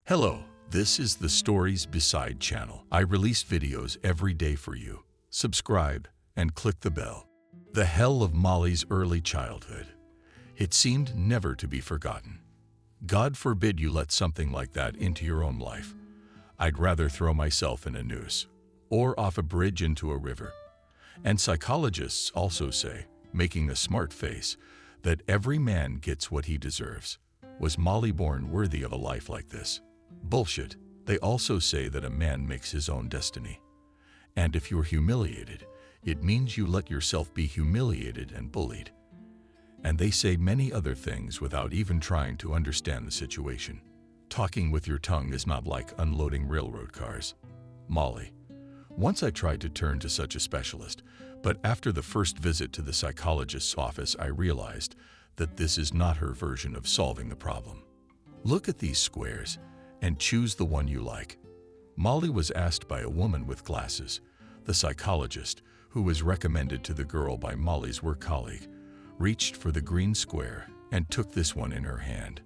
Hello, this is the Stories Beside channel. I release videos every day for you. Subscribe and click the bell. The hell of Molly's early childhood. It seemed never to be forgotten. God forbid you let something like that into your own life. I'd rather throw myself in a noose or off a bridge into a river. And psychologists also say, making a smart face, that every man gets what he deserves. Was Molly born worthy of a life like this? Bullshit. They also say that a man makes his own destiny. And if you're humiliated, it means you let yourself be humiliated and bullied. And they say many other things without even trying to understand the situation. Talking with your tongue is not like unloading railroad cars. Molly. Once I tried to turn to such a specialist, but after the first visit to the psychologist's office, I realized that this is not her version of solving the problem. Look at these squares and choose the one you like. Molly was asked by a woman with glasses. The psychologist, who was recommended to the girl by Molly's work colleague, reached for the green square and took this one in her hand.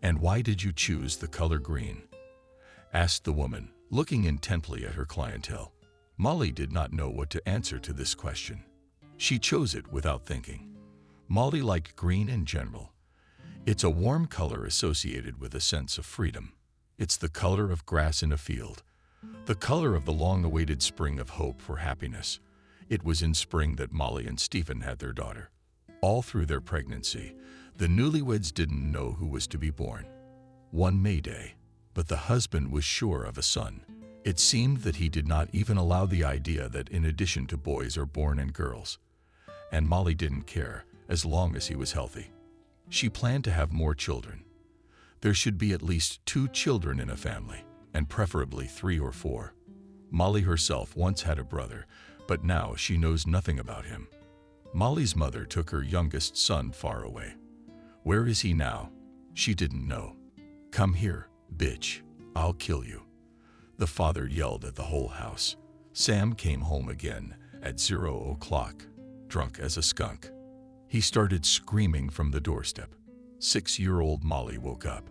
"And why did you choose the color green?" asked the woman, looking intently at her clientele. Molly did not know what to answer to this question. She chose it without thinking. Molly liked green in general. It's a warm color associated with a sense of freedom. It's the color of grass in a field, the color of the long-awaited spring of hope for happiness. It was in spring that Molly and Stephen had their daughter. All through their pregnancy, the newlyweds didn't know who was to be born. One May Day, but the husband was sure of a son. It seemed that he did not even allow the idea that in addition to boys are born and girls. And Molly didn't care, as long as he was healthy. She planned to have more children. There should be at least 2 children in a family, and preferably 3 or 4. Molly herself once had a brother, but now she knows nothing about him. Molly's mother took her youngest son far away. Where is he now? She didn't know. "Come here, bitch, I'll kill you," the father yelled at the whole house. Sam came home again at 0 o'clock, drunk as a skunk. He started screaming from the doorstep. 6-year-old Molly woke up,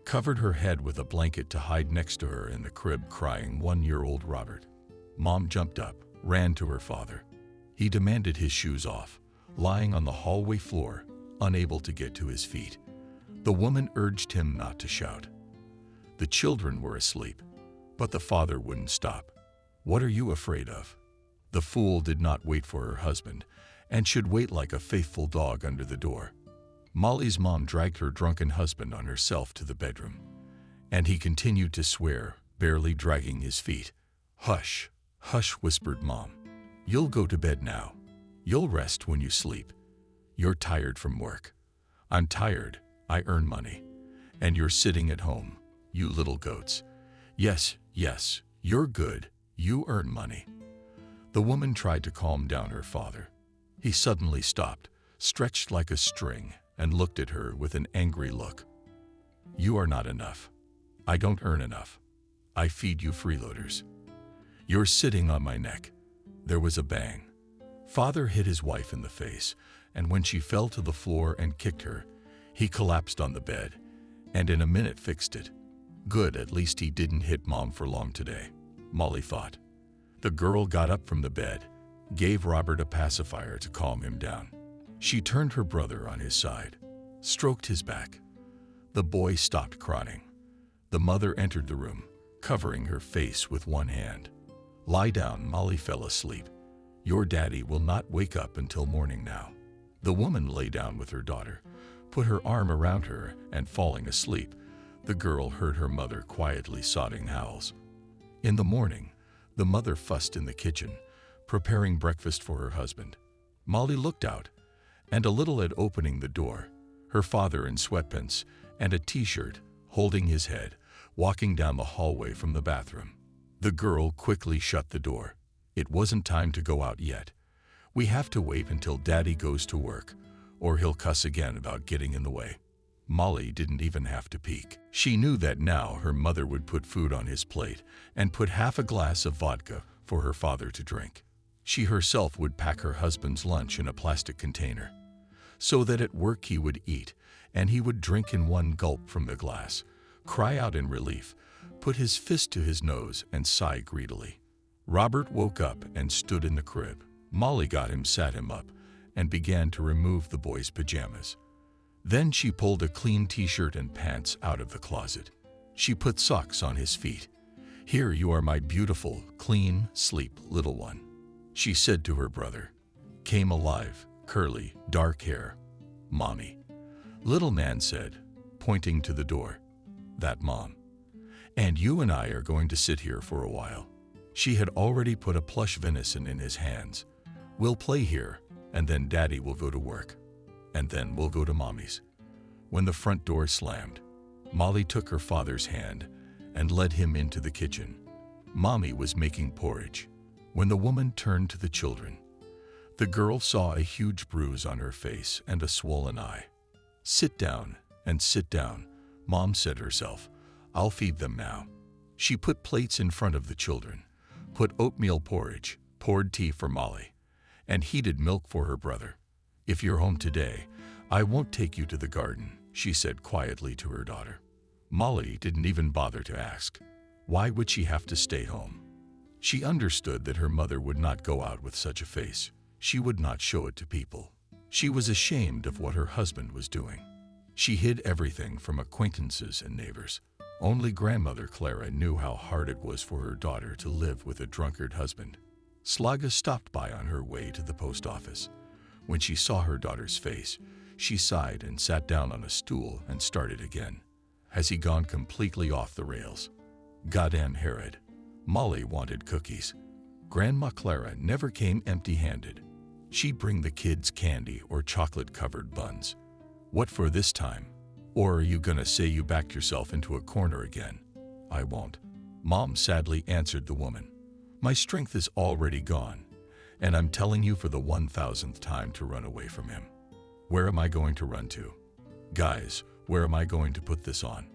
covered her head with a blanket to hide next to her in the crib, crying 1-year-old Robert. Mom jumped up, ran to her father. He demanded his shoes off, lying on the hallway floor, unable to get to his feet. The woman urged him not to shout. The children were asleep, but the father wouldn't stop. "What are you afraid of?" The fool did not wait for her husband, and should wait like a faithful dog under the door. Molly's mom dragged her drunken husband on herself to the bedroom, and he continued to swear, barely dragging his feet. "Hush, hush," whispered Mom. "You'll go to bed now. You'll rest when you sleep. You're tired from work." "I'm tired. I earn money. And you're sitting at home, you little goats." Yes, you're good. You earn money." The woman tried to calm down her father. He suddenly stopped, stretched like a string, and looked at her with an angry look. "You are not enough. I don't earn enough. I feed you freeloaders. You're sitting on my neck." There was a bang. Father hit his wife in the face, and when she fell to the floor and kicked her, he collapsed on the bed, and in a minute fixed it. Good, at least he didn't hit Mom for long today, Molly thought. The girl got up from the bed, gave Robert a pacifier to calm him down. She turned her brother on his side, stroked his back. The boy stopped crying. The mother entered the room, covering her face with one hand. "Lie down." Molly fell asleep. "Your daddy will not wake up until morning now." The woman lay down with her daughter, put her arm around her, and falling asleep, the girl heard her mother quietly sobbing howls. In the morning, the mother fussed in the kitchen, preparing breakfast for her husband. Molly looked out, and a little at opening the door, her father in sweatpants and a t-shirt, holding his head, walking down the hallway from the bathroom. The girl quickly shut the door. "It wasn't time to go out yet. We have to wait until Daddy goes to work, or he'll cuss again about getting in the way." Molly didn't even have to peek. She knew that now her mother would put food on his plate and put half a glass of vodka for her father to drink. She herself would pack her husband's lunch in a plastic container, so that at work he would eat, and he would drink in one gulp from the glass, cry out in relief, put his fist to his nose, and sigh greedily. Robert woke up and stood in the crib. Molly got him, sat him up, and began to remove the boy's pajamas. Then she pulled a clean t-shirt and pants out of the closet. She put socks on his feet. "Here you are, my beautiful, clean, sleep, little one," she said to her brother. Came alive, curly, dark hair. "Mommy," little man said, pointing to the door. "That Mom. And you and I are going to sit here for a while." She had already put a plush venison in his hands. "We'll play here, and then Daddy will go to work. And then we'll go to Mommy's." When the front door slammed, Molly took her father's hand and led him into the kitchen. Mommy was making porridge. When the woman turned to the children, the girl saw a huge bruise on her face and a swollen eye. "Sit down and sit down," Mom said herself. "I'll feed them now." She put plates in front of the children, put oatmeal porridge, poured tea for Molly, and heated milk for her brother. "If you're home today, I won't take you to the garden," she said quietly to her daughter. Molly didn't even bother to ask. Why would she have to stay home? She understood that her mother would not go out with such a face. She would not show it to people. She was ashamed of what her husband was doing. She hid everything from acquaintances and neighbors. Only grandmother Clara knew how hard it was for her daughter to live with a drunkard husband. Slaga stopped by on her way to the post office. When she saw her daughter's face, she sighed and sat down on a stool and started again. Has he gone completely off the rails? Goddamn Herod. Molly wanted cookies. Grandma Clara never came empty-handed. She'd bring the kids candy or chocolate-covered buns. What for this time? Or are you gonna say you backed yourself into a corner again? "I won't," Mom sadly answered the woman. "My strength is already gone, and I'm telling you for the 1,000th time to run away from him. Where am I going to run to? Guys, where am I going to put this on?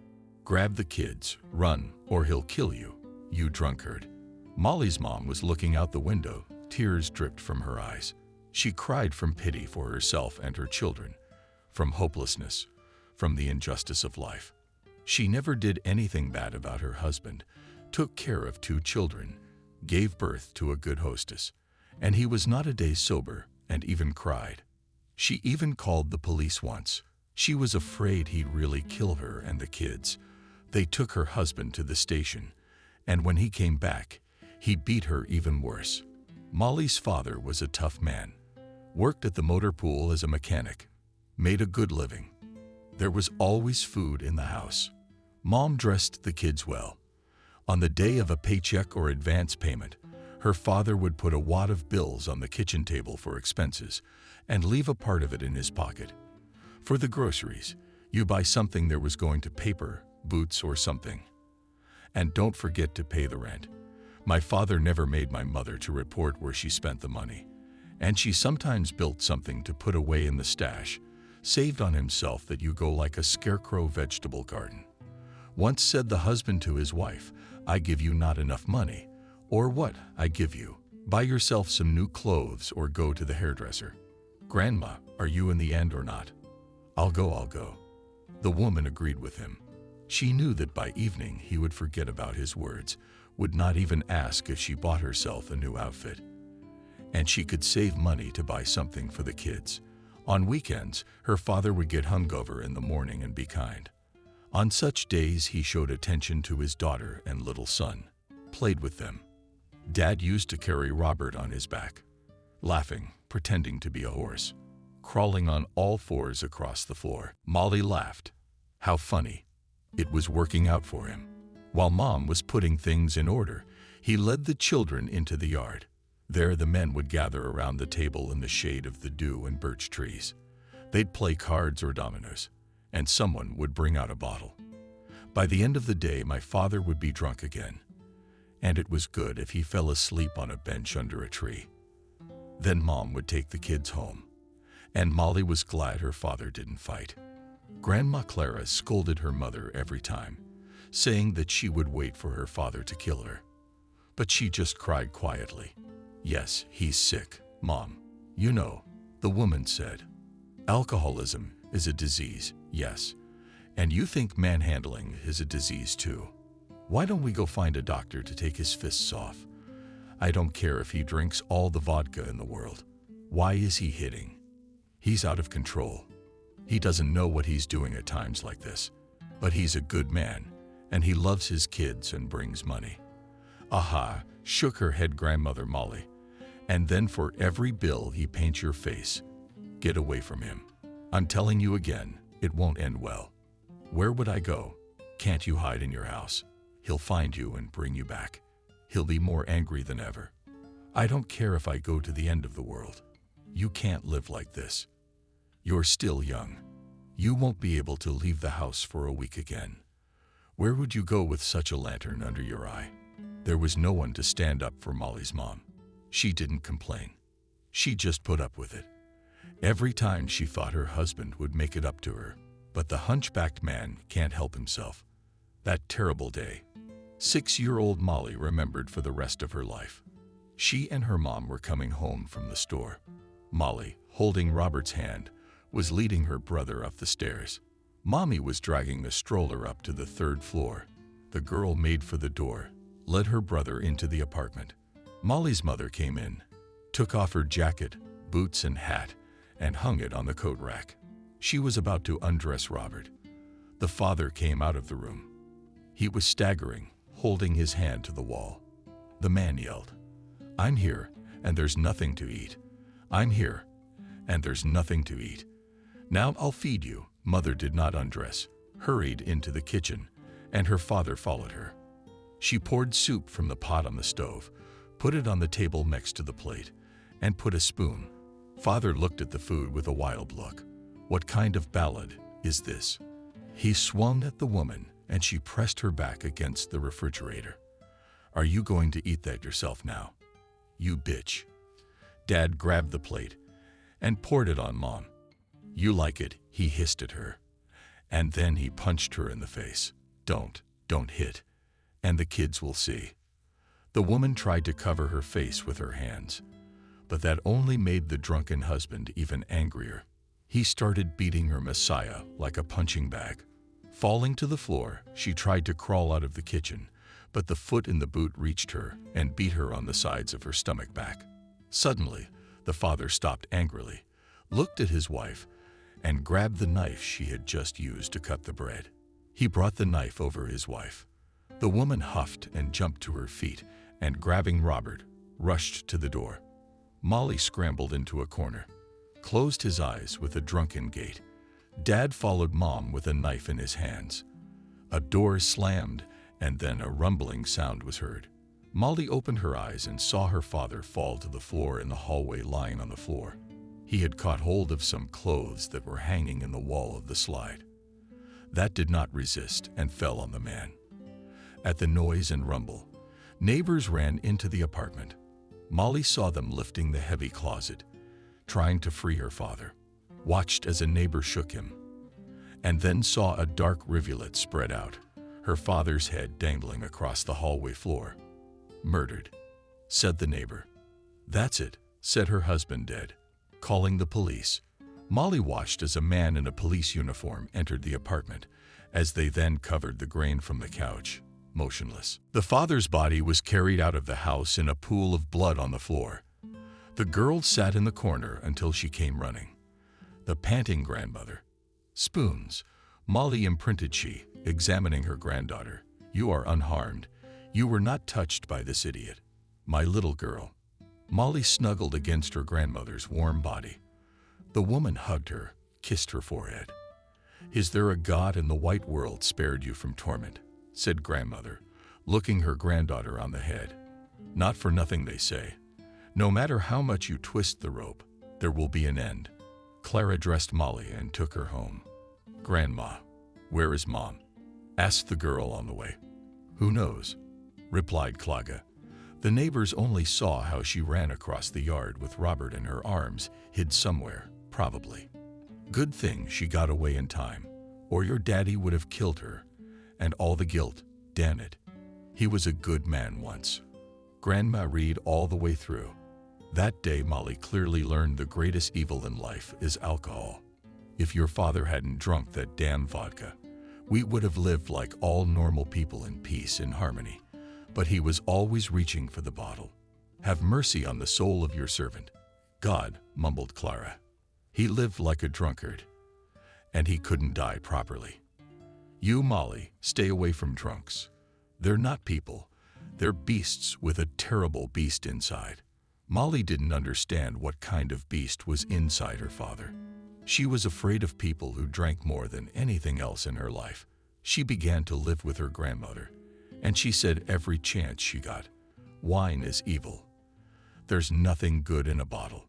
Grab the kids, run, or he'll kill you, you drunkard." Molly's mom was looking out the window. Tears dripped from her eyes. She cried from pity for herself and her children, from hopelessness, from the injustice of life. She never did anything bad about her husband, took care of 2 children, gave birth to a good hostess, and he was not a day sober and even cried. She even called the police once. She was afraid he'd really kill her and the kids. They took her husband to the station, and when he came back, he beat her even worse. Molly's father was a tough man, worked at the motor pool as a mechanic, made a good living. There was always food in the house. Mom dressed the kids well. On the day of a paycheck or advance payment, her father would put a wad of bills on the kitchen table for expenses and leave a part of it in his pocket. For the groceries, you buy something there was going to paper, boots, or something. And don't forget to pay the rent. My father never made my mother to report where she spent the money, and she sometimes built something to put away in the stash, saved on himself that you go like a scarecrow vegetable garden. Once said the husband to his wife, "I give you not enough money," or "What I give you? Buy yourself some new clothes or go to the hairdresser." "Grandma, are you in the end or not?" I'll go." The woman agreed with him. She knew that by evening he would forget about his words, would not even ask if she bought herself a new outfit. And she could save money to buy something for the kids. On weekends, her father would get hungover in the morning and be kind. On such days, he showed attention to his daughter and little son, played with them. Dad used to carry Robert on his back, laughing, pretending to be a horse, crawling on all 4s across the floor. Molly laughed. How funny. It was working out for him. While Mom was putting things in order, he led the children into the yard. There the men would gather around the table in the shade of the yew and birch trees. They'd play cards or dominoes, and someone would bring out a bottle. By the end of the day, my father would be drunk again, and it was good if he fell asleep on a bench under a tree. Then Mom would take the kids home, and Molly was glad her father didn't fight. Grandma Clara scolded her mother every time, saying that she would wait for her father to kill her. But she just cried quietly. "Yes, he's sick, Mom. You know," the woman said. "Alcoholism is a disease, yes, And you think manhandling is a disease too? Why don't we go find a doctor to take his fists off? I don't care if he drinks all the vodka in the world. Why is he hitting? He's out of control. He doesn't know what he's doing at times like this. But he's a good man, and he loves his kids and brings money. Aha, shook her head Grandmother Molly. And then for every bill he paints your face. Get away from him. I'm telling you again, it won't end well. Where would I go? Can't you hide in your house? He'll find you and bring you back. He'll be more angry than ever. I don't care if I go to the end of the world. You can't live like this. You're still young. You won't be able to leave the house for a week again. Where would you go with such a lantern under your eye? There was no one to stand up for Molly's mom. She didn't complain. She just put up with it. Every time she thought her husband would make it up to her, but the hunchbacked man can't help himself. That terrible day, 6-year-old Molly remembered for the rest of her life. She and her mom were coming home from the store. Molly, holding Robert's hand, was leading her brother up the stairs. Mommy was dragging the stroller up to the 3rd floor. The girl made for the door, led her brother into the apartment. Molly's mother came in, took off her jacket, boots, and hat, and hung it on the coat rack. She was about to undress Robert. The father came out of the room. He was staggering, holding his hand to the wall. The man yelled, "I'm here, and there's nothing to eat. I'm here, and there's nothing to eat. Now I'll feed you." Mother did not undress, hurried into the kitchen, and her father followed her. She poured soup from the pot on the stove, put it on the table next to the plate, and put a spoon. Father looked at the food with a wild look. What kind of ballad is this? He swung at the woman, and she pressed her back against the refrigerator. "Are you going to eat that yourself now? You bitch." Dad grabbed the plate and poured it on Mom. "You like it," he hissed at her. And then he punched her in the face. Don't hit, and the kids will see." The woman tried to cover her face with her hands, but that only made the drunken husband even angrier. He started beating her Messiah like a punching bag. Falling to the floor, she tried to crawl out of the kitchen, but the foot in the boot reached her and beat her on the sides of her stomach back. Suddenly, the father stopped angrily, looked at his wife, and grabbed the knife she had just used to cut the bread. He brought the knife over his wife. The woman huffed and jumped to her feet, and grabbing Robert, rushed to the door. Molly scrambled into a corner, closed his eyes with a drunken gait. Dad followed Mom with a knife in his hands. A door slammed, and then a rumbling sound was heard. Molly opened her eyes and saw her father fall to the floor in the hallway, lying on the floor. He had caught hold of some clothes that were hanging in the wall of the slide. That did not resist and fell on the man. At the noise and rumble, neighbors ran into the apartment. Molly saw them lifting the heavy closet, trying to free her father, watched as a neighbor shook him, and then saw a dark rivulet spread out, her father's head dangling across the hallway floor. "Murdered," said the neighbor. "That's it," said her husband, "dead." Calling the police, Molly watched as a man in a police uniform entered the apartment, as they then covered the grain from the couch, motionless. The father's body was carried out of the house in a pool of blood on the floor. The girl sat in the corner until she came running. The panting grandmother. "Spoons," Molly imprinted she, examining her granddaughter. "You are unharmed. You were not touched by this idiot. My little girl." Molly snuggled against her grandmother's warm body. The woman hugged her, kissed her forehead. "Is there a God in the white world spared you from torment?" said grandmother, looking her granddaughter on the head. "Not for nothing, they say. No matter how much you twist the rope, there will be an end." Clara dressed Molly and took her home. "Grandma, where is Mom?" asked the girl on the way. "Who knows?" replied Clara. The neighbors only saw how she ran across the yard with Robert in her arms, hid somewhere, probably. Good thing she got away in time, or your daddy would have killed her. And all the guilt, damn it. He was a good man once. Grandma read all the way through. That day Molly clearly learned the greatest evil in life is alcohol. If your father hadn't drunk that damn vodka, We would have lived like all normal people in peace and harmony, but he was always reaching for the bottle. Have mercy on the soul of your servant. God, mumbled Clara. He lived like a drunkard, and he couldn't die properly. You, Molly, stay away from drunks. They're not people. They're beasts with a terrible beast inside. Molly didn't understand what kind of beast was inside her father. She was afraid of people who drank more than anything else in her life. She began to live with her grandmother, and she said every chance she got, "Wine is evil. There's nothing good in a bottle,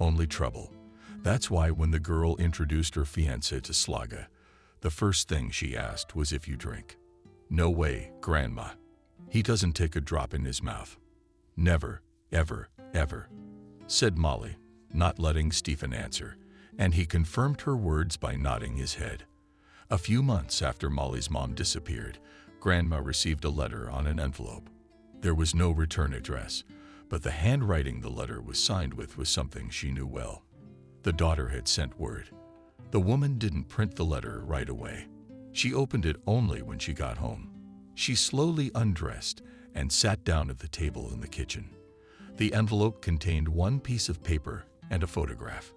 only trouble." That's why when the girl introduced her fiancé to Slaga, the first thing she asked was if you drink. "No way, Grandma. He doesn't take a drop in his mouth." "Never, ever, ever," said Molly, not letting Stephen answer, and he confirmed her words by nodding his head. A few months after Molly's mom disappeared, Grandma received a letter on an envelope. There was no return address, but the handwriting the letter was signed with was something she knew well. The daughter had sent word. The woman didn't print the letter right away. She opened it only when she got home. She slowly undressed and sat down at the table in the kitchen. The envelope contained one piece of paper and a photograph.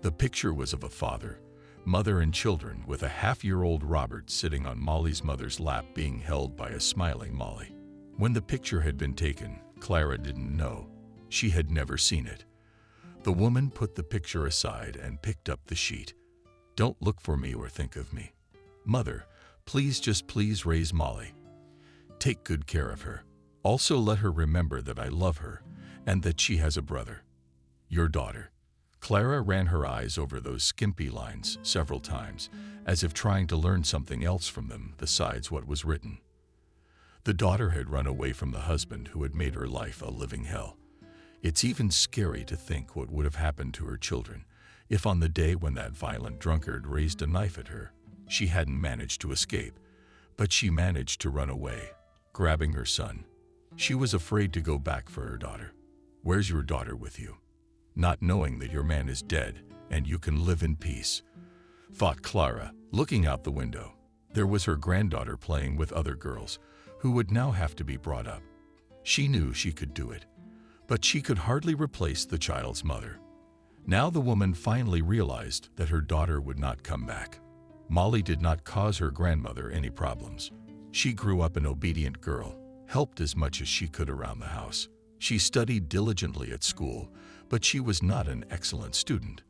The picture was of a father, mother, and children, with a half-year-old Robert sitting on Molly's mother's lap being held by a smiling Molly. When the picture had been taken, Clara didn't know. She had never seen it. The woman put the picture aside and picked up the sheet. "Don't look for me or think of me. Mother, please raise Molly. Take good care of her. Also let her remember that I love her and that she has a brother. Your daughter." Clara ran her eyes over those skimpy lines several times, as if trying to learn something else from them besides what was written. The daughter had run away from the husband who had made her life a living hell. It's even scary to think what would have happened to her children if on the day when that violent drunkard raised a knife at her, she hadn't managed to escape, but she managed to run away, grabbing her son. She was afraid to go back for her daughter. "Where's your daughter with you? Not knowing that your man is dead and you can live in peace," thought Clara, looking out the window. There was her granddaughter playing with other girls who would now have to be brought up. She knew she could do it, but she could hardly replace the child's mother. Now the woman finally realized that her daughter would not come back. Molly did not cause her grandmother any problems. She grew up an obedient girl, helped as much as she could around the house. She studied diligently at school, but she was not an excellent student.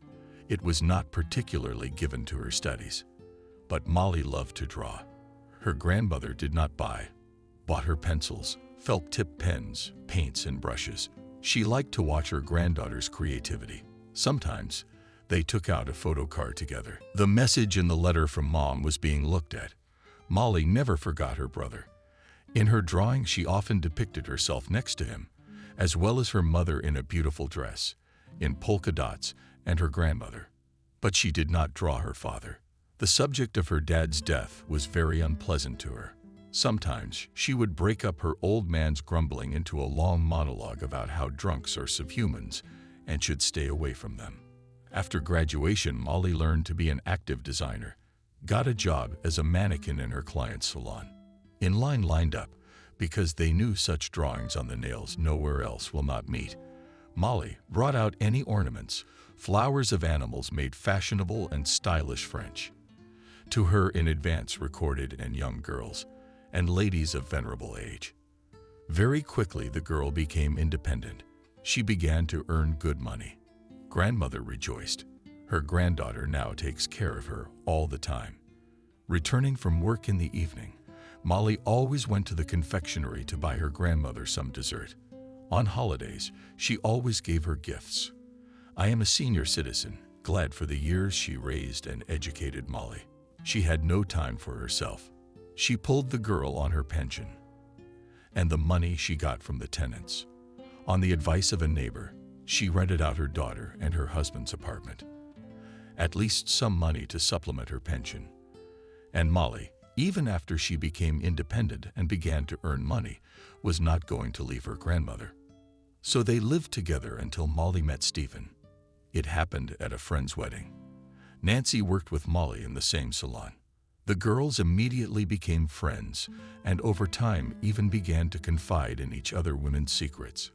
It was not particularly given to her studies. But Molly loved to draw. Her grandmother did not bought her pencils, felt-tip pens, paints, and brushes. She liked to watch her granddaughter's creativity. Sometimes, they took out a photo card together. The message in the letter from Mom was being looked at. Molly never forgot her brother. In her drawing, she often depicted herself next to him, as well as her mother in a beautiful dress, in polka dots, and her grandmother. But she did not draw her father. The subject of her dad's death was very unpleasant to her. Sometimes she would break up her old man's grumbling into a long monologue about how drunks are subhumans and should stay away from them. After graduation, Molly learned to be an active designer, got a job as a mannequin in her client's salon. In line lined up, because they knew such drawings on the nails nowhere else will not meet. Molly brought out any ornaments, flowers of animals made fashionable and stylish French. To her in advance recorded and young girls, and ladies of venerable age. Very quickly the girl became independent. She began to earn good money. Grandmother rejoiced. Her granddaughter now takes care of her all the time. Returning from work in the evening, Molly always went to the confectionery to buy her grandmother some dessert. On holidays, she always gave her gifts. I am a senior citizen, glad for the years she raised and educated Molly. She had no time for herself. She pulled the girl on her pension and the money she got from the tenants. On the advice of a neighbor, she rented out her daughter and her husband's apartment. At least some money to supplement her pension. And Molly, even after she became independent and began to earn money, was not going to leave her grandmother. So they lived together until Molly met Stephen. It happened at a friend's wedding. Nancy worked with Molly in the same salon. The girls immediately became friends and over time even began to confide in each other women's secrets.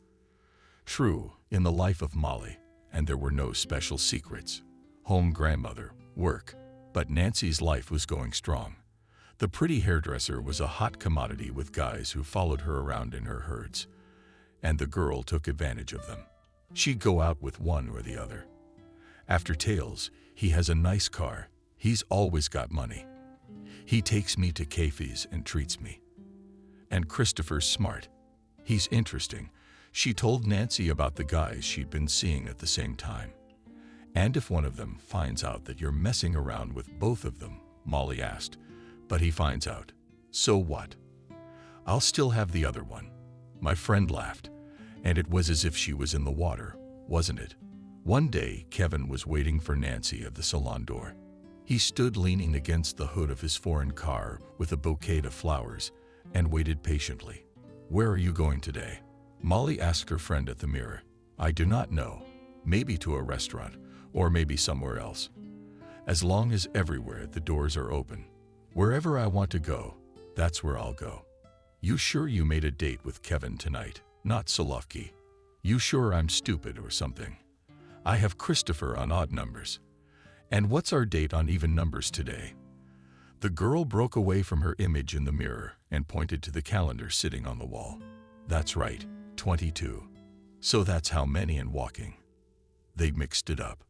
True, in the life of Molly, and there were no special secrets. Home, grandmother, work, but Nancy's life was going strong. The pretty hairdresser was a hot commodity with guys who followed her around in her herds, and the girl took advantage of them. She'd go out with one or the other. After Tails, he has a nice car. He's always got money. He takes me to cafes and treats me. And Christopher's smart. He's interesting. She told Nancy about the guys she'd been seeing at the same time. And if one of them finds out that you're messing around with both of them, Molly asked. But he finds out. So what? I'll still have the other one. My friend laughed, and it was as if she was in the water, wasn't it? One day, Kevin was waiting for Nancy at the salon door. He stood leaning against the hood of his foreign car with a bouquet of flowers and waited patiently. "Where are you going today?" Molly asked her friend at the mirror. "I do not know. Maybe to a restaurant, or maybe somewhere else. As long as everywhere the doors are open. Wherever I want to go, that's where I'll go." "You sure you made a date with Kevin tonight, not Solovki? You sure I'm stupid or something? I have Christopher on odd numbers. And what's our date on even numbers today?" The girl broke away from her image in the mirror and pointed to the calendar sitting on the wall. "That's right, 22. So that's how many and walking." They mixed it up.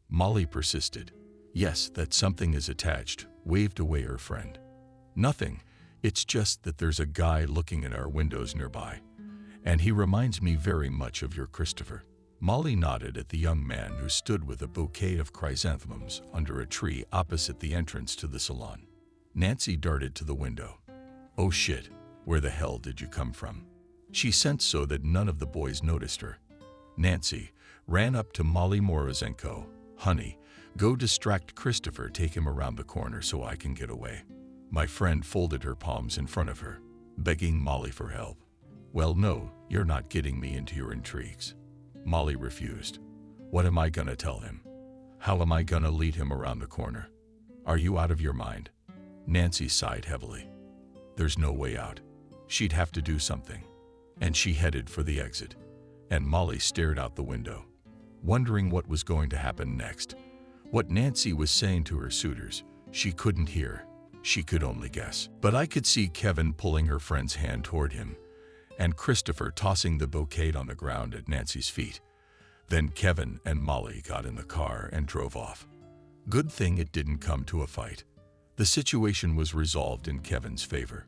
Molly persisted. "Yes, that something is attached," waved away her friend. "Nothing. It's just that there's a guy looking at our windows nearby, and he reminds me very much of your Christopher." Molly nodded at the young man who stood with a bouquet of chrysanthemums under a tree opposite the entrance to the salon. Nancy darted to the window. "Oh shit, where the hell did you come from?" She sent so that none of the boys noticed her. Nancy ran up to Molly Morozenko. "Honey, go distract Christopher, take him around the corner so I can get away." My friend folded her palms in front of her, begging Molly for help. "Well, no, you're not getting me into your intrigues." Molly refused. "What am I gonna tell him? How am I gonna lead him around the corner? Are you out of your mind?" Nancy sighed heavily. There's no way out. She'd have to do something. And she headed for the exit, and Molly stared out the window, wondering what was going to happen next. What Nancy was saying to her suitors, she couldn't hear. She could only guess. But I could see Kevin pulling her friend's hand toward him, and Christopher tossing the bouquet on the ground at Nancy's feet. Then Kevin and Molly got in the car and drove off. Good thing it didn't come to a fight. The situation was resolved in Kevin's favor.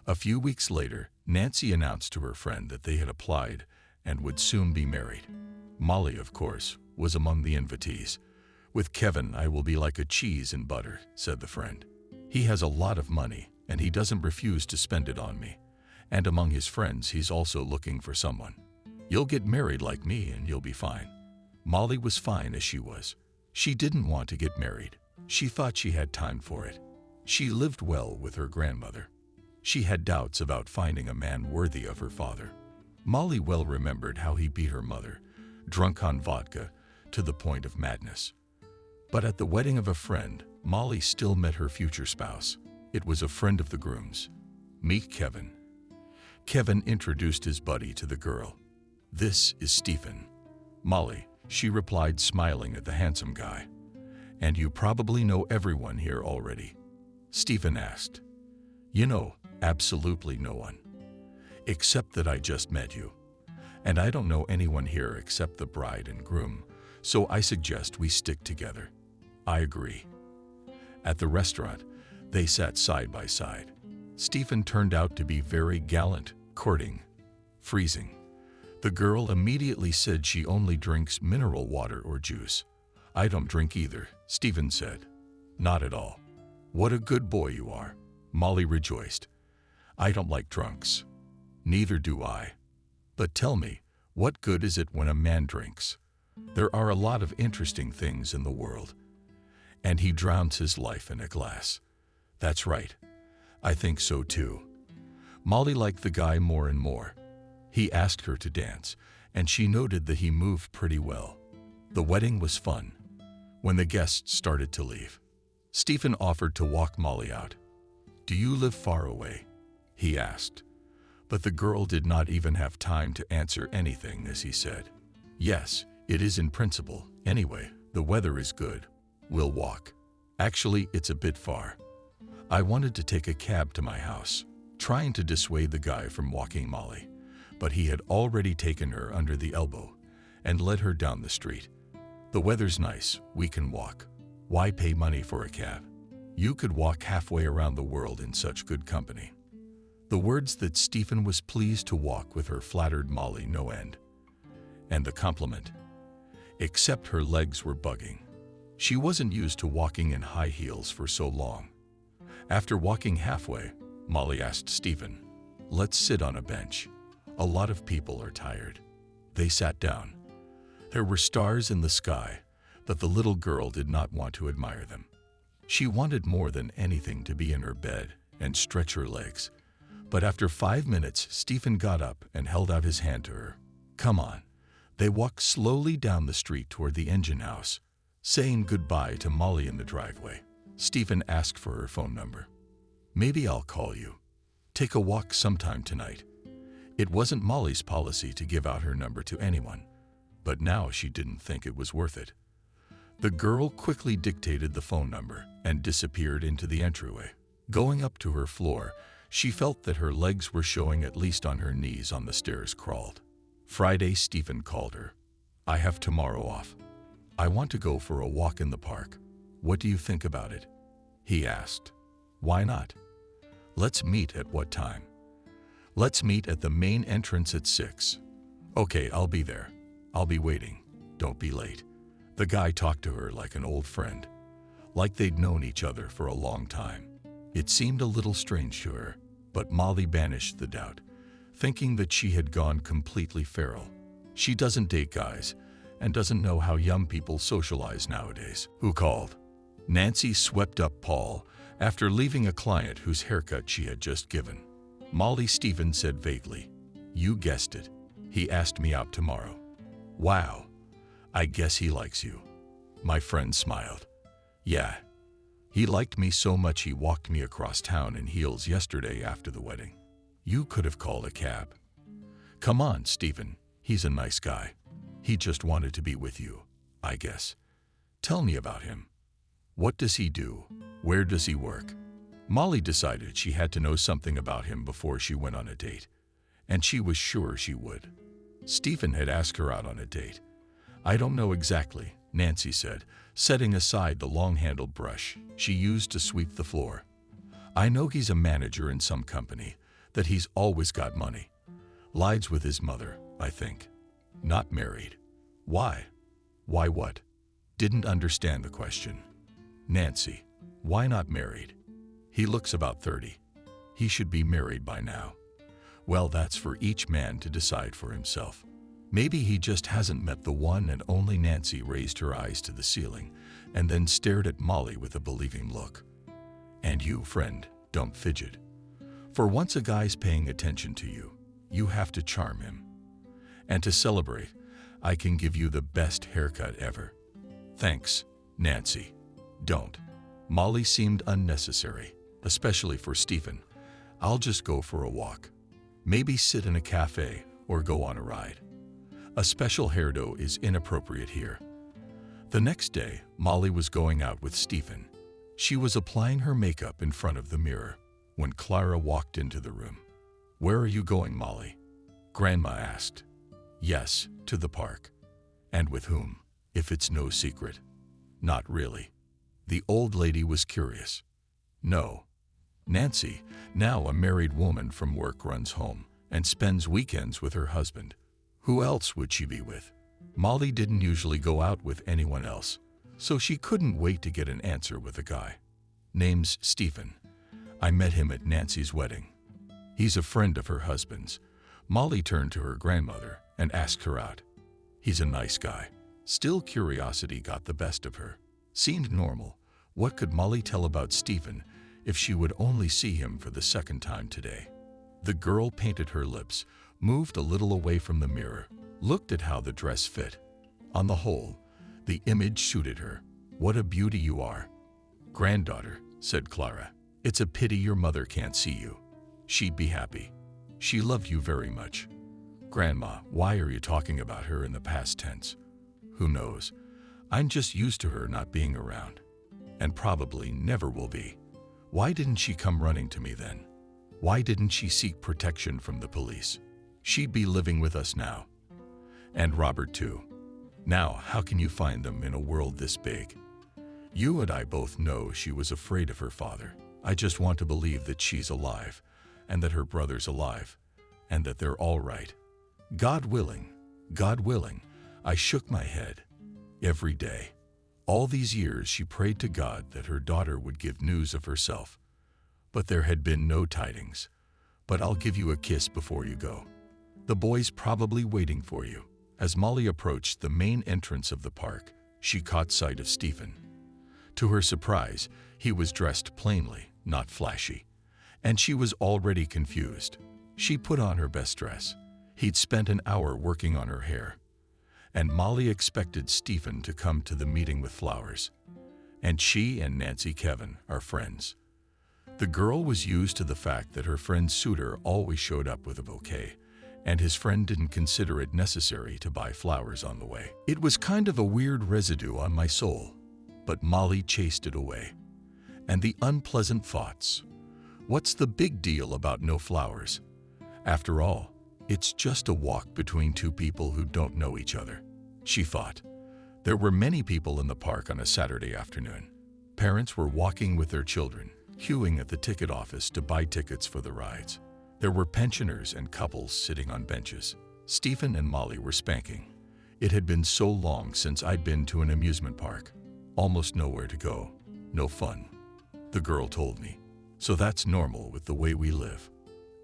A few weeks later, Nancy announced to her friend that they had applied and would soon be married. Molly, of course, was among the invitees. "With Kevin, I will be like a cheese in butter," said the friend. "He has a lot of money, and he doesn't refuse to spend it on me. And among his friends, he's also looking for someone. You'll get married like me and you'll be fine." Molly was fine as she was. She didn't want to get married. She thought she had time for it. She lived well with her grandmother. She had doubts about finding a man worthy of her father. Molly well remembered how he beat her mother, drunk on vodka, to the point of madness. But at the wedding of a friend, Molly still met her future spouse. It was a friend of the groom's. "Meet Kevin." Kevin introduced his buddy to the girl. "This is Stephen." "Molly," she replied, smiling at the handsome guy. "And you probably know everyone here already?" Stephen asked. "You know, absolutely no one. Except that I just met you. And I don't know anyone here except the bride and groom, so I suggest we stick together." "I agree." At the restaurant, they sat side by side. Stephen turned out to be very gallant, courting, freezing. The girl immediately said she only drinks mineral water or juice. "I don't drink either," Stephen said. "Not at all." "What a good boy you are," Molly rejoiced. "I don't like drunks." "Neither do I. But tell me, what good is it when a man drinks? There are a lot of interesting things in the world. And he drowns his life in a glass." "That's right. I think so too." Molly liked the guy more and more. He asked her to dance, and she noted that he moved pretty well. The wedding was fun. When the guests started to leave, Stephen offered to walk Molly out. "Do you live far away?" he asked. But the girl did not even have time to answer anything as he said, "Yes, it is in principle. Anyway, the weather is good. We'll walk. Actually, it's a bit far. I wanted to take a cab to my house," trying to dissuade the guy from walking Molly, but he had already taken her under the elbow and led her down the street. "The weather's nice. We can walk. Why pay money for a cab? You could walk halfway around the world in such good company." The words that Stephen was pleased to walk with her flattered Molly no end. And the compliment. Except her legs were bugging. She wasn't used to walking in high heels for so long. After walking halfway, Molly asked Stephen, "Let's sit on a bench. A lot of people are tired." They sat down. There were stars in the sky, but the little girl did not want to admire them. She wanted more than anything to be in her bed and stretch her legs. But after 5 minutes, Stephen got up and held out his hand to her. "Come on." They walked slowly down the street toward the engine house, saying goodbye to Molly in the driveway. Stephen asked for her phone number. "Maybe I'll call you. Take a walk sometime tonight." It wasn't Molly's policy to give out her number to anyone, but now she didn't think it was worth it. The girl quickly dictated the phone number and disappeared into the entryway. Going up to her floor, she felt that her legs were showing at least on her knees on the stairs crawled. Friday, Stephen called her. "I have tomorrow off. I want to go for a walk in the park. What do you think about it?" he asked. "Why not? Let's meet at what time?" "Let's meet at the main entrance at 6. "Okay, I'll be there. I'll be waiting. Don't be late." The guy talked to her like an old friend, like they'd known each other for a long time. It seemed a little strange to her, but Molly banished the doubt, thinking that she had gone completely feral. She doesn't date guys and doesn't know how young people socialize nowadays. "Who called?" Nancy swept up Paul after leaving a client whose haircut she had just given. "Molly," Stephen said vaguely. "You guessed it. He asked me out tomorrow." "Wow. I guess he likes you." My friend smiled. "Yeah. He liked me so much he walked me across town in heels yesterday after the wedding." "You could have called a cab." "Come on, Stephen. He's a nice guy. He just wanted to be with you, I guess. Tell me about him. What does he do? Where does he work?" Molly decided she had to know something about him before she went on a date, and she was sure she would. Stephen had asked her out on a date. "I don't know exactly," Nancy said, setting aside the long-handled brush she used to sweep the floor. "I know he's a manager in some company, that he's always got money. Lives with his mother, I think. Not married." "Why? Why what?" Didn't understand the question. "Nancy, why not married? He looks about 30. He should be married by now." "Well, that's for each man to decide for himself. Maybe he just hasn't met the one and only." Nancy raised her eyes to the ceiling and then stared at Molly with a believing look. "And you, friend, don't fidget. For once a guy's paying attention to you, you have to charm him. And to celebrate, I can give you the best haircut ever." "Thanks, Nancy. Don't." Molly seemed unnecessary, especially for Stephen. "I'll just go for a walk. Maybe sit in a cafe or go on a ride. A special hairdo is inappropriate here." The next day, Molly was going out with Stephen. She was applying her makeup in front of the mirror when Clara walked into the room. "Where are you going, Molly?" Grandma asked. "Yes, to the park." "And with whom, if it's no secret?" "Not really." The old lady was curious. "No. Nancy, now a married woman from work, runs home and spends weekends with her husband. Who else would she be with?" Molly didn't usually go out with anyone else, so she couldn't wait to get an answer with a guy. "Name's Stephen. I met him at Nancy's wedding. He's a friend of her husband's." Molly turned to her grandmother and asked her out. "He's a nice guy." Still, curiosity got the best of her. Seemed normal. What could Molly tell about Stephen if she would only see him for the second time today? The girl painted her lips, moved a little away from the mirror, looked at how the dress fit. On the whole, the image suited her. "What a beauty you are." "Granddaughter," said Clara, "it's a pity your mother can't see you. She'd be happy. She loved you very much." "Grandma, why are you talking about her in the past tense?" "Who knows? I'm just used to her not being around. And probably never will be. Why didn't she come running to me then? Why didn't she seek protection from the police? She'd be living with us now. And Robert too. Now, how can you find them in a world this big? You and I both know she was afraid of her father. I just want to believe that she's alive, and that her brother's alive, and that they're all right. God willing, God willing." I shook my head. Every day, all these years, she prayed to God that her daughter would give news of herself. But there had been no tidings. "But I'll give you a kiss before you go. The boy's probably waiting for you." As Molly approached the main entrance of the park, she caught sight of Stephen. To her surprise, he was dressed plainly, not flashy, and she was already confused. She put on her best dress. He'd spent an hour working on her hair. And Molly expected Stephen to come to the meeting with flowers. And she and Nancy Kevin are friends. The girl was used to the fact that her friend's suitor always showed up with a bouquet, and his friend didn't consider it necessary to buy flowers on the way. It was kind of a weird residue on my soul, but Molly chased it away. And the unpleasant thoughts. What's the big deal about no flowers? After all, it's just a walk between two people who don't know each other, she thought. There were many people in the park on a Saturday afternoon. Parents were walking with their children, queuing at the ticket office to buy tickets for the rides. There were pensioners and couples sitting on benches. Stephen and Molly were spanking. It had been so long since I'd been to an amusement park. Almost nowhere to go. No fun. The girl told me. So that's normal with the way we live.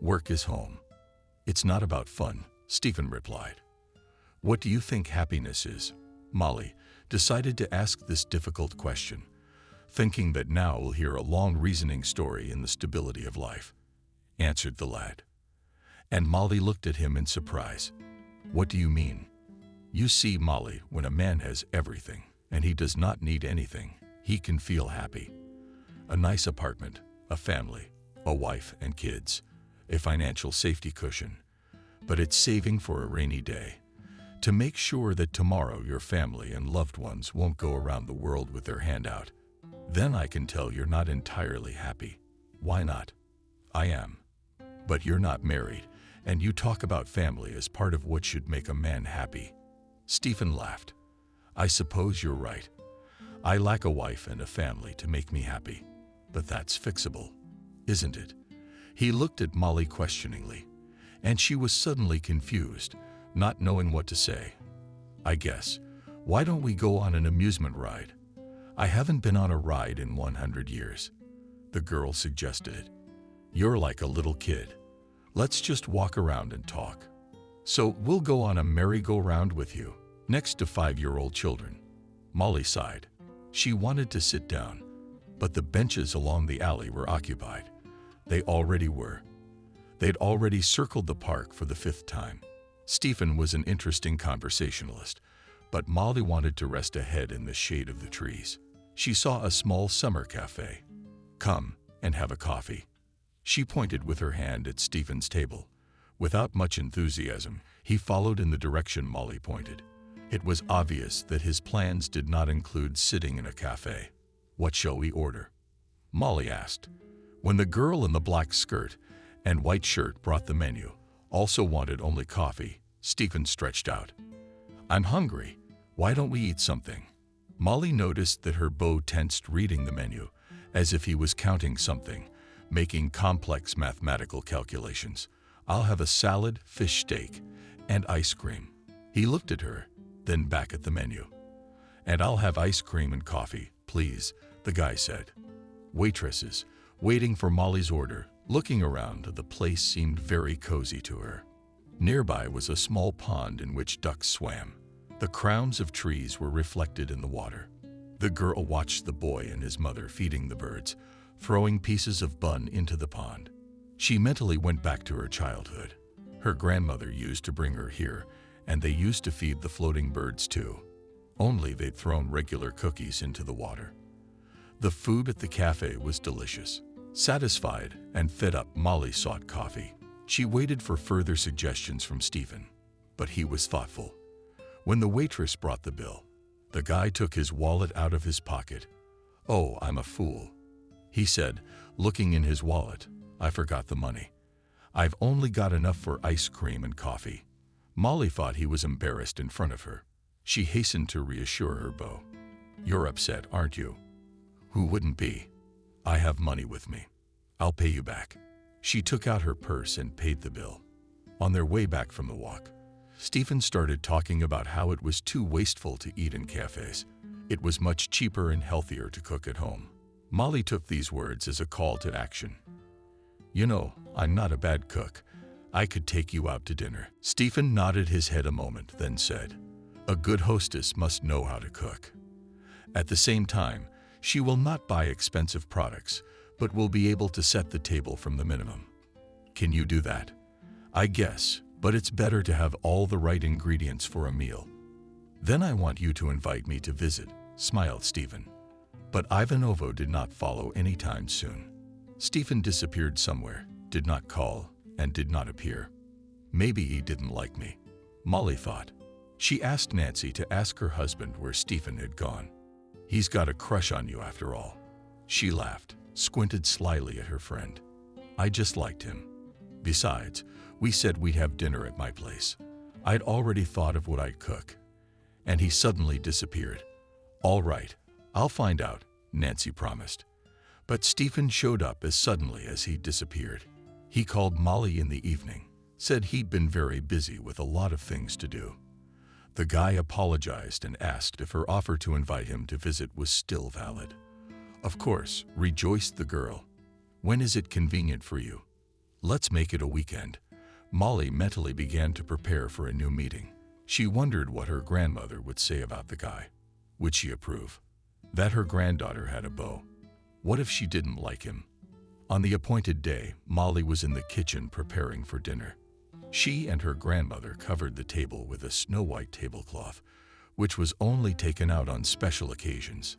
Work is home. It's not about fun, Stephen replied. What do you think happiness is? Molly decided to ask this difficult question, thinking that now we'll hear a long reasoning story in the stability of life. Answered the lad. And Molly looked at him in surprise. What do you mean? You see, Molly, when a man has everything, and he does not need anything, he can feel happy. A nice apartment, a family, a wife and kids, a financial safety cushion. But it's saving for a rainy day. To make sure that tomorrow your family and loved ones won't go around the world with their hand out. Then I can tell you're not entirely happy. Why not? I am. But you're not married, and you talk about family as part of what should make a man happy. Stephen laughed. I suppose you're right. I lack a wife and a family to make me happy. But that's fixable, isn't it? He looked at Molly questioningly, and she was suddenly confused, not knowing what to say. I guess. Why don't we go on an amusement ride? I haven't been on a ride in 100 years. The girl suggested it. You're like a little kid. Let's just walk around and talk. So we'll go on a merry-go-round with you, next to 5-year-old children. Molly sighed. She wanted to sit down, but the benches along the alley were occupied. They already were. They'd already circled the park for the 5th time. Stephen was an interesting conversationalist, but Molly wanted to rest ahead in the shade of the trees. She saw a small summer cafe. Come and have a coffee. She pointed with her hand at Stephen's table. Without much enthusiasm, he followed in the direction Molly pointed. It was obvious that his plans did not include sitting in a cafe. What shall we order? Molly asked. When the girl in the black skirt and white shirt brought the menu, also wanted only coffee, Stephen stretched out. I'm hungry. Why don't we eat something? Molly noticed that her beau tensed reading the menu, as if he was counting something, making complex mathematical calculations. I'll have a salad, fish steak, and ice cream. He looked at her, then back at the menu. And I'll have ice cream and coffee, please, the guy said. Waitresses, waiting for Molly's order, looking around, the place seemed very cozy to her. Nearby was a small pond in which ducks swam. The crowns of trees were reflected in the water. The girl watched the boy and his mother feeding the birds, throwing pieces of bun into the pond. She mentally went back to her childhood. Her grandmother used to bring her here, and they used to feed the floating birds too. Only they'd thrown regular cookies into the water. The food at the cafe was delicious. Satisfied and fed up, Molly sought coffee. She waited for further suggestions from Stephen, but he was thoughtful. When the waitress brought the bill, the guy took his wallet out of his pocket. "Oh, I'm a fool," he said, looking in his wallet. "I forgot the money. I've only got enough for ice cream and coffee." Molly thought he was embarrassed in front of her. She hastened to reassure her beau. "You're upset, aren't you?" "Who wouldn't be? I have money with me. I'll pay you back." She took out her purse and paid the bill. On their way back from the walk, Stephen started talking about how it was too wasteful to eat in cafes. It was much cheaper and healthier to cook at home. Molly took these words as a call to action. "You know, I'm not a bad cook. I could take you out to dinner." Stephen nodded his head a moment, then said, "A good hostess must know how to cook. At the same time, she will not buy expensive products, but will be able to set the table from the minimum. Can you do that?" "I guess, but it's better to have all the right ingredients for a meal." "Then I want you to invite me to visit," smiled Stephen. But Ivanovo did not follow anytime soon. Stephen disappeared somewhere, did not call, and did not appear. Maybe he didn't like me, Molly thought. She asked Nancy to ask her husband where Stephen had gone. "He's got a crush on you after all." She laughed, squinted slyly at her friend. "I just liked him. Besides, we said we'd have dinner at my place. I'd already thought of what I'd cook." And he suddenly disappeared. "All right, I'll find out," Nancy promised. But Stephen showed up as suddenly as he disappeared. He called Molly in the evening, said he'd been very busy with a lot of things to do. The guy apologized and asked if her offer to invite him to visit was still valid. "Of course," rejoiced the girl. "When is it convenient for you?" "Let's make it a weekend." Molly mentally began to prepare for a new meeting. She wondered what her grandmother would say about the guy. Would she approve? That her granddaughter had a beau. What if she didn't like him? On the appointed day, Molly was in the kitchen preparing for dinner. She and her grandmother covered the table with a snow-white tablecloth, which was only taken out on special occasions.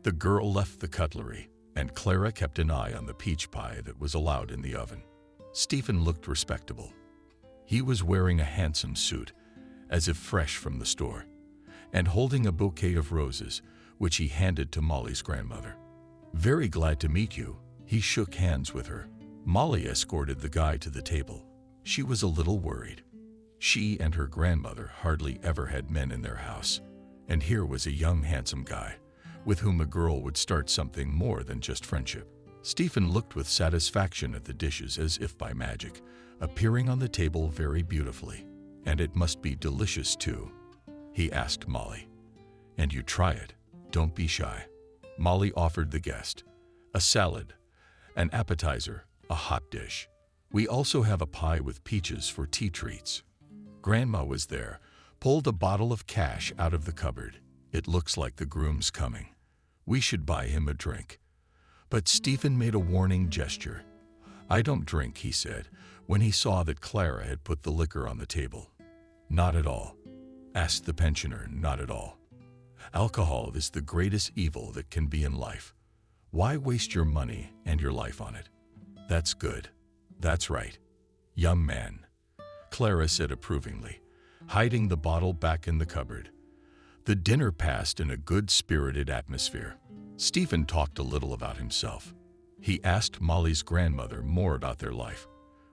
The girl left the cutlery, and Clara kept an eye on the peach pie that was allowed in the oven. Stephen looked respectable. He was wearing a handsome suit, as if fresh from the store, and holding a bouquet of roses, which he handed to Molly's grandmother. "Very glad to meet you." He shook hands with her. Molly escorted the guy to the table. She was a little worried. She and her grandmother hardly ever had men in their house, and here was a young, handsome guy, with whom a girl would start something more than just friendship. Stephen looked with satisfaction at the dishes as if by magic, appearing on the table very beautifully. "And it must be delicious too," he asked Molly. "And you try it. Don't be shy." Molly offered the guest a salad, an appetizer, a hot dish. "We also have a pie with peaches for tea treats." Grandma was there, pulled a bottle of cash out of the cupboard. "It looks like the groom's coming. We should buy him a drink." But Stephen made a warning gesture. "I don't drink," he said, when he saw that Clara had put the liquor on the table. "Not at all?" asked the pensioner. "Not at all. Alcohol is the greatest evil that can be in life. Why waste your money and your life on it?" "That's good. That's right, young man," Clara said approvingly, hiding the bottle back in the cupboard. The dinner passed in a good-spirited atmosphere. Stephen talked a little about himself. He asked Molly's grandmother more about their life.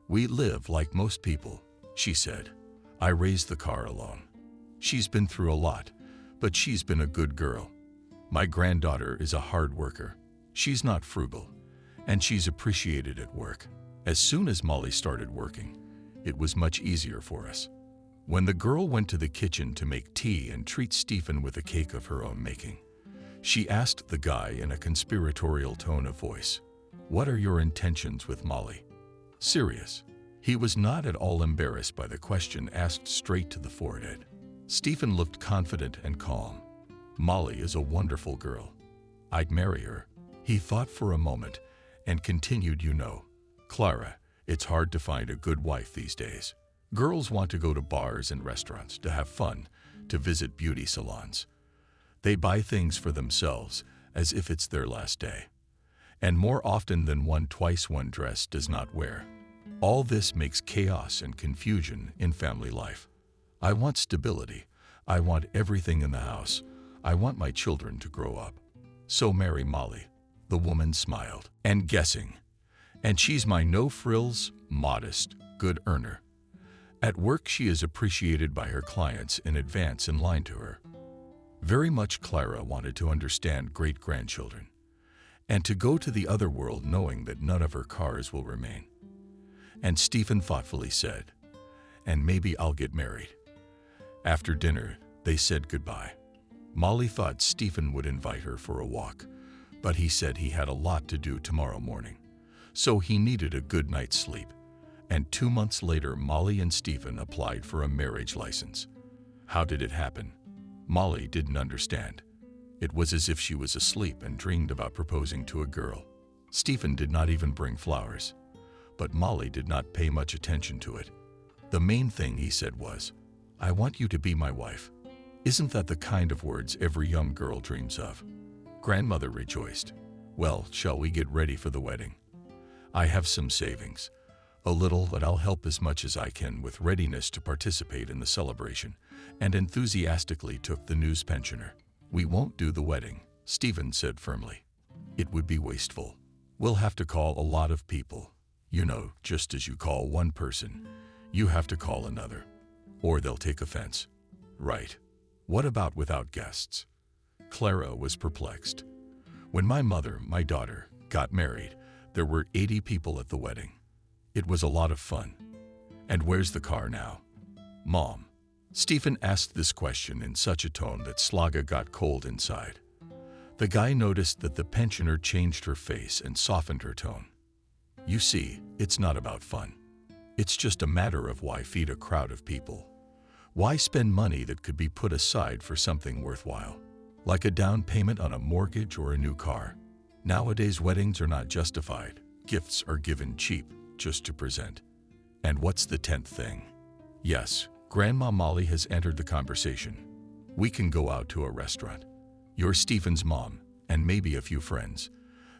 "We live like most people," she said. "I raised the car alone. She's been through a lot, but she's been a good girl. My granddaughter is a hard worker. She's not frugal, and she's appreciated at work." As soon as Molly started working, it was much easier for us. When the girl went to the kitchen to make tea and treat Stephen with a cake of her own making, she asked the guy in a conspiratorial tone of voice, "What are your intentions with Molly?" Serious. He was not at all embarrassed by the question, asked straight to the forehead. Stephen looked confident and calm. "Molly is a wonderful girl. I'd marry her." He thought for a moment and continued, "You know, Clara, it's hard to find a good wife these days. Girls want to go to bars and restaurants, to have fun, to visit beauty salons. They buy things for themselves as if it's their last day. And more often than one, twice one dress does not wear. All this makes chaos and confusion in family life. I want stability. I want everything in the house. I want my children to grow up. So marry Molly. The woman smiled. And guessing. And she's my no-frills, modest, good earner. At work, she is appreciated by her clients in advance in line to her. Very much Clara wanted to understand great-grandchildren, and to go to the other world knowing that none of her cars will remain. And Stephen thoughtfully said, and maybe I'll get married. After dinner, they said goodbye. Molly thought Stephen would invite her for a walk, but he said he had a lot to do tomorrow morning, so he needed a good night's sleep. And 2 months later, Molly and Stephen applied for a marriage license. How did it happen? Molly didn't understand. It was as if she was asleep and dreamed about proposing to a girl. Stephen did not even bring flowers, but Molly did not pay much attention to it. The main thing he said was, "I want you to be my wife." Isn't that the kind of words every young girl dreams of? Grandmother rejoiced. Well, shall we get ready for the wedding? I have some savings. A little, but I'll help as much as I can with readiness to participate in the celebration, and enthusiastically took the news pensioner. We won't do the wedding, Stephen said firmly. It would be wasteful. We'll have to call a lot of people. You know, just as you call one person, you have to call another, or they'll take offense. Right. What about without guests? Clara was perplexed. When my mother, my daughter, got married, there were 80 people at the wedding. It was a lot of fun. And where's the car now? Mom. Stephen asked this question in such a tone that Slaga got cold inside. The guy noticed that the pensioner changed her face and softened her tone. You see, it's not about fun. It's just a matter of why feed a crowd of people. Why spend money that could be put aside for something worthwhile, like a down payment on a mortgage or a new car? Nowadays, weddings are not justified. Gifts are given cheap, just to present. And what's the 10th thing? Yes, Grandma Molly has entered the conversation. We can go out to a restaurant. You're Stephen's mom, and maybe a few friends.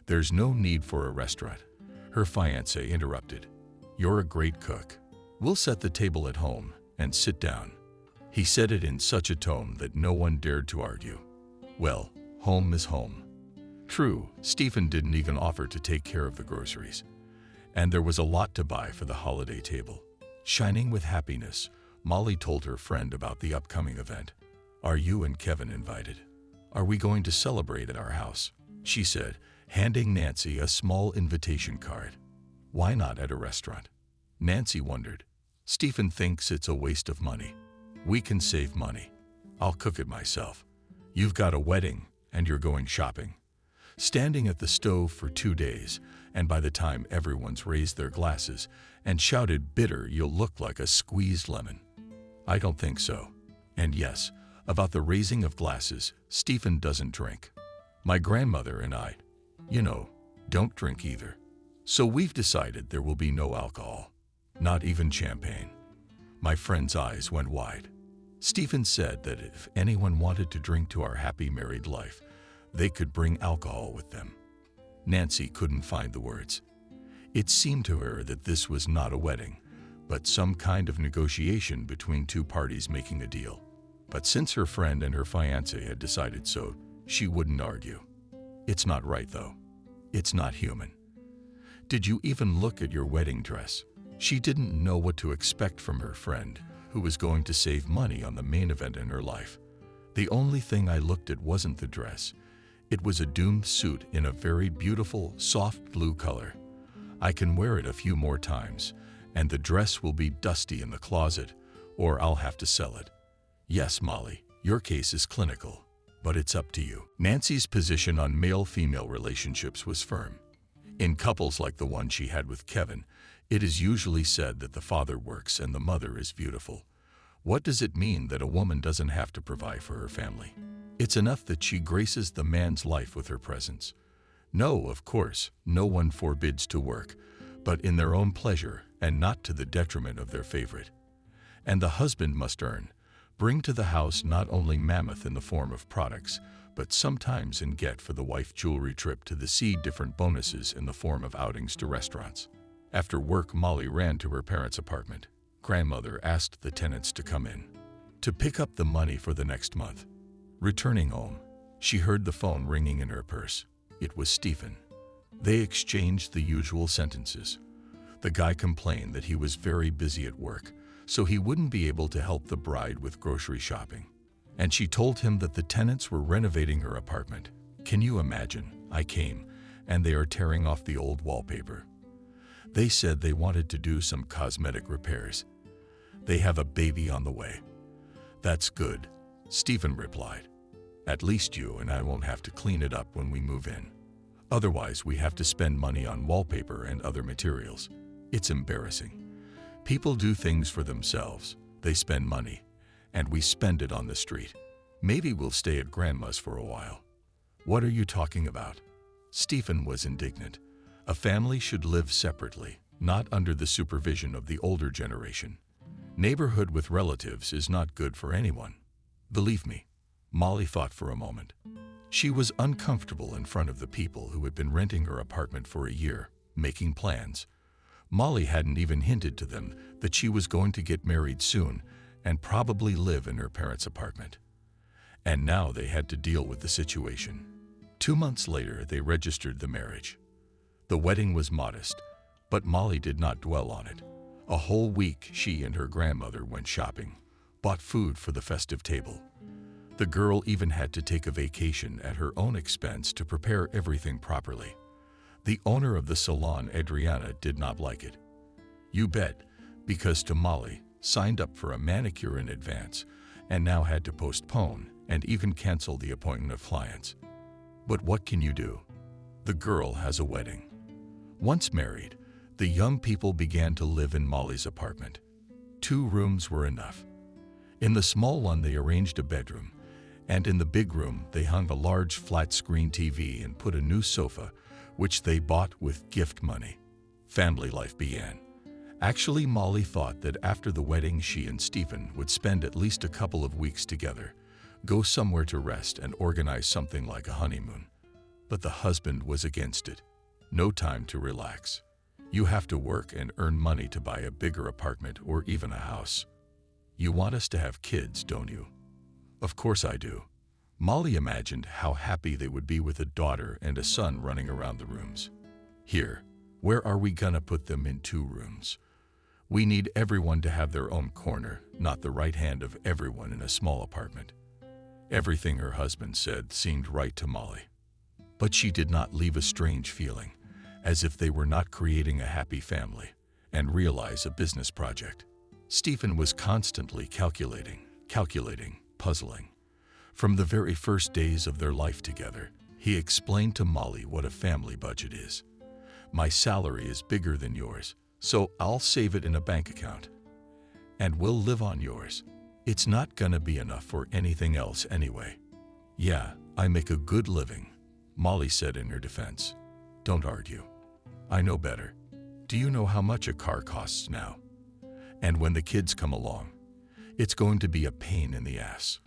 There's no need for a restaurant. Her fiancé interrupted. You're a great cook. We'll set the table at home and sit down. He said it in such a tone that no one dared to argue. Well, home is home. True, Stephen didn't even offer to take care of the groceries. And there was a lot to buy for the holiday table. Shining with happiness, Molly told her friend about the upcoming event. Are you and Kevin invited? Are we going to celebrate at our house? She said, handing Nancy a small invitation card. Why not at a restaurant? Nancy wondered. Stephen thinks it's a waste of money. We can save money. I'll cook it myself. You've got a wedding and you're going shopping. Standing at the stove for 2 days, and by the time everyone's raised their glasses and shouted bitter, you'll look like a squeezed lemon. I don't think so. And yes, about the raising of glasses, Stephen doesn't drink. My grandmother and I, don't drink either. So we've decided there will be no alcohol, not even champagne. My friend's eyes went wide. Stephen said that if anyone wanted to drink to our happy married life, they could bring alcohol with them. Nancy couldn't find the words. It seemed to her that this was not a wedding, but some kind of negotiation between two parties making a deal. But since her friend and her fiancé had decided so, she wouldn't argue. It's not right, though. It's not human. Did you even look at your wedding dress? She didn't know what to expect from her friend, who was going to save money on the main event in her life. The only thing I looked at wasn't the dress. It was a doomed suit in a very beautiful, soft blue color. I can wear it a few more times, and the dress will be dusty in the closet, or I'll have to sell it. Yes, Molly, your case is clinical, but it's up to you. Nancy's position on male-female relationships was firm. In couples like the one she had with Kevin, it is usually said that the father works and the mother is beautiful. What does it mean that a woman doesn't have to provide for her family? It's enough that she graces the man's life with her presence. No, of course, no one forbids to work, but in their own pleasure and not to the detriment of their favorite. And the husband must earn, bring to the house not only mammoth in the form of products, but sometimes in get for the wife jewelry trip to see different bonuses in the form of outings to restaurants. After work, Molly ran to her parents' apartment. Grandmother asked the tenants to come in to pick up the money for the next month. Returning home, she heard the phone ringing in her purse. It was Stephen. They exchanged the usual sentences. The guy complained that he was very busy at work, so he wouldn't be able to help the bride with grocery shopping. And she told him that the tenants were renovating her apartment. Can you imagine? I came, and they are tearing off the old wallpaper. They said they wanted to do some cosmetic repairs. They have a baby on the way. That's good, Stephen replied. At least you and I won't have to clean it up when we move in. Otherwise, we have to spend money on wallpaper and other materials. It's embarrassing. People do things for themselves. They spend money, and we spend it on the street. Maybe we'll stay at Grandma's for a while. What are you talking about? Stephen was indignant. A family should live separately, not under the supervision of the older generation. Neighborhood with relatives is not good for anyone. Believe me. Molly thought for a moment. She was uncomfortable in front of the people who had been renting her apartment for a year, making plans. Molly hadn't even hinted to them that she was going to get married soon and probably live in her parents' apartment. And now they had to deal with the situation. 2 months later, they registered the marriage. The wedding was modest, but Molly did not dwell on it. A whole week, she and her grandmother went shopping, bought food for the festive table. The girl even had to take a vacation at her own expense to prepare everything properly. The owner of the salon, Adriana, did not like it. You bet, because to Molly, signed up for a manicure in advance and now had to postpone and even cancel the appointment of clients. But what can you do? The girl has a wedding. Once married, the young people began to live in Molly's apartment. 2 rooms were enough. In the small one, they arranged a bedroom, and in the big room, they hung a large flat-screen TV and put a new sofa, which they bought with gift money. Family life began. Actually, Molly thought that after the wedding, she and Stephen would spend at least a couple of weeks together, go somewhere to rest and organize something like a honeymoon. But the husband was against it. No time to relax. You have to work and earn money to buy a bigger apartment or even a house. You want us to have kids, don't you? Of course I do. Molly imagined how happy they would be with a daughter and a son running around the rooms. Here, where are we gonna put them in 2 rooms? We need everyone to have their own corner, not the right hand of everyone in a small apartment. Everything her husband said seemed right to Molly. But she did not leave a strange feeling, as if they were not creating a happy family and realize a business project. Stephen was constantly calculating, puzzling. From the very first days of their life together, he explained to Molly what a family budget is. My salary is bigger than yours, so I'll save it in a bank account. And we'll live on yours. It's not gonna be enough for anything else anyway. Yeah, I make a good living, Molly said in her defense. Don't argue. I know better. Do you know how much a car costs now? And when the kids come along, it's going to be a pain in the ass.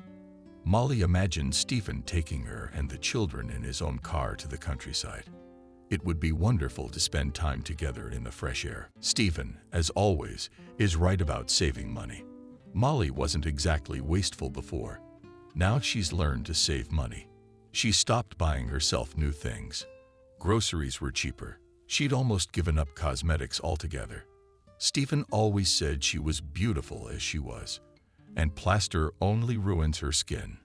Molly imagined Stephen taking her and the children in his own car to the countryside. It would be wonderful to spend time together in the fresh air. Stephen, as always, is right about saving money. Molly wasn't exactly wasteful before. Now she's learned to save money. She stopped buying herself new things. Groceries were cheaper. She'd almost given up cosmetics altogether. Stephen always said she was beautiful as she was, and plaster only ruins her skin.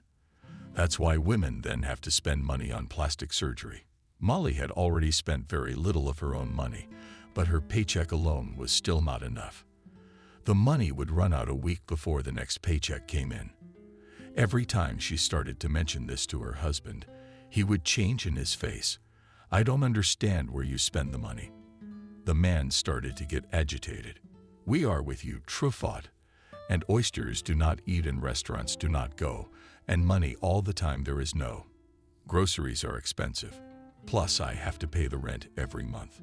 That's why women then have to spend money on plastic surgery. Molly had already spent very little of her own money, but her paycheck alone was still not enough. The money would run out a week before the next paycheck came in. Every time she started to mention this to her husband, he would change in his face. I don't understand where you spend the money. The man started to get agitated. We are with you, Truffaught. And oysters do not eat and restaurants do not go, and money all the time there is no. Groceries are expensive. Plus I have to pay the rent every month.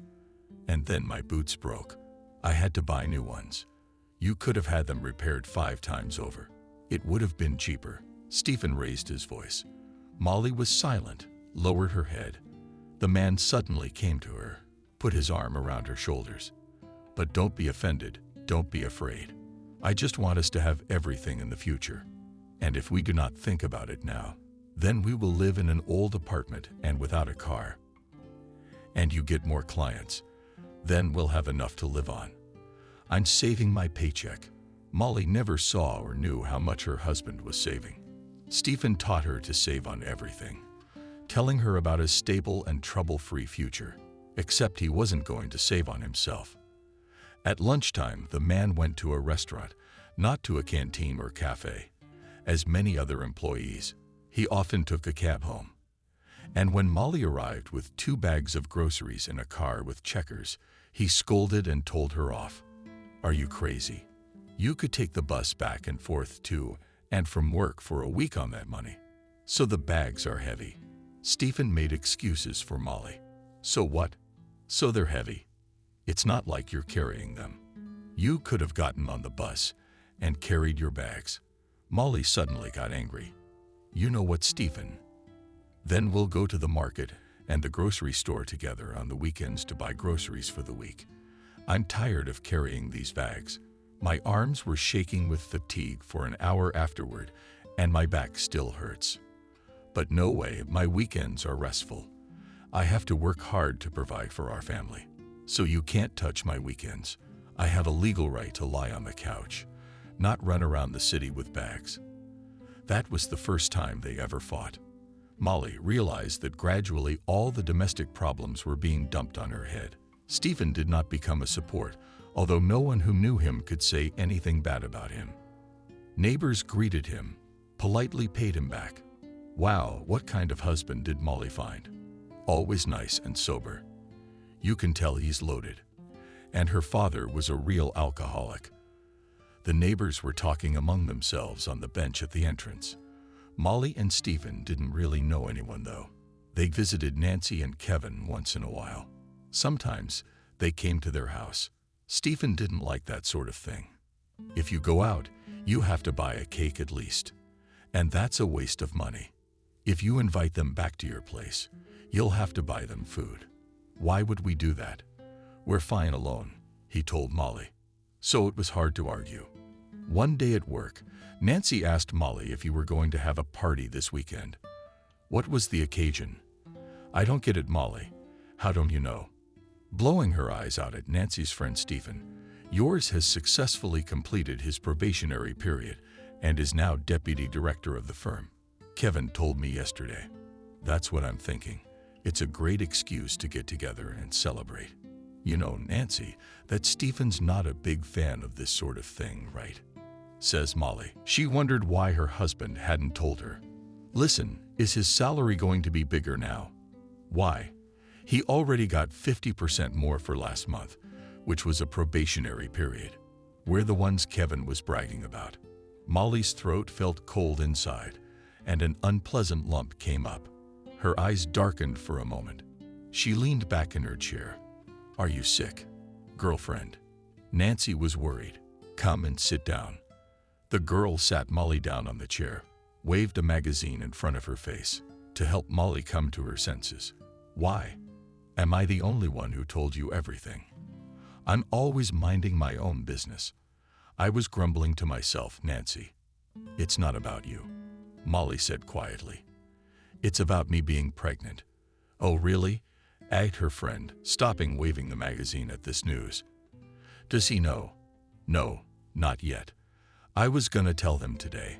And then my boots broke. I had to buy new ones. You could have had them repaired 5 times over. It would have been cheaper. Stephen raised his voice. Molly was silent, lowered her head. The man suddenly came to her, put his arm around her shoulders. But don't be offended, don't be afraid. I just want us to have everything in the future. And if we do not think about it now, then we will live in an old apartment and without a car. And you get more clients. Then we'll have enough to live on. I'm saving my paycheck. Molly never saw or knew how much her husband was saving. Stephen taught her to save on everything, telling her about a stable and trouble-free future, except he wasn't going to save on himself. At lunchtime, the man went to a restaurant, not to a canteen or cafe. As many other employees, he often took a cab home. And when Molly arrived with 2 bags of groceries in a car with checkers, he scolded and told her off. Are you crazy? You could take the bus back and forth to and from work for a week on that money. So the bags are heavy. Stephen made excuses for Molly. So what? So they're heavy. It's not like you're carrying them. You could have gotten on the bus and carried your bags. Molly suddenly got angry. You know what, Stephen? Then we'll go to the market and the grocery store together on the weekends to buy groceries for the week. I'm tired of carrying these bags. My arms were shaking with fatigue for an hour afterward, and my back still hurts. But no way, my weekends are restful. I have to work hard to provide for our family. So you can't touch my weekends. I have a legal right to lie on the couch, not run around the city with bags. That was the first time they ever fought. Molly realized that gradually all the domestic problems were being dumped on her head. Stephen did not become a support, although no one who knew him could say anything bad about him. Neighbors greeted him, politely paid him back. Wow, what kind of husband did Molly find? Always nice and sober. You can tell he's loaded. And her father was a real alcoholic. The neighbors were talking among themselves on the bench at the entrance. Molly and Stephen didn't really know anyone, though. They visited Nancy and Kevin once in a while. Sometimes they came to their house. Stephen didn't like that sort of thing. If you go out, you have to buy a cake at least. And that's a waste of money. If you invite them back to your place, you'll have to buy them food. Why would we do that? We're fine alone, he told Molly. So it was hard to argue. One day at work, Nancy asked Molly if you were going to have a party this weekend. What was the occasion? I don't get it, Molly. How don't you know? Blowing her eyes out at Nancy's friend Stephen, yours has successfully completed his probationary period and is now deputy director of the firm. Kevin told me yesterday. That's what I'm thinking. It's a great excuse to get together and celebrate. You know, Nancy, that Stephen's not a big fan of this sort of thing, right? Says Molly. She wondered why her husband hadn't told her. Listen, is his salary going to be bigger now? Why? He already got 50% more for last month, which was a probationary period. We're the ones Kevin was bragging about. Molly's throat felt cold inside, and an unpleasant lump came up. Her eyes darkened for a moment. She leaned back in her chair. Are you sick, girlfriend? Nancy was worried. Come and sit down. The girl sat Molly down on the chair, waved a magazine in front of her face to help Molly come to her senses. Why? Am I the only one who told you everything? I'm always minding my own business. I was grumbling to myself, Nancy. It's not about you, Molly said quietly. It's about me being pregnant. Oh, really? Agged her friend, stopping waving the magazine at this news. Does he know? No, not yet. I was gonna tell them today.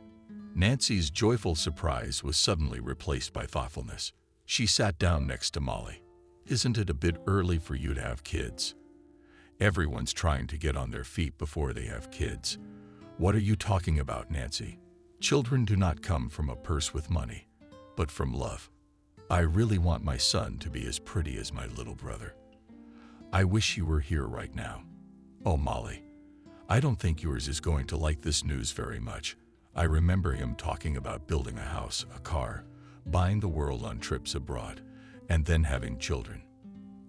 Nancy's joyful surprise was suddenly replaced by thoughtfulness. She sat down next to Molly. Isn't it a bit early for you to have kids? Everyone's trying to get on their feet before they have kids. What are you talking about, Nancy? Children do not come from a purse with money, but from love. I really want my son to be as pretty as my little brother. I wish you were here right now. Oh, Molly, I don't think yours is going to like this news very much. I remember him talking about building a house, a car, buying the world on trips abroad, and then having children.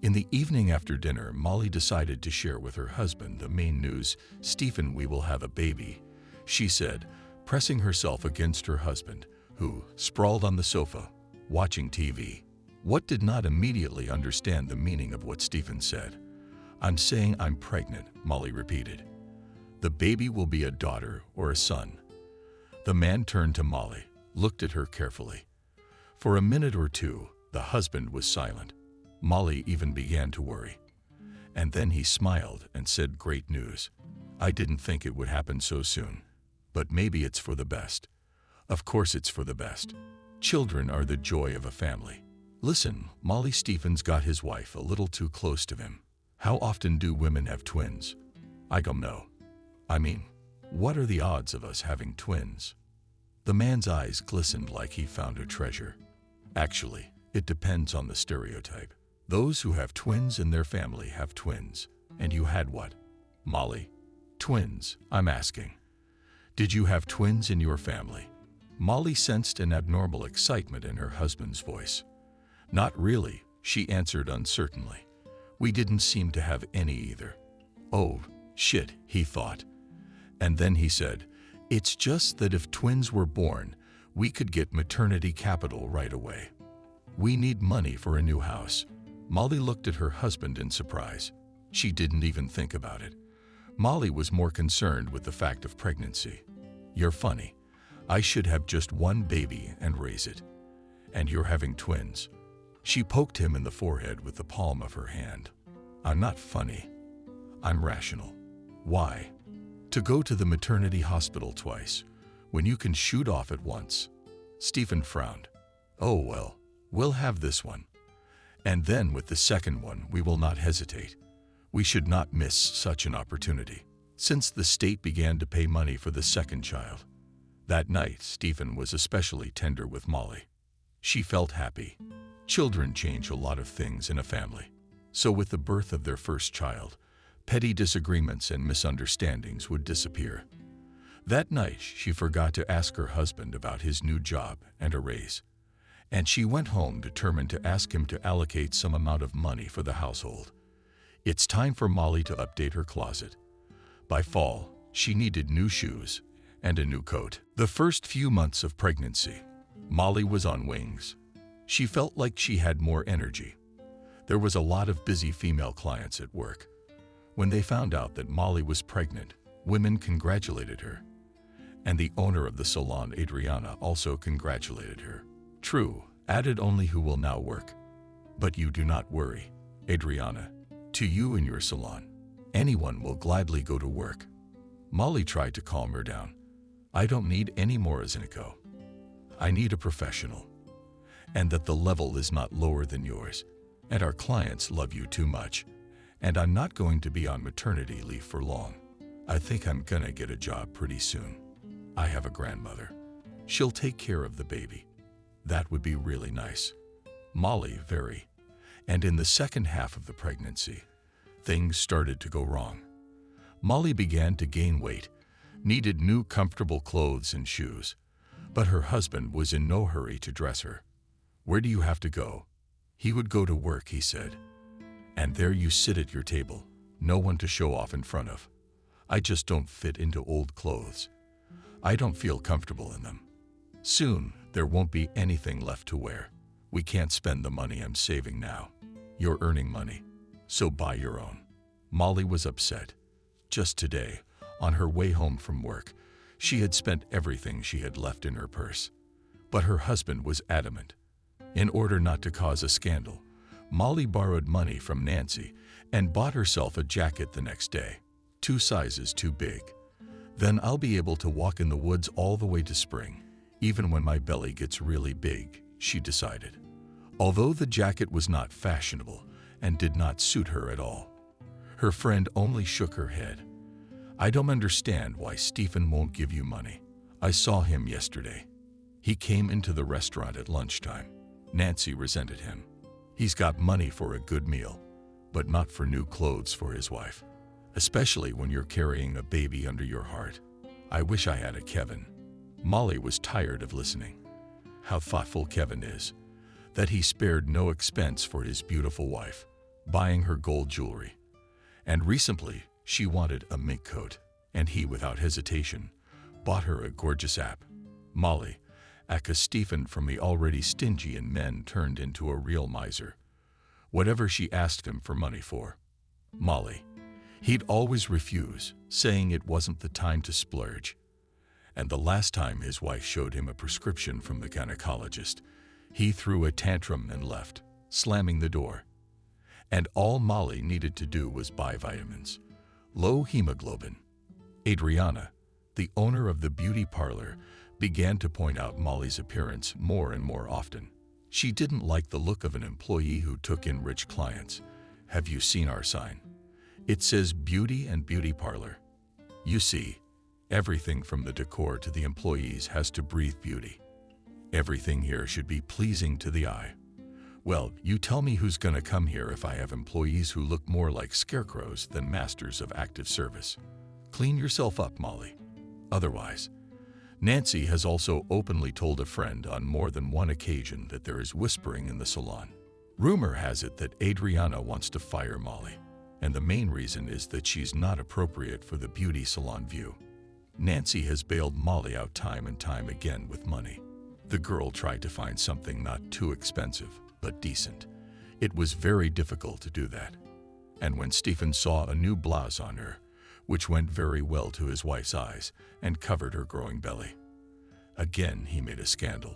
In the evening after dinner, Molly decided to share with her husband the main news. Stephen, we will have a baby, she said, pressing herself against her husband, who, sprawled on the sofa, watching TV. What did not immediately understand the meaning of what Stephen said. "I'm saying I'm pregnant," Molly repeated. "The baby will be a daughter or a son." The man turned to Molly, looked at her carefully. For a minute or two, the husband was silent. Molly even began to worry. And then he smiled and said, "Great news. I didn't think it would happen so soon. But maybe it's for the best." Of course it's for the best. Children are the joy of a family. Listen, Molly, Stephen's got his wife a little too close to him. How often do women have twins? I don't know. I mean, what are the odds of us having twins? The man's eyes glistened like he found a treasure. Actually, it depends on the stereotype. Those who have twins in their family have twins. And you had what? Molly? Twins, I'm asking. Did you have twins in your family? Molly sensed an abnormal excitement in her husband's voice. Not really, she answered uncertainly. We didn't seem to have any either. Oh, shit, he thought. And then he said, "It's just that if twins were born, we could get maternity capital right away. We need money for a new house." Molly looked at her husband in surprise. She didn't even think about it. Molly was more concerned with the fact of pregnancy. "You're funny. I should have just one baby and raise it. And you're having twins." She poked him in the forehead with the palm of her hand. "I'm not funny. I'm rational. Why? To go to the maternity hospital twice, when you can shoot off at once?" Stephen frowned. "Oh well, we'll have this one. And then with the second one, we will not hesitate. We should not miss such an opportunity." Since the state began to pay money for the second child, that night Stephen was especially tender with Molly. She felt happy. Children change a lot of things in a family. So with the birth of their first child, petty disagreements and misunderstandings would disappear. That night, she forgot to ask her husband about his new job and a raise. And she went home determined to ask him to allocate some amount of money for the household. It's time for Molly to update her closet. By fall, she needed new shoes and a new coat. The first few months of pregnancy, Molly was on wings. She felt like she had more energy. There was a lot of busy female clients at work. When they found out that Molly was pregnant, women congratulated her. And the owner of the salon, Adriana, also congratulated her. "True, added only who will now work. But you do not worry, Adriana. To you in your salon, anyone will gladly go to work." Molly tried to calm her down. "I don't need any more Azinico. I need a professional. And that the level is not lower than yours. And our clients love you too much. And I'm not going to be on maternity leave for long. I think I'm gonna get a job pretty soon. I have a grandmother. She'll take care of the baby. That would be really nice." Molly, very. And in the second half of the pregnancy, things started to go wrong. Molly began to gain weight, needed new comfortable clothes and shoes. But her husband was in no hurry to dress her. "Where do you have to go?" He would go to work, he said. "And there you sit at your table, no one to show off in front of. I just don't fit into old clothes. I don't feel comfortable in them. Soon, there won't be anything left to wear. We can't spend the money I'm saving now. You're earning money, so buy your own." Molly was upset. Just today, on her way home from work, she had spent everything she had left in her purse. But her husband was adamant. In order not to cause a scandal, Molly borrowed money from Nancy and bought herself a jacket the next day, 2 sizes too big. "Then I'll be able to walk in the woods all the way to spring, even when my belly gets really big," she decided. Although the jacket was not fashionable and did not suit her at all, her friend only shook her head. "I don't understand why Stephen won't give you money. I saw him yesterday. He came into the restaurant at lunchtime." Nancy resented him. "He's got money for a good meal, but not for new clothes for his wife, especially when you're carrying a baby under your heart. I wish I had a Kevin." Molly was tired of listening. How thoughtful Kevin is, that he spared no expense for his beautiful wife, buying her gold jewelry. And recently, she wanted a mink coat, and he, without hesitation, bought her a gorgeous app. Molly, Aka Stephen from the already stingy and men turned into a real miser. Whatever she asked him for money for. Molly. He'd always refuse, saying it wasn't the time to splurge. And the last time his wife showed him a prescription from the gynecologist, he threw a tantrum and left, slamming the door. And all Molly needed to do was buy vitamins. Low hemoglobin. Adriana, the owner of the beauty parlor, began to point out Molly's appearance more and more often. She didn't like the look of an employee who took in rich clients. Have you seen our sign? It says beauty and beauty parlor. You see, everything from the decor to the employees has to breathe beauty. Everything here should be pleasing to the eye. Well, you tell me who's gonna come here if I have employees who look more like scarecrows than masters of active service. Clean yourself up, Molly. Otherwise, Nancy has also openly told a friend on more than one occasion that there is whispering in the salon. Rumor has it that Adriana wants to fire Molly, and the main reason is that she's not appropriate for the beauty salon view. Nancy has bailed Molly out time and time again with money. The girl tried to find something not too expensive, but decent. It was very difficult to do that. And when Stephen saw a new blouse on her, which went very well to his wife's eyes and covered her growing belly, again he made a scandal.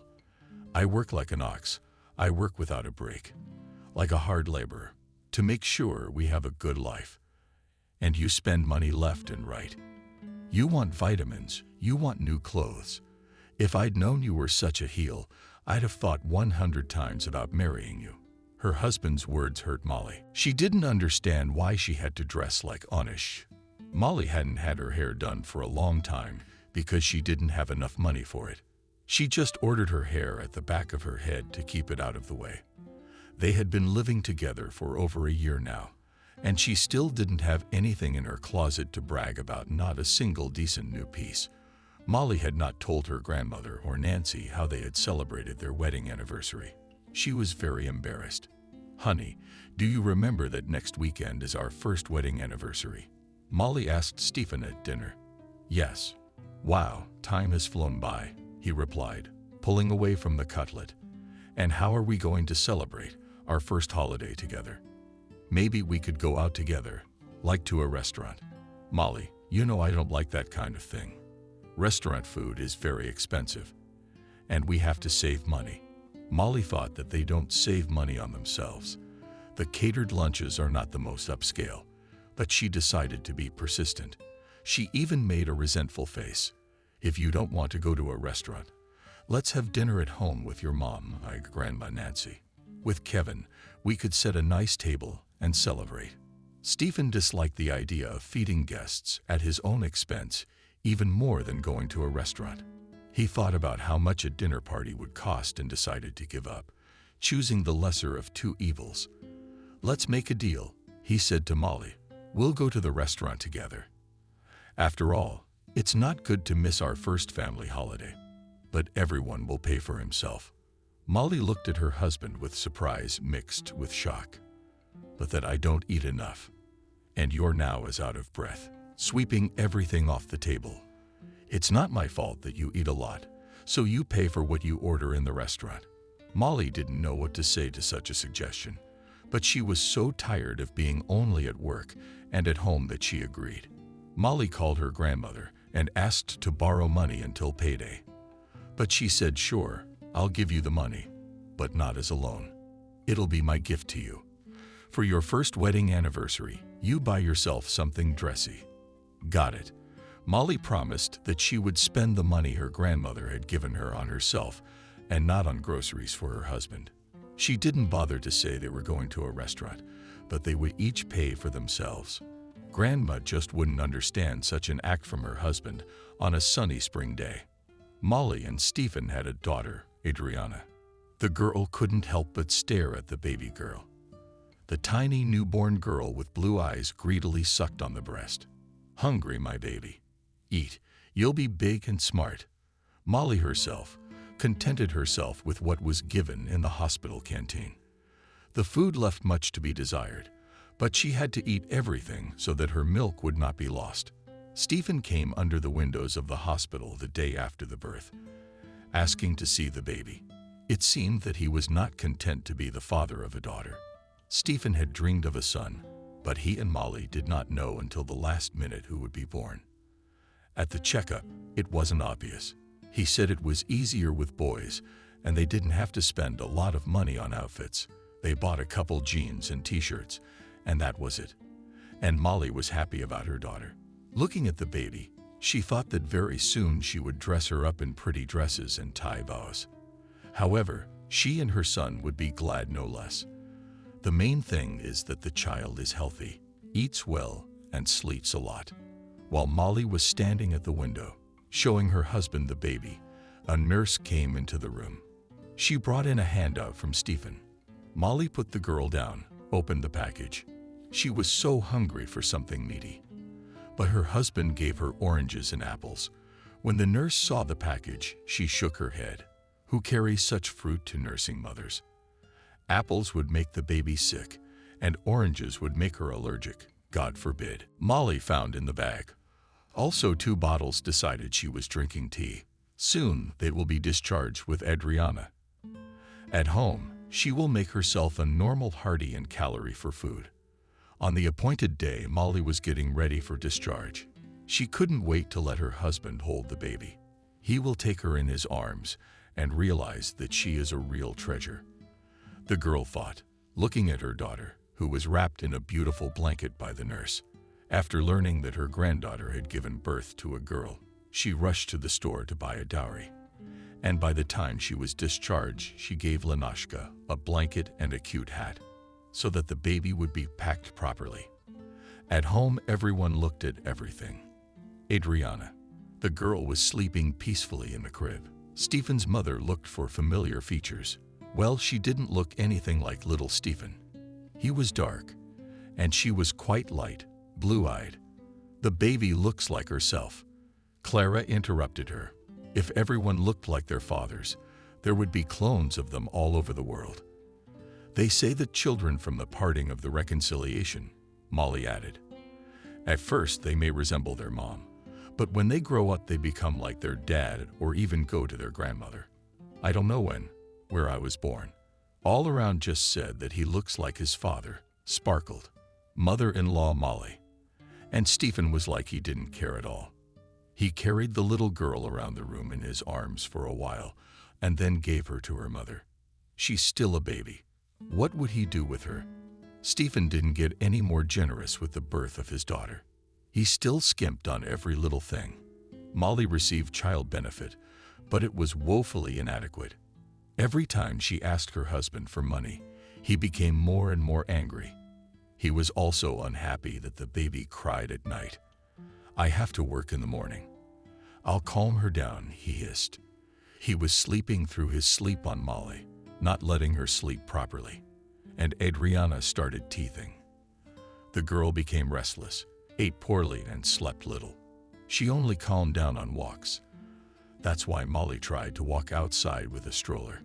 I work like an ox. I work without a break, like a hard laborer, to make sure we have a good life. And you spend money left and right. You want vitamins. You want new clothes. If I'd known you were such a heel, I'd have thought 100 times about marrying you. Her husband's words hurt Molly. She didn't understand why she had to dress like Anish. Molly hadn't had her hair done for a long time because she didn't have enough money for it. She just ordered her hair at the back of her head to keep it out of the way. They had been living together for over a year now, and she still didn't have anything in her closet to brag about, not a single decent new piece. Molly had not told her grandmother or Nancy how they had celebrated their wedding anniversary. She was very embarrassed. Honey, do you remember that next weekend is our first wedding anniversary? Molly asked Stephen at dinner. Yes. Wow, time has flown by, he replied, pulling away from the cutlet. And how are we going to celebrate our first holiday together? Maybe we could go out together, like to a restaurant. Molly, you know I don't like that kind of thing. Restaurant food is very expensive, and we have to save money. Molly thought that they don't save money on themselves. The catered lunches are not the most upscale, but she decided to be persistent. She even made a resentful face. If you don't want to go to a restaurant, let's have dinner at home with your mom, my Grandma Nancy. With Kevin, we could set a nice table and celebrate. Stephen disliked the idea of feeding guests at his own expense even more than going to a restaurant. He thought about how much a dinner party would cost and decided to give up, choosing the lesser of two evils. Let's make a deal, he said to Molly. We'll go to the restaurant together. After all, it's not good to miss our first family holiday, but everyone will pay for himself. Molly looked at her husband with surprise mixed with shock. But that I don't eat enough, and you're now as out of breath, sweeping everything off the table. It's not my fault that you eat a lot, so you pay for what you order in the restaurant. Molly didn't know what to say to such a suggestion, but she was so tired of being only at work and at home that she agreed. Molly called her grandmother and asked to borrow money until payday. But she said, sure, I'll give you the money, but not as a loan. It'll be my gift to you. For your first wedding anniversary, you buy yourself something dressy. Got it. Molly promised that she would spend the money her grandmother had given her on herself and not on groceries for her husband. She didn't bother to say they were going to a restaurant, but they would each pay for themselves. Grandma just wouldn't understand such an act from her husband on a sunny spring day. Molly and Stephen had a daughter, Adriana. The girl couldn't help but stare at the baby girl. The tiny newborn girl with blue eyes greedily sucked on the breast. Hungry, my baby. Eat. You'll be big and smart. Molly herself contented herself with what was given in the hospital canteen. The food left much to be desired, but she had to eat everything so that her milk would not be lost. Stephen came under the windows of the hospital the day after the birth. asking to see the baby. It seemed that he was not content to be the father of a daughter. Stephen had dreamed of a son, but he and Molly did not know until the last minute who would be born. At the checkup, it wasn't obvious. He said it was easier with boys, and they didn't have to spend a lot of money on outfits. They bought a couple jeans and t-shirts, and that was it. And Molly was happy about her daughter. Looking at the baby, she thought that very soon she would dress her up in pretty dresses and tie bows. However, she and her son would be glad no less. The main thing is that the child is healthy, eats well, and sleeps a lot. While Molly was standing at the window, showing her husband the baby, a nurse came into the room. She brought in a handout from Stephen. Molly put the girl down, opened the package. She was so hungry for something meaty. But her husband gave her oranges and apples. When the nurse saw the package, she shook her head. Who carries such fruit to nursing mothers? Apples would make the baby sick, and oranges would make her allergic. God forbid. Molly found in the bag. Also 2 bottles decided she was drinking tea. Soon they will be discharged with Adriana. At home, she will make herself a normal hearty and calorie for food. On the appointed day, Molly was getting ready for discharge. She couldn't wait to let her husband hold the baby. He will take her in his arms and realize that she is a real treasure. The girl thought, looking at her daughter, who was wrapped in a beautiful blanket by the nurse. After learning that her granddaughter had given birth to a girl, she rushed to the store to buy a dowry. And by the time she was discharged, she gave Lenashka a blanket and a cute hat, so that the baby would be packed properly. At home, everyone looked at everything. Adriana, the girl, was sleeping peacefully in the crib. Stephen's mother looked for familiar features. Well, she didn't look anything like little Stephen. He was dark, and she was quite light, blue-eyed. The baby looks like herself. Clara interrupted her. If everyone looked like their fathers, there would be clones of them all over the world. They say that children from the parting of the reconciliation, Molly added. At first, they may resemble their mom, but when they grow up, they become like their dad or even go to their grandmother. I don't know when, where I was born. All around just said that he looks like his father, sparkled. Mother-in-law Molly. And Stephen was like he didn't care at all. He carried the little girl around the room in his arms for a while and then gave her to her mother. She's still a baby. What would he do with her? Stephen didn't get any more generous with the birth of his daughter. He still skimped on every little thing. Molly received child benefit, but it was woefully inadequate. Every time she asked her husband for money, he became more and more angry. He was also unhappy that the baby cried at night. I have to work in the morning. I'll calm her down, he hissed. He was sleeping through his sleep on Molly, not letting her sleep properly, and Adriana started teething. The girl became restless, ate poorly, and slept little. She only calmed down on walks. That's why Molly tried to walk outside with a stroller.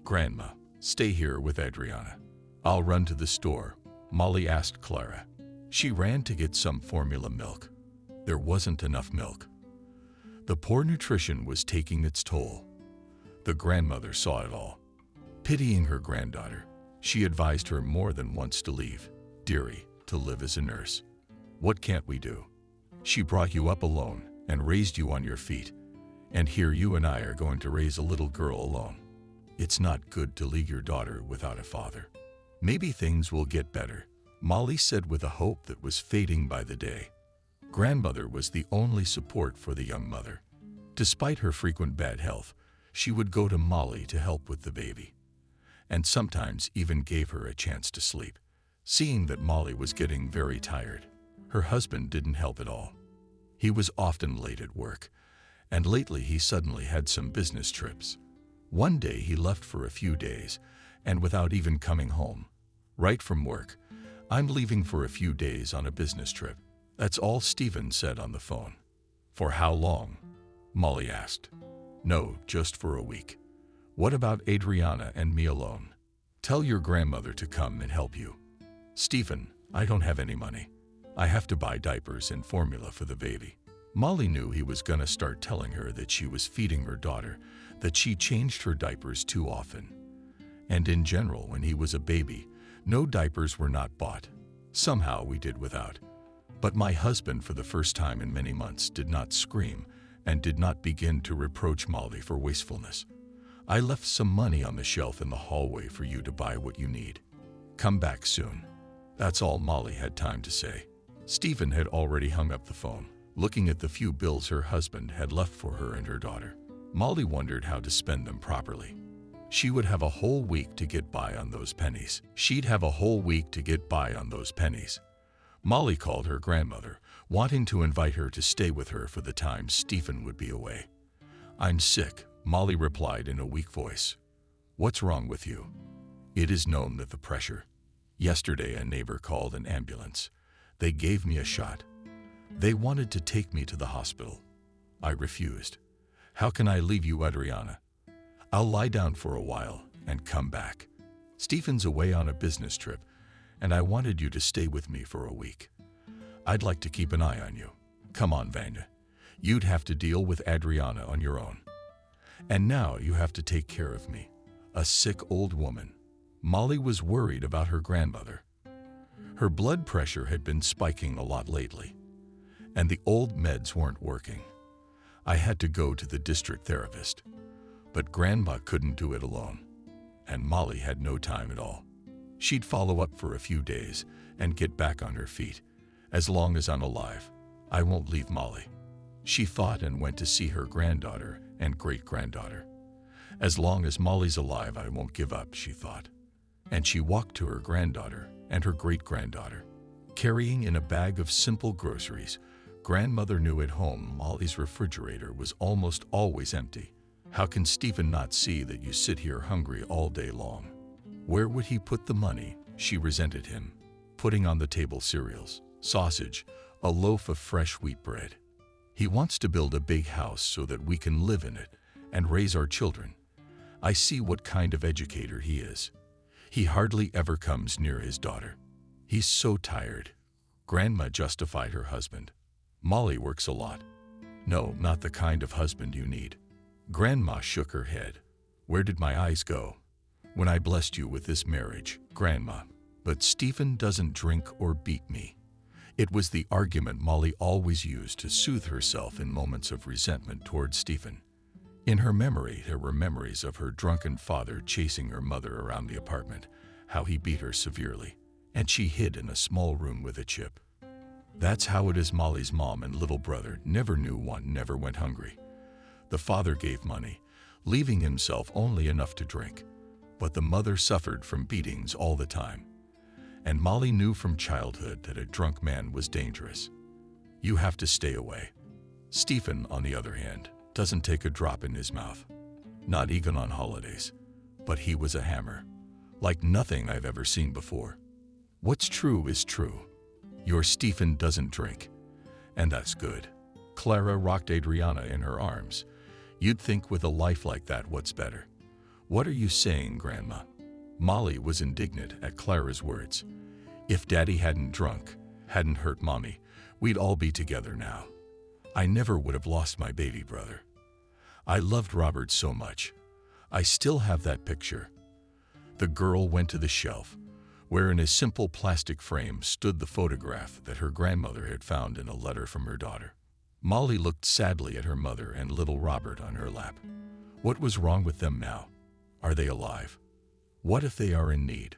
Grandma, stay here with Adriana. I'll run to the store, Molly asked Clara. She ran to get some formula milk. There wasn't enough milk. The poor nutrition was taking its toll. The grandmother saw it all. Pitying her granddaughter, she advised her more than once to leave, dearie, to live as a nurse. What can't we do? She brought you up alone and raised you on your feet, and here you and I are going to raise a little girl alone. It's not good to leave your daughter without a father. Maybe things will get better, Molly said with a hope that was fading by the day. Grandmother was the only support for the young mother. Despite her frequent bad health, she would go to Molly to help with the baby, and sometimes even gave her a chance to sleep. Seeing that Molly was getting very tired, her husband didn't help at all. He was often late at work, and lately he suddenly had some business trips. One day he left for a few days, and without even coming home. Right from work, I'm leaving for a few days on a business trip. That's all Stephen said on the phone. For how long? Molly asked. No, just for a week. What about Adriana and me alone? Tell your grandmother to come and help you. Stephen, I don't have any money. I have to buy diapers and formula for the baby. Molly knew he was gonna start telling her that she was feeding her daughter, that she changed her diapers too often. And in general, when he was a baby, no diapers were not bought. Somehow we did without. But my husband, for the first time in many months, did not scream and did not begin to reproach Molly for wastefulness. I left some money on the shelf in the hallway for you to buy what you need. Come back soon. That's all Molly had time to say. Stephen had already hung up the phone, looking at the few bills her husband had left for her and her daughter. Molly wondered how to spend them properly. She would have a whole week to get by on those pennies. She'd have a whole week to get by on those pennies. Molly called her grandmother, wanting to invite her to stay with her for the time Stephen would be away. "I'm sick," Molly replied in a weak voice. "What's wrong with you?" "It is known that the pressure. Yesterday a neighbor called an ambulance. They gave me a shot. They wanted to take me to the hospital. I refused. How can I leave you, Adriana? I'll lie down for a while and come back. Stephen's away on a business trip, and I wanted you to stay with me for a week. I'd like to keep an eye on you. Come on, Vanya. You'd have to deal with Adriana on your own. And now you have to take care of me, a sick old woman." Molly was worried about her grandmother. Her blood pressure had been spiking a lot lately, and the old meds weren't working. I had to go to the district therapist, but Grandma couldn't do it alone, and Molly had no time at all. She'd follow up for a few days and get back on her feet. As long as I'm alive, I won't leave Molly. She thought and went to see her granddaughter and great-granddaughter. As long as Molly's alive, I won't give up, she thought. And she walked to her granddaughter and her great-granddaughter, carrying in a bag of simple groceries. Grandmother knew at home Molly's refrigerator was almost always empty. How can Stephen not see that you sit here hungry all day long? Where would he put the money? She resented him, putting on the table cereals, sausage, a loaf of fresh wheat bread. He wants to build a big house so that we can live in it and raise our children. I see what kind of educator he is. He hardly ever comes near his daughter. He's so tired. Grandma justified her husband. Molly works a lot. No, not the kind of husband you need. Grandma shook her head. Where did my eyes go when I blessed you with this marriage, Grandma? But Stephen doesn't drink or beat me. It was the argument Molly always used to soothe herself in moments of resentment toward Stephen. In her memory, there were memories of her drunken father chasing her mother around the apartment, how he beat her severely, and she hid in a small room with a chip. That's how it is. Molly's mom and little brother never knew one never went hungry. The father gave money, leaving himself only enough to drink, but the mother suffered from beatings all the time. And Molly knew from childhood that a drunk man was dangerous. You have to stay away. Stephen, on the other hand, doesn't take a drop in his mouth, not even on holidays. But he was a hammer, like nothing I've ever seen before. What's true is true. Your Stephen doesn't drink, and that's good. Clara rocked Adriana in her arms. You'd think with a life like that, what's better? What are you saying, Grandma? Molly was indignant at Clara's words. If Daddy hadn't drunk, hadn't hurt Mommy, we'd all be together now. I never would have lost my baby brother. I loved Robert so much. I still have that picture. The girl went to the shelf, where in a simple plastic frame stood the photograph that her grandmother had found in a letter from her daughter. Molly looked sadly at her mother and little Robert on her lap. What was wrong with them now? Are they alive? What if they are in need?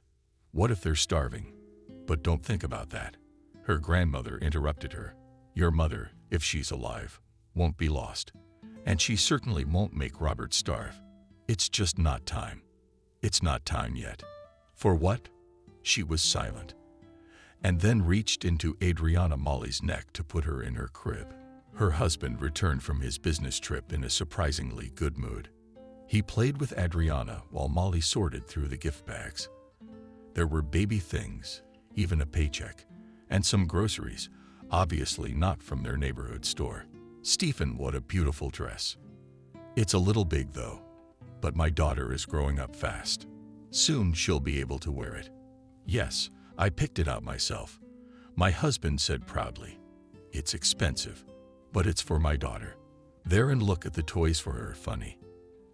What if they're starving? But don't think about that. Her grandmother interrupted her. Your mother, if she's alive, won't be lost. And she certainly won't make Robert starve. It's just not time. It's not time yet. For what? She was silent, and then reached into Adriana Molly's neck to put her in her crib. Her husband returned from his business trip in a surprisingly good mood. He played with Adriana while Molly sorted through the gift bags. There were baby things, even a paycheck, and some groceries, obviously not from their neighborhood store. Stephen, what a beautiful dress. It's a little big though, but my daughter is growing up fast. Soon she'll be able to wear it. Yes, I picked it out myself. My husband said proudly. It's expensive, but it's for my daughter. There, and look at the toys for her, funny.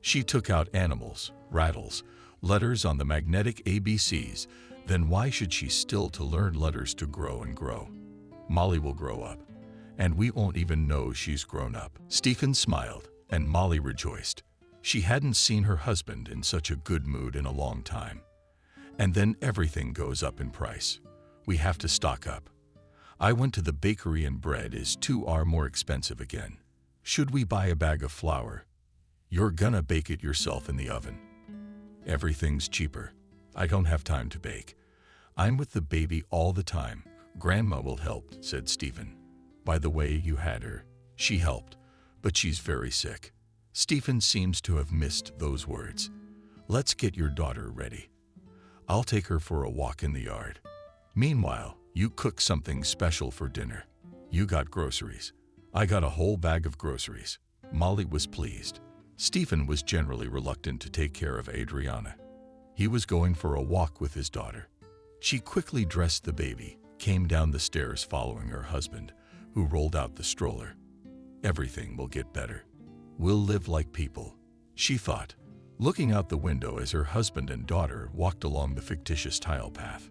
She took out animals, rattles, letters on the magnetic ABCs. Then why should she still to learn letters to grow and grow? Molly will grow up, and we won't even know she's grown up. Stephen smiled, and Molly rejoiced. She hadn't seen her husband in such a good mood in a long time. And then everything goes up in price. We have to stock up. I went to the bakery and bread is 2 more expensive again. Should we buy a bag of flour? You're gonna bake it yourself in the oven. Everything's cheaper. I don't have time to bake. I'm with the baby all the time. Grandma will help, said Stephen. By the way, you had her. She helped, but she's very sick. Stephen seems to have missed those words. Let's get your daughter ready. I'll take her for a walk in the yard. Meanwhile, you cook something special for dinner. You got groceries. I got a whole bag of groceries. Molly was pleased. Stephen was generally reluctant to take care of Adriana. He was going for a walk with his daughter. She quickly dressed the baby, came down the stairs following her husband, who rolled out the stroller. Everything will get better. We'll live like people, she thought, looking out the window as her husband and daughter walked along the fictitious tile path.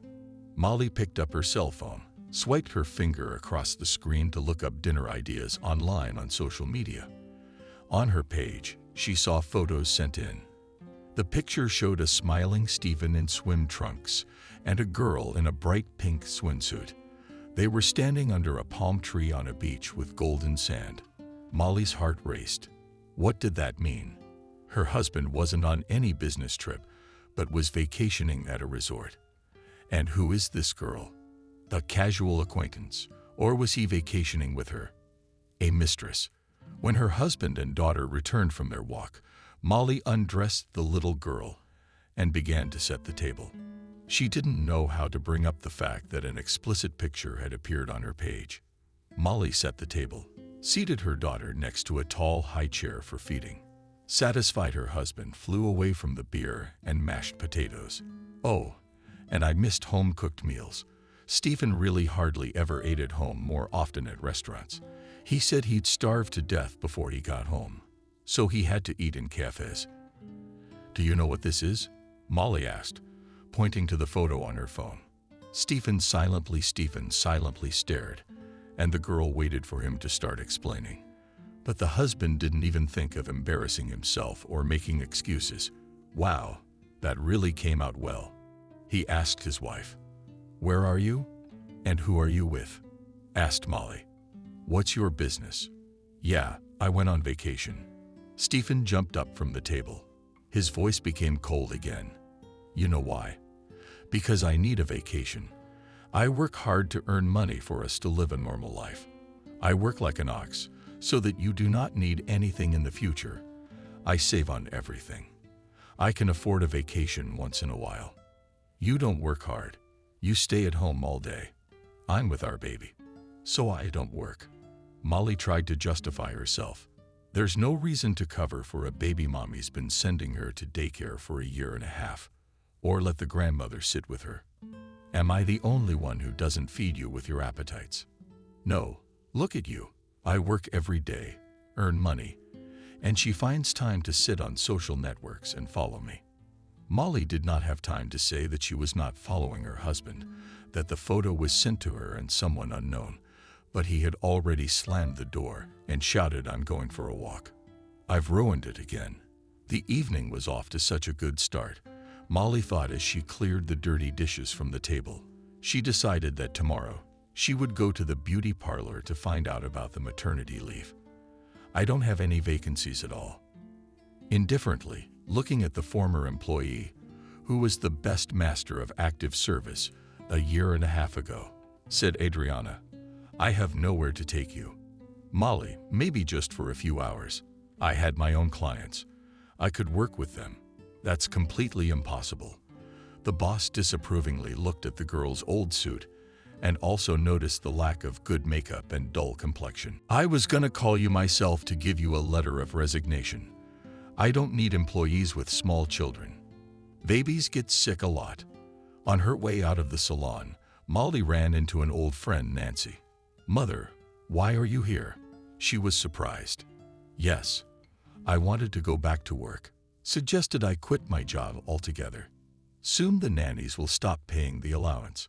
Molly picked up her cell phone, swiped her finger across the screen to look up dinner ideas online on social media. On her page, she saw photos sent in. The picture showed a smiling Stephen in swim trunks and a girl in a bright pink swimsuit. They were standing under a palm tree on a beach with golden sand. Molly's heart raced. What did that mean? Her husband wasn't on any business trip, but was vacationing at a resort. And who is this girl? A casual acquaintance, or was he vacationing with her? A mistress. When her husband and daughter returned from their walk, Molly undressed the little girl and began to set the table. She didn't know how to bring up the fact that an explicit picture had appeared on her page. Molly set the table, seated her daughter next to a tall high chair for feeding. Satisfied, her husband flew away from the beer and mashed potatoes. Oh, and I missed home-cooked meals. Stephen really hardly ever ate at home, more often at restaurants. He said he'd starve to death before he got home, so he had to eat in cafes. Do you know what this is? Molly asked, pointing to the photo on her phone. Stephen silently stared, and the girl waited for him to start explaining. But the husband didn't even think of embarrassing himself or making excuses. Wow, that really came out well. He asked his wife. Where are you? And who are you with? Asked Molly. What's your business? Yeah, I went on vacation. Stephen jumped up from the table. His voice became cold again. You know why? Because I need a vacation. I work hard to earn money for us to live a normal life. I work like an ox, so that you do not need anything in the future. I save on everything. I can afford a vacation once in a while. You don't work hard. You stay at home all day. I'm with our baby, so I don't work. Molly tried to justify herself. There's no reason to cover for a baby mommy's been sending her to daycare for a year and a half, or let the grandmother sit with her. Am I the only one who doesn't feed you with your appetites? No, look at you. I work every day, earn money, and she finds time to sit on social networks and follow me. Molly did not have time to say that she was not following her husband, that the photo was sent to her and someone unknown, but he had already slammed the door and shouted, I'm going for a walk. I've ruined it again. The evening was off to such a good start, Molly thought as she cleared the dirty dishes from the table. She decided that tomorrow she would go to the beauty parlor to find out about the maternity leave. I don't have any vacancies at all. Indifferently, looking at the former employee, who was the best master of active service a year and a half ago, said Adriana, I have nowhere to take you. Molly, maybe just for a few hours. I had my own clients. I could work with them. That's completely impossible. The boss disapprovingly looked at the girl's old suit and also noticed the lack of good makeup and dull complexion. I was gonna call you myself to give you a letter of resignation. I don't need employees with small children. Babies get sick a lot. On her way out of the salon, Molly ran into an old friend, Nancy. Mother, why are you here? She was surprised. Yes, I wanted to go back to work. Suggested I quit my job altogether. Soon the nannies will stop paying the allowance.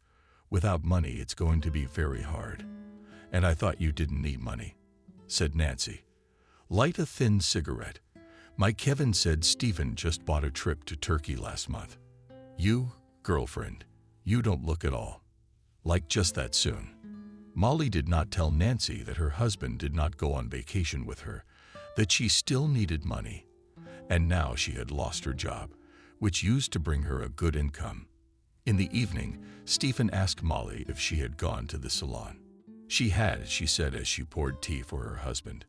Without money, it's going to be very hard. And I thought you didn't need money, said Nancy. Light a thin cigarette. My Kevin said Stephen just bought a trip to Turkey last month. You, girlfriend, you don't look at all like just that soon. Molly did not tell Nancy that her husband did not go on vacation with her, that she still needed money, and now she had lost her job, which used to bring her a good income. In the evening, Stephen asked Molly if she had gone to the salon. She had, she said as she poured tea for her husband.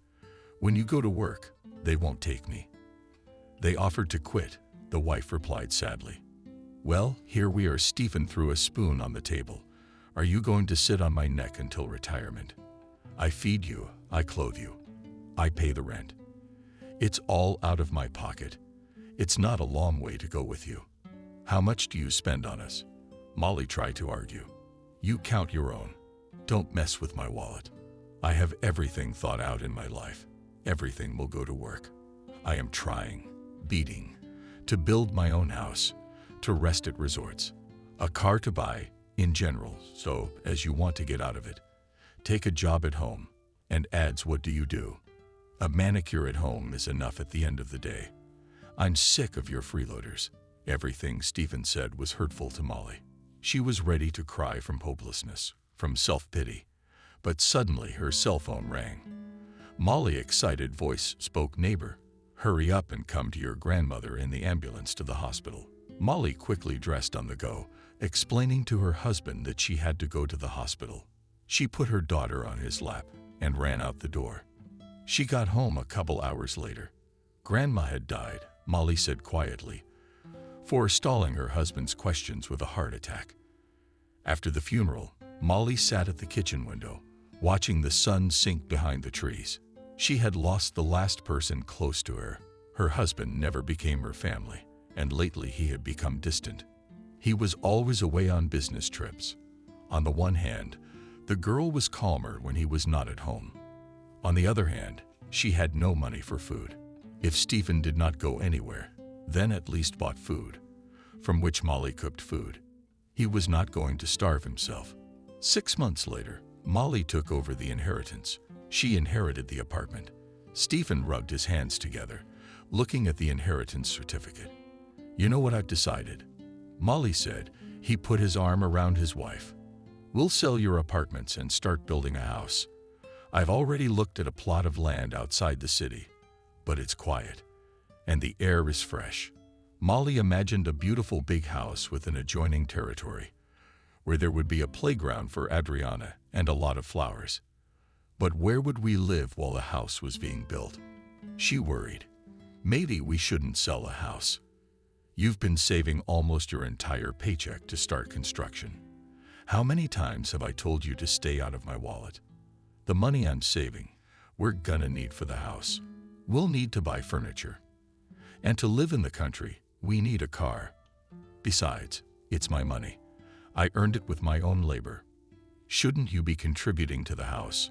When you go to work, they won't take me. They offered to quit, the wife replied sadly. Well, here we are. Stephen threw a spoon on the table. Are you going to sit on my neck until retirement? I feed you, I clothe you, I pay the rent. It's all out of my pocket. It's not a long way to go with you. How much do you spend on us? Molly tried to argue. You count your own. Don't mess with my wallet. I have everything thought out in my life. Everything will go to work. I am trying, beating, to build my own house, to rest at resorts, a car to buy, in general, so as you want to get out of it. Take a job at home, and adds, what do you do? A manicure at home is enough at the end of the day. I'm sick of your freeloaders. Everything Stephen said was hurtful to Molly. She was ready to cry from hopelessness, from self-pity. But suddenly her cell phone rang. Molly's excited voice spoke, neighbor, hurry up and come to your grandmother in the ambulance to the hospital. Molly quickly dressed on the go, explaining to her husband that she had to go to the hospital. She put her daughter on his lap and ran out the door. She got home a couple hours later. Grandma had died, Molly said quietly, forestalling her husband's questions with a heart attack. After the funeral, Molly sat at the kitchen window, watching the sun sink behind the trees. She had lost the last person close to her. Her husband never became her family, and lately he had become distant. He was always away on business trips. On the one hand, the girl was calmer when he was not at home. On the other hand, she had no money for food. If Stephen did not go anywhere, then at least bought food, from which Molly cooked food. He was not going to starve himself. 6 months later, Molly took over the inheritance. She inherited the apartment. Stephen rubbed his hands together, looking at the inheritance certificate. You know what I've decided? Molly said. He put his arm around his wife. We'll sell your apartments and start building a house. I've already looked at a plot of land outside the city, but it's quiet, and the air is fresh. Molly imagined a beautiful big house with an adjoining territory, where there would be a playground for Adriana and a lot of flowers. But where would we live while the house was being built? She worried. Maybe we shouldn't sell a house. You've been saving almost your entire paycheck to start construction. How many times have I told you to stay out of my wallet? The money I'm saving, we're gonna need for the house. We'll need to buy furniture. And to live in the country, we need a car. Besides, it's my money. I earned it with my own labor. Shouldn't you be contributing to the house?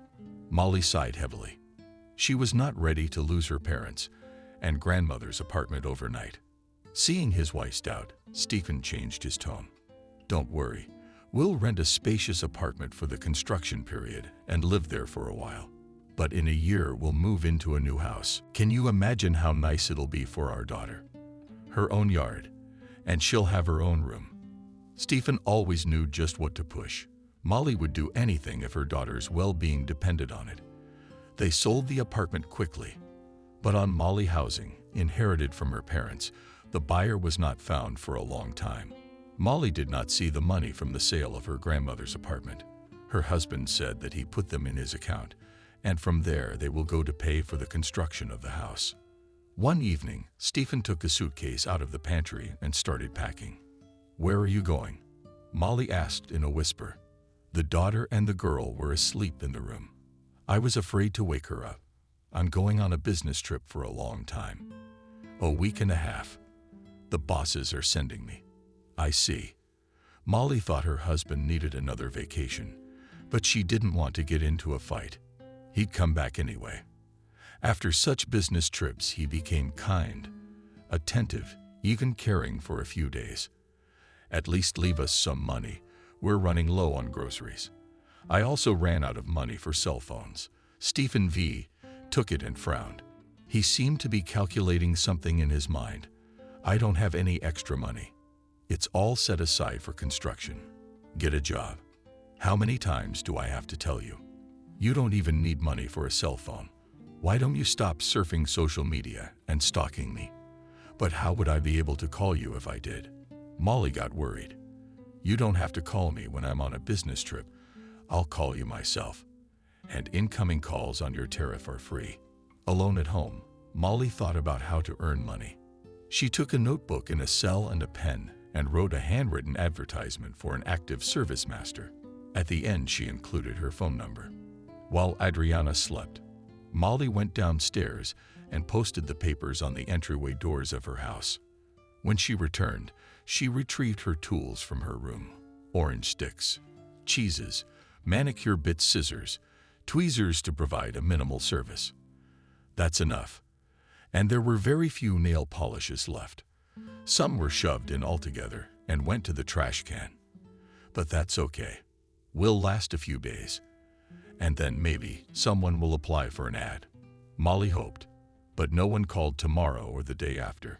Molly sighed heavily. She was not ready to lose her parents' and grandmother's apartment overnight. Seeing his wife's doubt, Stephen changed his tone. Don't worry. We'll rent a spacious apartment for the construction period and live there for a while. But in a year, we'll move into a new house. Can you imagine how nice it'll be for our daughter? Her own yard, and she'll have her own room. Stephen always knew just what to push. Molly would do anything if her daughter's well-being depended on it. They sold the apartment quickly, but on Molly housing, inherited from her parents, the buyer was not found for a long time. Molly did not see the money from the sale of her grandmother's apartment. Her husband said that he put them in his account, and from there they will go to pay for the construction of the house. One evening, Stephen took a suitcase out of the pantry and started packing. Where are you going? Molly asked in a whisper. The daughter and the girl were asleep in the room. I was afraid to wake her up. I'm going on a business trip for a long time. A week and a half. The bosses are sending me. I see. Molly thought her husband needed another vacation, but she didn't want to get into a fight. He'd come back anyway. After such business trips, he became kind, attentive, even caring for a few days. At least leave us some money. We're running low on groceries. I also ran out of money for cell phones. Stephen V. took it and frowned. He seemed to be calculating something in his mind. I don't have any extra money. It's all set aside for construction. Get a job. How many times do I have to tell you? You don't even need money for a cell phone. Why don't you stop surfing social media and stalking me? But how would I be able to call you if I did? Molly got worried. You don't have to call me when I'm on a business trip. I'll call you myself. And incoming calls on your tariff are free. Alone at home, Molly thought about how to earn money. She took a notebook and a cell and a pen and wrote a handwritten advertisement for an active service master. At the end, she included her phone number. While Adriana slept, Molly went downstairs and posted the papers on the entryway doors of her house. When she returned, she retrieved her tools from her room: orange sticks, cheeses, manicure bit scissors, tweezers to provide a minimal service. That's enough. And there were very few nail polishes left. Some were shoved in altogether and went to the trash can. But that's okay. We'll last a few days. And then maybe someone will apply for an ad. Molly hoped, but no one called tomorrow or the day after.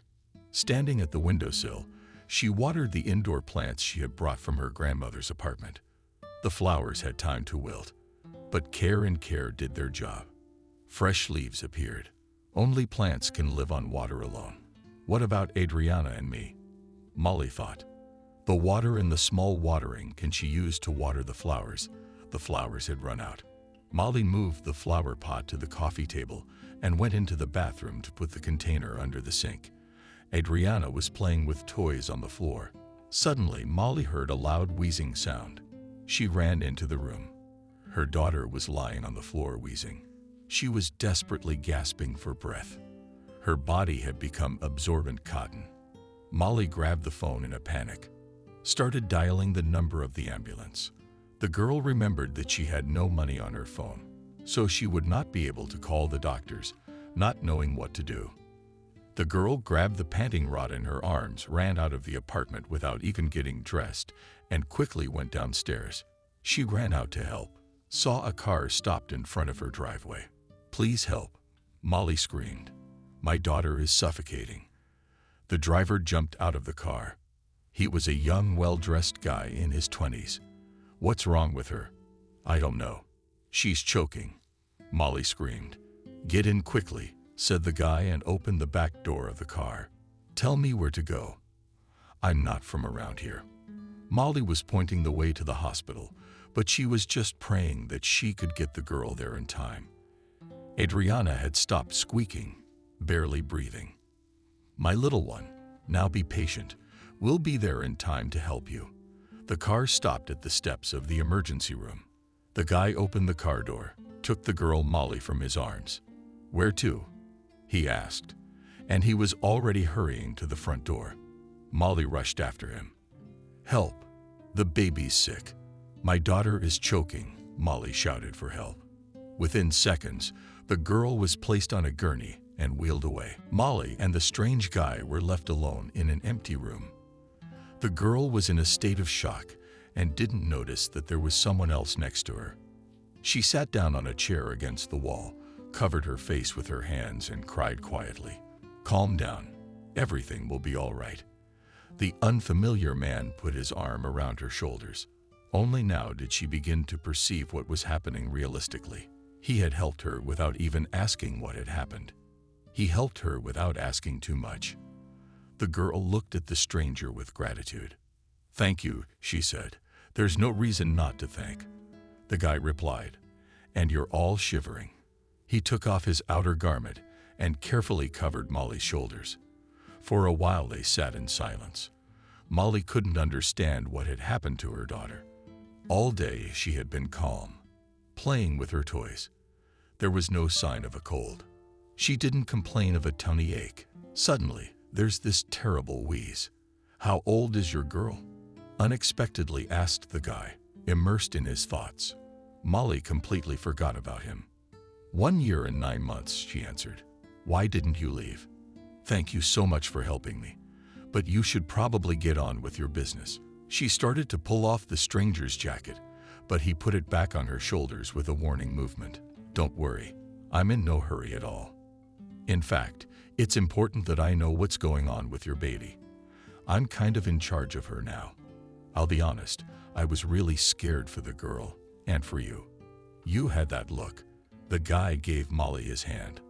Standing at the windowsill, she watered the indoor plants she had brought from her grandmother's apartment. The flowers had time to wilt, but care and care did their job. Fresh leaves appeared. Only plants can live on water alone. What about Adriana and me? Molly thought. The water in the small watering can she use to water the flowers? The flowers had run out. Molly moved the flower pot to the coffee table and went into the bathroom to put the container under the sink. Adriana was playing with toys on the floor. Suddenly, Molly heard a loud wheezing sound. She ran into the room. Her daughter was lying on the floor wheezing. She was desperately gasping for breath. Her body had become absorbent cotton. Molly grabbed the phone in a panic, started dialing the number of the ambulance. The girl remembered that she had no money on her phone, so she would not be able to call the doctors, not knowing what to do. The girl grabbed the panting rod in her arms, ran out of the apartment without even getting dressed, and quickly went downstairs. She ran out to help, saw a car stopped in front of her driveway. "Please help," Molly screamed. "My daughter is suffocating." The driver jumped out of the car. He was a young, well-dressed guy in his 20s. "What's wrong with her?" "I don't know. She's choking," Molly screamed. "Get in quickly," said the guy and opened the back door of the car. "Tell me where to go." "I'm not from around here." Molly was pointing the way to the hospital, but she was just praying that she could get the girl there in time. Adriana had stopped squeaking, barely breathing. "My little one, now be patient. We'll be there in time to help you." The car stopped at the steps of the emergency room. The guy opened the car door, took the girl Molly from his arms. "Where to?" he asked, and he was already hurrying to the front door. Molly rushed after him. "Help! The baby's sick. My daughter is choking," Molly shouted for help. Within seconds, the girl was placed on a gurney and wheeled away. Molly and the strange guy were left alone in an empty room. The girl was in a state of shock and didn't notice that there was someone else next to her. She sat down on a chair against the wall, covered her face with her hands, and cried quietly. "Calm down. Everything will be all right." The unfamiliar man put his arm around her shoulders. Only now did she begin to perceive what was happening realistically. He had helped her without even asking what had happened. He helped her without asking too much. The girl looked at the stranger with gratitude. "Thank you," she said. "There's no reason not to thank." The guy replied, "And you're all shivering." He took off his outer garment and carefully covered Molly's shoulders. For a while they sat in silence. Molly couldn't understand what had happened to her daughter. All day she had been calm, playing with her toys. There was no sign of a cold. She didn't complain of a tummy ache. Suddenly, there's this terrible wheeze. "How old is your girl?" unexpectedly asked the guy, immersed in his thoughts. Molly completely forgot about him. 1 year and 9 months, she answered. "Why didn't you leave?" Thank you so much for helping me, but you should probably get on with your business. She started to pull off the stranger's jacket, but he put it back on her shoulders with a warning movement. Don't worry, I'm in no hurry at all. In fact, it's important that I know what's going on with your baby. I'm kind of in charge of her now. I'll be honest, I was really scared for the girl and for you. You had that look. The guy gave Molly his hand.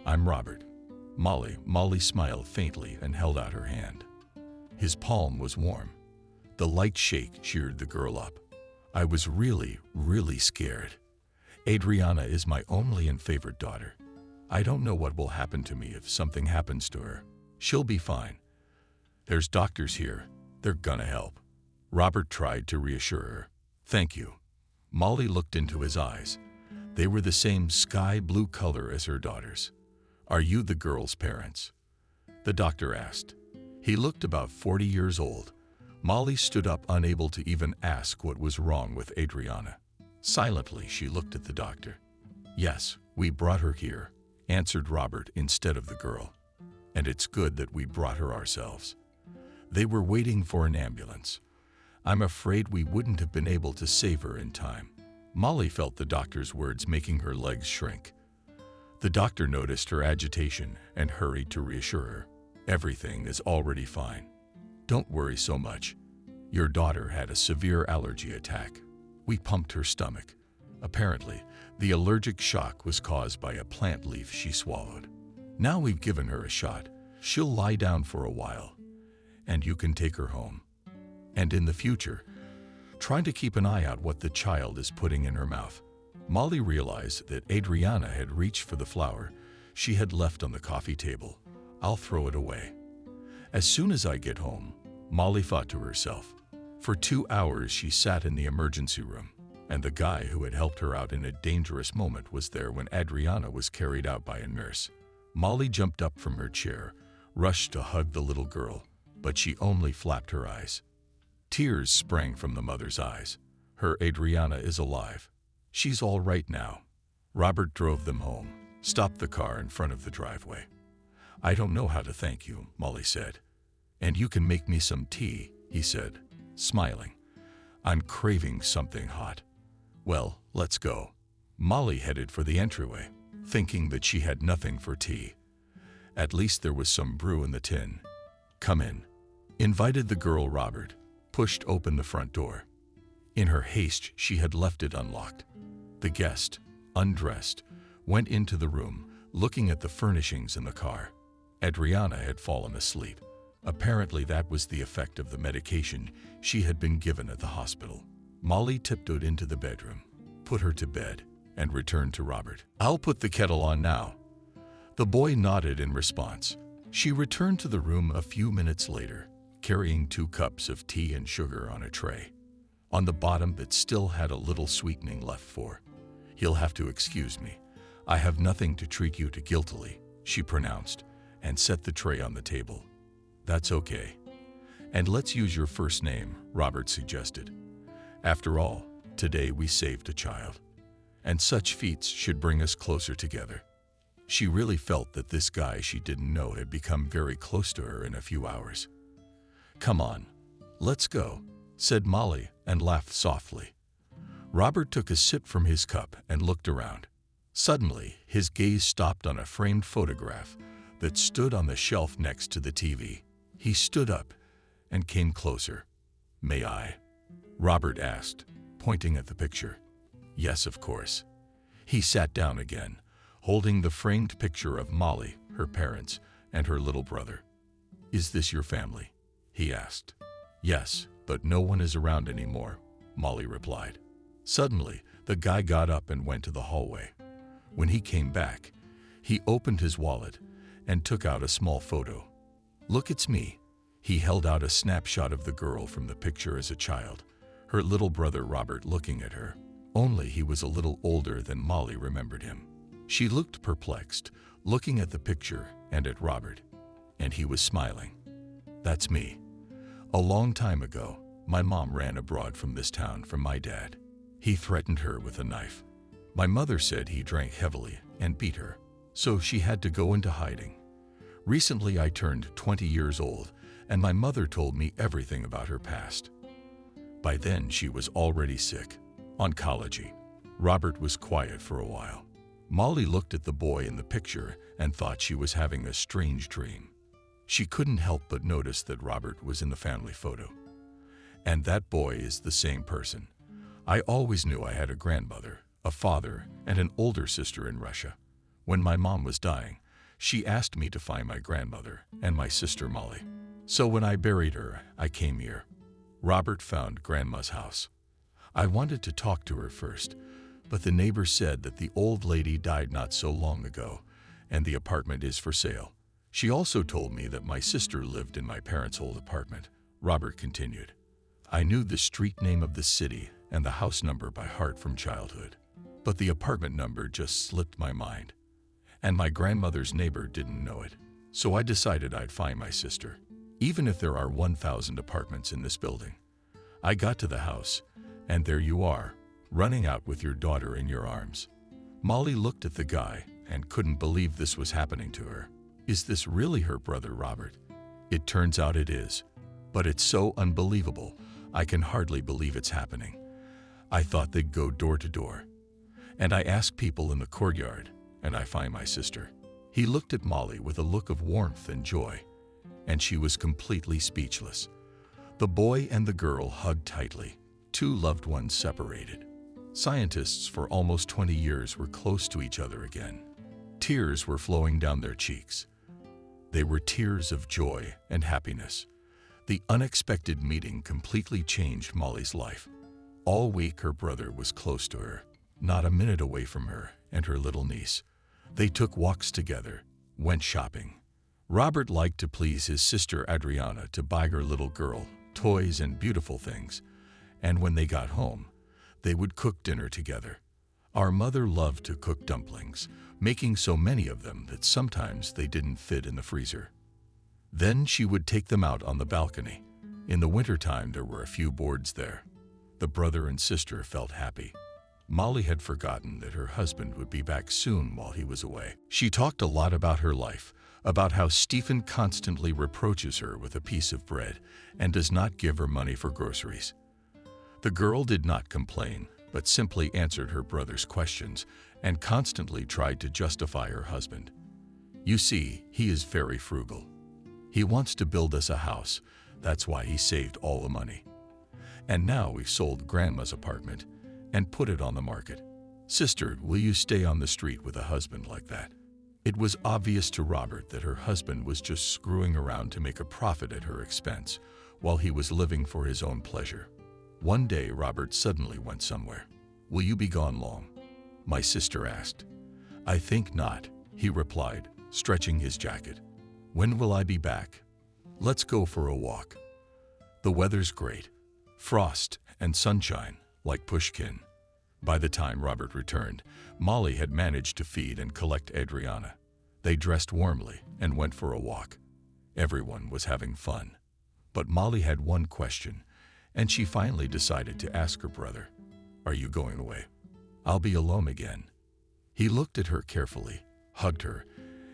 I'm Robert. Molly smiled faintly and held out her hand. His palm was warm. The light shake cheered the girl up. I was really scared. Adriana is my only and favorite daughter. I don't know what will happen to me if something happens to her. She'll be fine. There's doctors here. They're gonna help. Robert tried to reassure her. Thank you. Molly looked into his eyes. They were the same sky blue color as her daughter's. Are you the girl's parents? The doctor asked. He looked about 40 years old. Molly stood up, unable to even ask what was wrong with Adriana. Silently, she looked at the doctor. Yes, we brought her here, answered Robert instead of the girl. And it's good that we brought her ourselves. They were waiting for an ambulance. I'm afraid we wouldn't have been able to save her in time. Molly felt the doctor's words making her legs shrink. The doctor noticed her agitation and hurried to reassure her. Everything is already fine. Don't worry so much. Your daughter had a severe allergy attack. We pumped her stomach. Apparently, the allergic shock was caused by a plant leaf she swallowed. Now we've given her a shot. She'll lie down for a while, and you can take her home. And in the future, try to keep an eye out what the child is putting in her mouth. Molly realized that Adriana had reached for the flower she had left on the coffee table. I'll throw it away. As soon as I get home, Molly thought to herself. For 2 hours she sat in the emergency room, and the guy who had helped her out in a dangerous moment was there when Adriana was carried out by a nurse. Molly jumped up from her chair, rushed to hug the little girl, but she only flapped her eyes. Tears sprang from the mother's eyes. Her Adriana is alive. She's all right now. Robert drove them home, stopped the car in front of the driveway. I don't know how to thank you, Molly said. And you can make me some tea, he said, smiling. I'm craving something hot. Well, let's go. Molly headed for the entryway, thinking that she had nothing for tea. At least there was some brew in the tin. Come in, invited the girl. Robert pushed open the front door. In her haste, she had left it unlocked. The guest, undressed, went into the room, looking at the furnishings in the car. Adriana had fallen asleep. Apparently that was the effect of the medication she had been given at the hospital. Molly tiptoed into the bedroom, put her to bed, and returned to Robert. I'll put the kettle on now. The boy nodded in response. She returned to the room a few minutes later, carrying 2 cups of tea and sugar on a tray. On the bottom it still had a little sweetening left for. You'll have to excuse me. I have nothing to treat you to guiltily, she pronounced, and set the tray on the table. That's okay. And let's use your first name, Robert suggested. After all, today we saved a child. And such feats should bring us closer together. She really felt that this guy she didn't know had become very close to her in a few hours. Come on, let's go, said Molly and laughed softly. Robert took a sip from his cup and looked around. Suddenly, his gaze stopped on a framed photograph that stood on the shelf next to the TV. He stood up and came closer. May I? Robert asked, pointing at the picture. Yes, of course. He sat down again, holding the framed picture of Molly, her parents, and her little brother. Is this your family? He asked. Yes, but no one is around anymore, Molly replied. Suddenly, the guy got up and went to the hallway. When he came back, he opened his wallet and took out a small photo. Look, it's me. He held out a snapshot of the girl from the picture as a child, her little brother Robert looking at her. Only he was a little older than Molly remembered him. She looked perplexed, looking at the picture and at Robert, and he was smiling. That's me. A long time ago, my mom ran abroad from this town from my dad. He threatened her with a knife. My mother said he drank heavily and beat her, so she had to go into hiding. Recently, I turned 20 years old, and my mother told me everything about her past. By then, she was already sick. Oncology. Robert was quiet for a while. Molly looked at the boy in the picture and thought she was having a strange dream. She couldn't help but notice that Robert was in the family photo. And that boy is the same person. I always knew I had a grandmother, a father, and an older sister in Russia. When my mom was dying, she asked me to find my grandmother and my sister Molly. So when I buried her, I came here. Robert found Grandma's house. I wanted to talk to her first, but the neighbor said that the old lady died not so long ago, and the apartment is for sale. She also told me that my sister lived in my parents' old apartment. Robert continued. I knew the street name of the city and the house number by heart from childhood, but the apartment number just slipped my mind. And my grandmother's neighbor didn't know it, so I decided I'd find my sister, even if there are 1,000 apartments in this building. I got to the house, and there you are, running out with your daughter in your arms. Molly looked at the guy and couldn't believe this was happening to her. Is this really her brother Robert? It turns out it is, but it's so unbelievable, I can hardly believe it's happening. I thought they'd go door to door. And I asked people in the courtyard, and I find my sister. He looked at Molly with a look of warmth and joy, and she was completely speechless. The boy and the girl hugged tightly, two loved ones separated. Scientists for almost 20 years were close to each other again. Tears were flowing down their cheeks. They were tears of joy and happiness. The unexpected meeting completely changed Molly's life. All week her brother was close to her, not a minute away from her and her little niece. They took walks together, went shopping. Robert liked to please his sister Adriana to buy her little girl toys and beautiful things, and when they got home, they would cook dinner together. Our mother loved to cook dumplings, making so many of them that sometimes they didn't fit in the freezer. Then she would take them out on the balcony. In the wintertime, there were a few boards there. The brother and sister felt happy. Molly had forgotten that her husband would be back soon while he was away. She talked a lot about her life, about how Stephen constantly reproaches her with a piece of bread and does not give her money for groceries. The girl did not complain, but simply answered her brother's questions and constantly tried to justify her husband. You see, he is very frugal. He wants to build us a house. That's why he saved all the money. And now we've sold Grandma's apartment and put it on the market. Sister, will you stay on the street with a husband like that? It was obvious to Robert that her husband was just screwing around to make a profit at her expense, while he was living for his own pleasure. One day, Robert suddenly went somewhere. Will you be gone long? My sister asked. I think not, he replied, stretching his jacket. When will I be back? Let's go for a walk. The weather's great. Frost and sunshine, like Pushkin. By the time Robert returned, Molly had managed to feed and collect Adriana. They dressed warmly and went for a walk. Everyone was having fun. But Molly had one question, and she finally decided to ask her brother, Are you going away? I'll be alone again. He looked at her carefully, hugged her,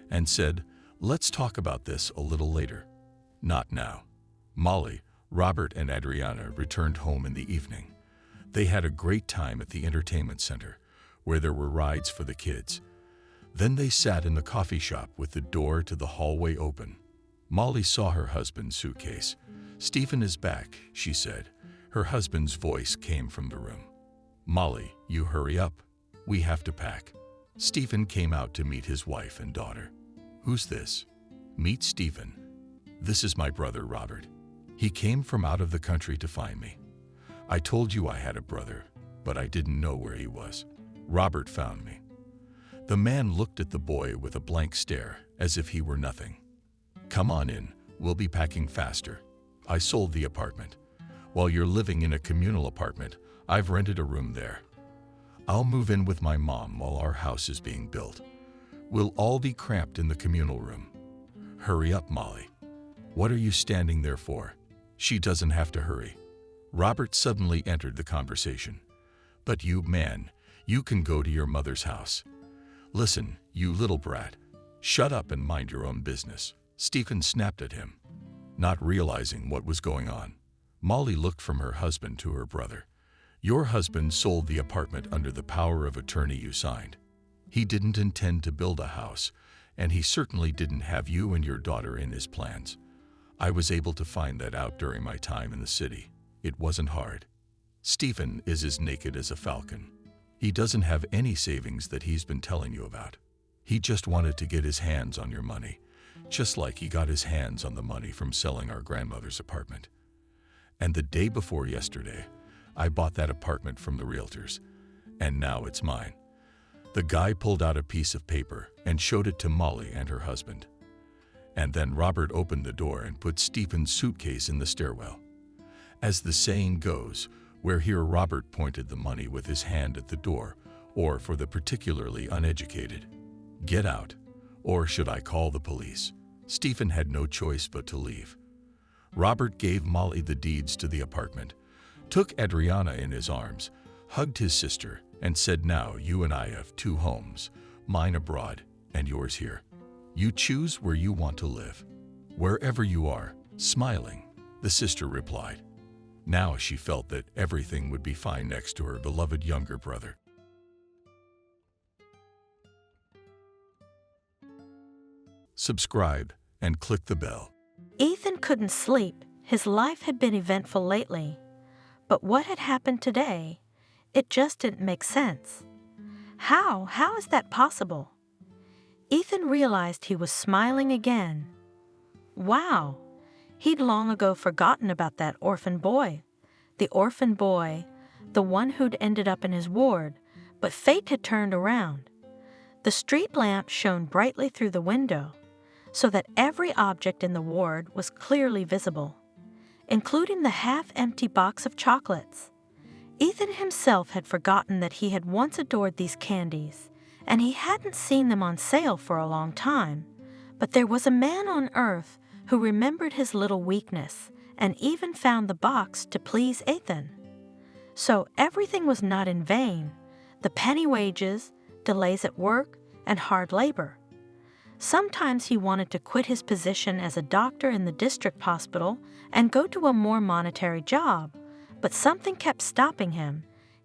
and said, Let's talk about this a little later. Not now. Molly, Robert, and Adriana returned home in the evening. They had a great time at the entertainment center, where there were rides for the kids. Then they sat in the coffee shop with the door to the hallway open. Molly saw her husband's suitcase. Stephen is back, she said. Her husband's voice came from the room. Molly, you hurry up. We have to pack. Stephen came out to meet his wife and daughter. Who's this? Meet Stephen. This is my brother Robert. He came from out of the country to find me. I told you I had a brother, but I didn't know where he was. Robert found me. The man looked at the boy with a blank stare, as if he were nothing. Come on in, we'll be packing faster. I sold the apartment. While you're living in a communal apartment, I've rented a room there. I'll move in with my mom while our house is being built. We'll all be cramped in the communal room. Hurry up, Molly. What are you standing there for? She doesn't have to hurry. Robert suddenly entered the conversation. But you, man, you can go to your mother's house. Listen, you little brat. Shut up and mind your own business. Stephen snapped at him, not realizing what was going on. Molly looked from her husband to her brother. Your husband sold the apartment under the power of attorney you signed. He didn't intend to build a house, and he certainly didn't have you and your daughter in his plans. I was able to find that out during my time in the city. It wasn't hard. Stephen is as naked as a falcon. He doesn't have any savings that he's been telling you about. He just wanted to get his hands on your money, just like he got his hands on the money from selling our grandmother's apartment. And the day before yesterday, I bought that apartment from the realtors, and now it's mine. The guy pulled out a piece of paper and showed it to Molly and her husband. And then Robert opened the door and put Stephen's suitcase in the stairwell. As the saying goes, where here Robert pointed the money with his hand at the door, or for the particularly uneducated, get out, or should I call the police? Stephen had no choice but to leave. Robert gave Molly the deeds to the apartment, took Adriana in his arms, hugged his sister, and said, now you and I have two homes, mine abroad and yours here. You choose where you want to live. Wherever you are, smiling, the sister replied. Now she felt that everything would be fine next to her beloved younger brother. Subscribe and click the bell. Ethan couldn't sleep. His life had been eventful lately. But what had happened today? It just didn't make sense. How is that possible? Ethan realized he was smiling again. Wow! He'd long ago forgotten about that orphan boy. The orphan boy, the one who'd ended up in his ward, but fate had turned around. The street lamp shone brightly through the window, so that every object in the ward was clearly visible, including the half-empty box of chocolates. Ethan himself had forgotten that he had once adored these candies, and he hadn't seen them on sale for a long time. But there was a man on earth who remembered his little weakness and even found the box to please Ethan. So everything was not in vain, the penny wages, delays at work, and hard labor. Sometimes he wanted to quit his position as a doctor in the district hospital and go to a more monetary job, but something kept stopping him.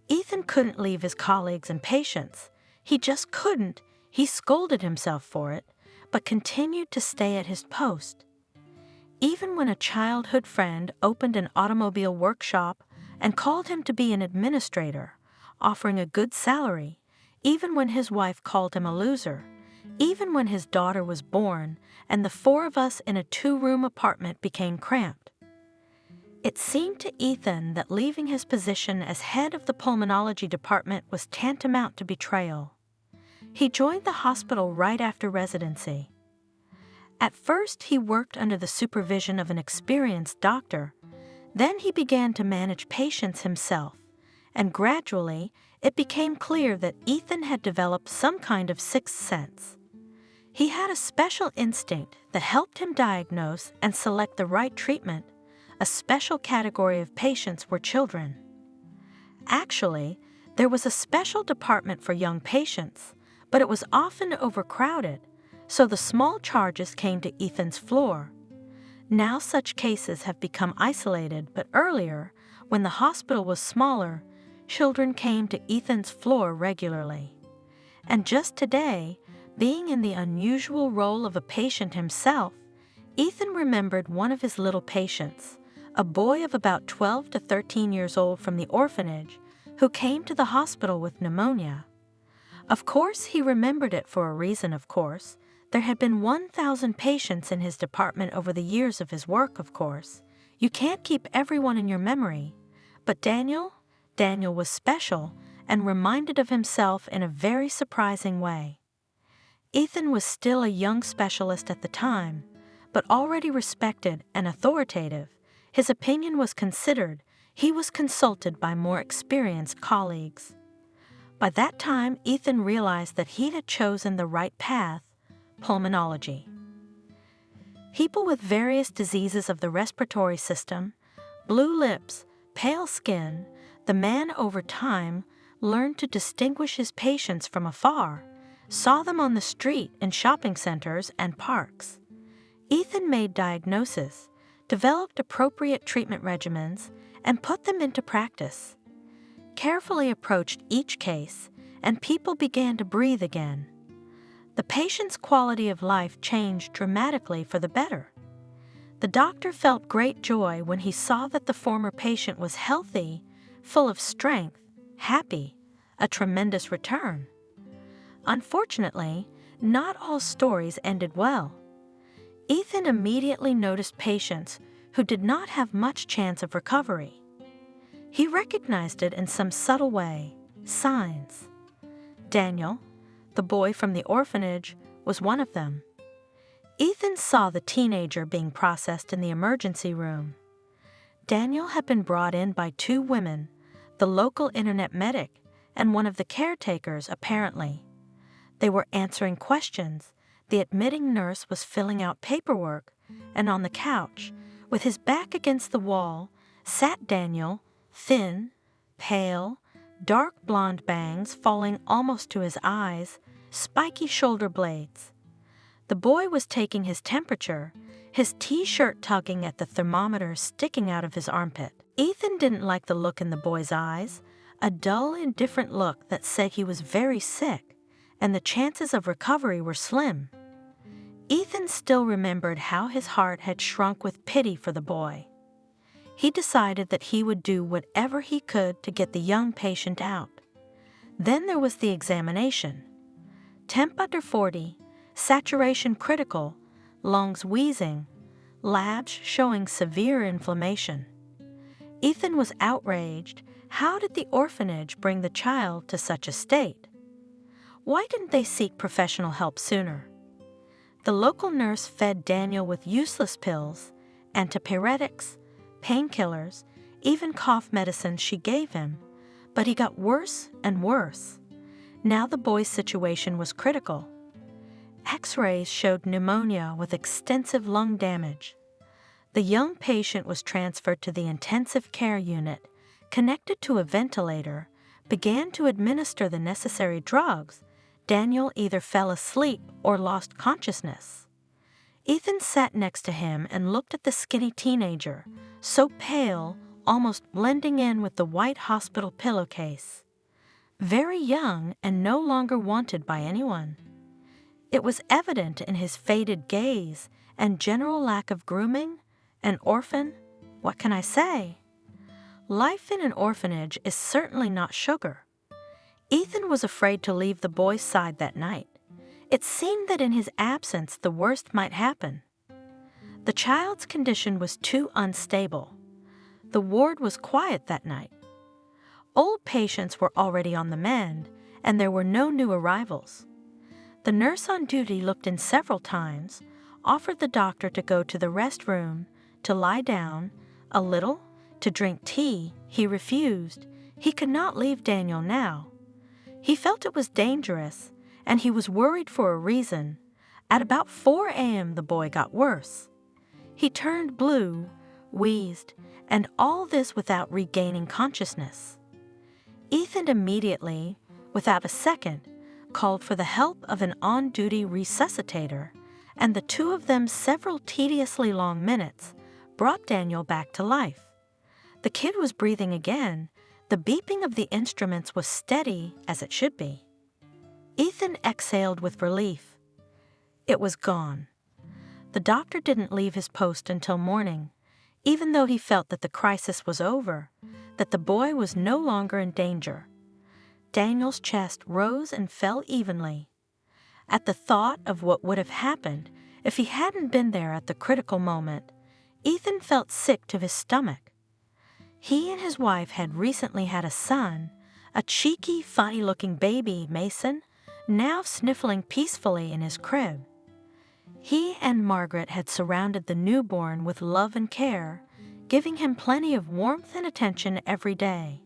Ethan couldn't leave his colleagues and patients. He just couldn't. He scolded himself for it, but continued to stay at his post. Even when a childhood friend opened an automobile workshop and called him to be an administrator, offering a good salary, even when his wife called him a loser, even when his daughter was born and the four of us in a two-room apartment became cramped. It seemed to Ethan that leaving his position as head of the pulmonology department was tantamount to betrayal. He joined the hospital right after residency. At first, he worked under the supervision of an experienced doctor. Then he began to manage patients himself, and gradually it became clear that Ethan had developed some kind of sixth sense. He had a special instinct that helped him diagnose and select the right treatment. A special category of patients were children. Actually, there was a special department for young patients, but it was often overcrowded, so the small charges came to Ethan's floor. Now such cases have become isolated, but earlier, when the hospital was smaller, children came to Ethan's floor regularly. And just today, being in the unusual role of a patient himself, Ethan remembered one of his little patients, a boy of about 12 to 13 years old from the orphanage, who came to the hospital with pneumonia. Of course, he remembered it for a reason, of course. There had been 1,000 patients in his department over the years of his work, of course. You can't keep everyone in your memory. But Daniel was special and reminded of himself in a very surprising way. Ethan was still a young specialist at the time, but already respected and authoritative. His opinion was considered. He was consulted by more experienced colleagues. By that time, Ethan realized that he had chosen the right path, pulmonology. People with various diseases of the respiratory system, blue lips, pale skin, the man over time learned to distinguish his patients from afar, saw them on the street in shopping centers and parks. Ethan made diagnoses, developed appropriate treatment regimens, and put them into practice. Carefully approached each case, and people began to breathe again. The patient's quality of life changed dramatically for the better. The doctor felt great joy when he saw that the former patient was healthy, full of strength, happy, a tremendous return. Unfortunately, not all stories ended well. Ethan immediately noticed patients who did not have much chance of recovery. He recognized it in some subtle way, signs. Daniel, the boy from the orphanage, was one of them. Ethan saw the teenager being processed in the emergency room. Daniel had been brought in by two women, the local internet medic and one of the caretakers, apparently. They were answering questions. The admitting nurse was filling out paperwork, and on the couch, with his back against the wall, sat Daniel, thin, pale, dark blonde bangs falling almost to his eyes, spiky shoulder blades. The boy was taking his temperature, his t-shirt tugging at the thermometer sticking out of his armpit. Ethan didn't like the look in the boy's eyes, a dull, indifferent look that said he was very sick, and the chances of recovery were slim. Ethan still remembered how his heart had shrunk with pity for the boy. He decided that he would do whatever he could to get the young patient out. Then there was the examination. Temp under 40, saturation critical, lungs wheezing, labs showing severe inflammation. Ethan was outraged. How did the orphanage bring the child to such a state? Why didn't they seek professional help sooner? The local nurse fed Daniel with useless pills, antipyretics, painkillers, even cough medicine she gave him, but he got worse and worse. Now the boy's situation was critical. X-rays showed pneumonia with extensive lung damage. The young patient was transferred to the intensive care unit, connected to a ventilator, began to administer the necessary drugs. Daniel either fell asleep or lost consciousness. Ethan sat next to him and looked at the skinny teenager, so pale, almost blending in with the white hospital pillowcase. Very young and no longer wanted by anyone. It was evident in his faded gaze and general lack of grooming. An orphan? What can I say? Life in an orphanage is certainly not sugar. Ethan was afraid to leave the boy's side that night. It seemed that in his absence the worst might happen. The child's condition was too unstable. The ward was quiet that night. Old patients were already on the mend, and there were no new arrivals. The nurse on duty looked in several times, offered the doctor to go to the restroom, to lie down, a little, to drink tea. He refused. He could not leave Daniel now. He felt it was dangerous, and he was worried for a reason. At about 4 a.m. the boy got worse. He turned blue, wheezed, and all this without regaining consciousness. Ethan immediately, without a second, called for the help of an on-duty resuscitator, and the two of them several tediously long minutes brought Daniel back to life. The kid was breathing again. The beeping of the instruments was steady as it should be. Ethan exhaled with relief. It was gone. The doctor didn't leave his post until morning, even though he felt that the crisis was over, that the boy was no longer in danger. Daniel's chest rose and fell evenly. At the thought of what would have happened if he hadn't been there at the critical moment, Ethan felt sick to his stomach. He and his wife had recently had a son, a cheeky, funny-looking baby, Mason, now sniffling peacefully in his crib. He and Margaret had surrounded the newborn with love and care, giving him plenty of warmth and attention every day.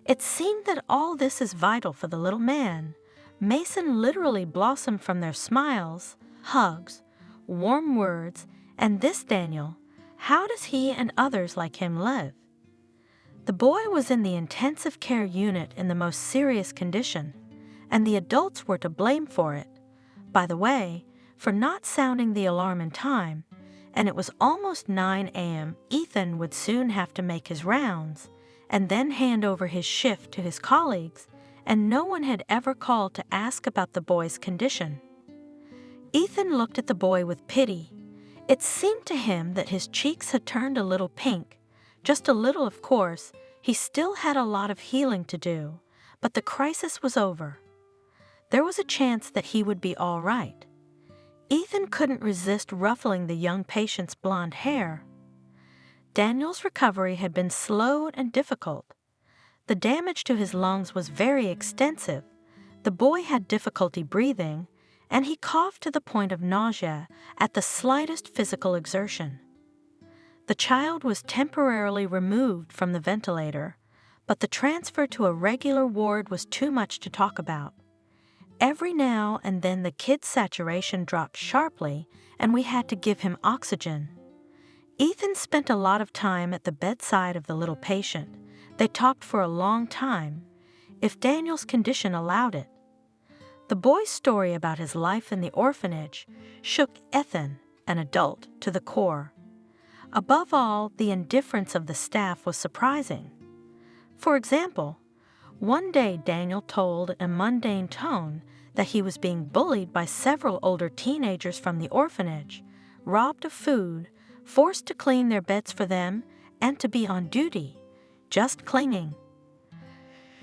It seemed that all this is vital for the little man. Mason literally blossomed from their smiles, hugs, warm words, and this Daniel, how does he and others like him live? The boy was in the intensive care unit in the most serious condition, and the adults were to blame for it. By the way, for not sounding the alarm in time, and it was almost 9 a.m. Ethan would soon have to make his rounds and then hand over his shift to his colleagues, and no one had ever called to ask about the boy's condition. Ethan looked at the boy with pity. It seemed to him that his cheeks had turned a little pink. Just a little, of course. He still had a lot of healing to do, but the crisis was over. There was a chance that he would be all right. Ethan couldn't resist ruffling the young patient's blonde hair. Daniel's recovery had been slow and difficult. The damage to his lungs was very extensive. The boy had difficulty breathing, and he coughed to the point of nausea at the slightest physical exertion. The child was temporarily removed from the ventilator, but the transfer to a regular ward was too much to talk about. Every now and then the kid's saturation dropped sharply, and we had to give him oxygen. Ethan spent a lot of time at the bedside of the little patient. They talked for a long time, if Daniel's condition allowed it. The boy's story about his life in the orphanage shook Ethan, an adult, to the core. Above all, the indifference of the staff was surprising. For example, one day Daniel told in a mundane tone that he was being bullied by several older teenagers from the orphanage, robbed of food, forced to clean their beds for them, and to be on duty, just cleaning.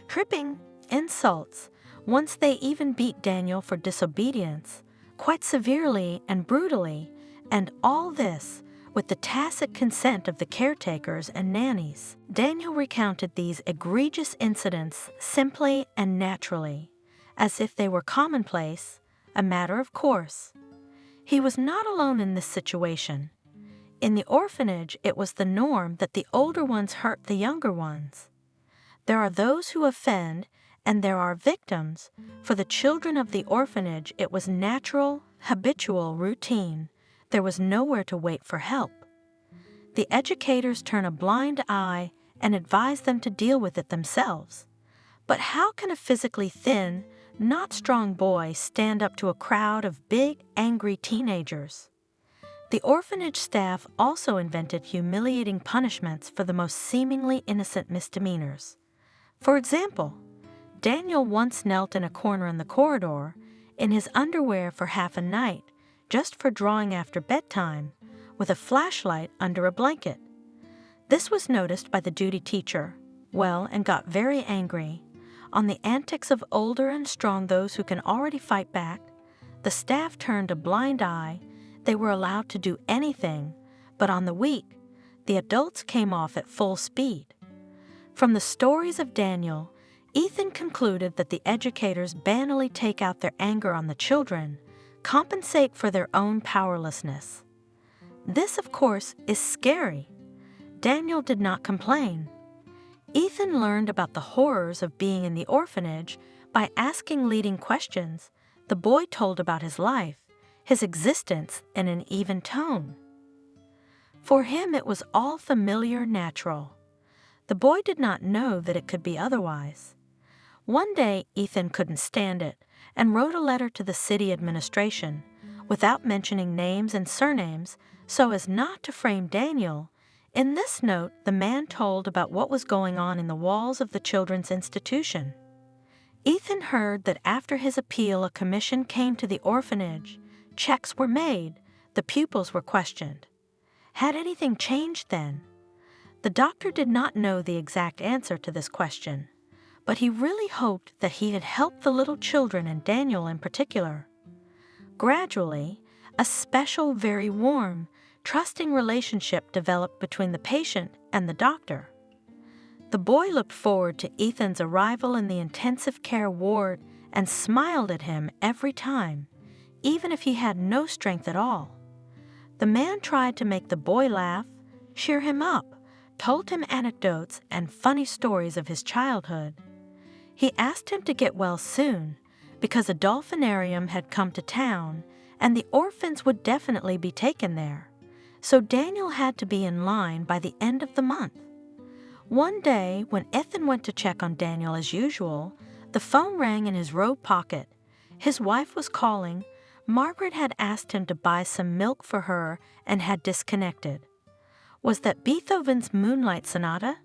Tripping, insults. Once they even beat Daniel for disobedience, quite severely and brutally, and all this with the tacit consent of the caretakers and nannies. Daniel recounted these egregious incidents simply and naturally, as if they were commonplace, a matter of course. He was not alone in this situation. In the orphanage, it was the norm that the older ones hurt the younger ones. There are those who offend, and there are victims. For the children of the orphanage, it was natural, habitual routine. There was nowhere to wait for help. The educators turn a blind eye and advise them to deal with it themselves. But how can a physically thin, not strong boy stand up to a crowd of big, angry teenagers? The orphanage staff also invented humiliating punishments for the most seemingly innocent misdemeanors. For example, Daniel once knelt in a corner in the corridor, in his underwear for half a night, just for drawing after bedtime, with a flashlight under a blanket. This was noticed by the duty teacher, and got very angry. On the antics of older and strong those who can already fight back, the staff turned a blind eye. They were allowed to do anything, but on the weak, the adults came off at full speed. From the stories of Daniel, Ethan concluded that the educators banally take out their anger on the children, compensate for their own powerlessness. This, of course, is scary. Daniel did not complain. Ethan learned about the horrors of being in the orphanage by asking leading questions. The boy told about his life, his existence, in an even tone. For him, it was all familiar, natural. The boy did not know that it could be otherwise. One day, Ethan couldn't stand it and wrote a letter to the city administration, without mentioning names and surnames, so as not to frame Daniel. In this note, the man told about what was going on in the walls of the children's institution. Ethan heard that after his appeal, a commission came to the orphanage. Checks were made. The pupils were questioned. Had anything changed then? The doctor did not know the exact answer to this question, but he really hoped that he had helped the little children and Daniel in particular. Gradually, a special, very warm, trusting relationship developed between the patient and the doctor. The boy looked forward to Ethan's arrival in the intensive care ward and smiled at him every time, even if he had no strength at all. The man tried to make the boy laugh, cheer him up, told him anecdotes and funny stories of his childhood. He asked him to get well soon, because a dolphinarium had come to town, and the orphans would definitely be taken there. So Daniel had to be in line by the end of the month. One day, when Ethan went to check on Daniel as usual, the phone rang in his robe pocket. His wife was calling. Margaret had asked him to buy some milk for her and had disconnected. Was that Beethoven's Moonlight Sonata?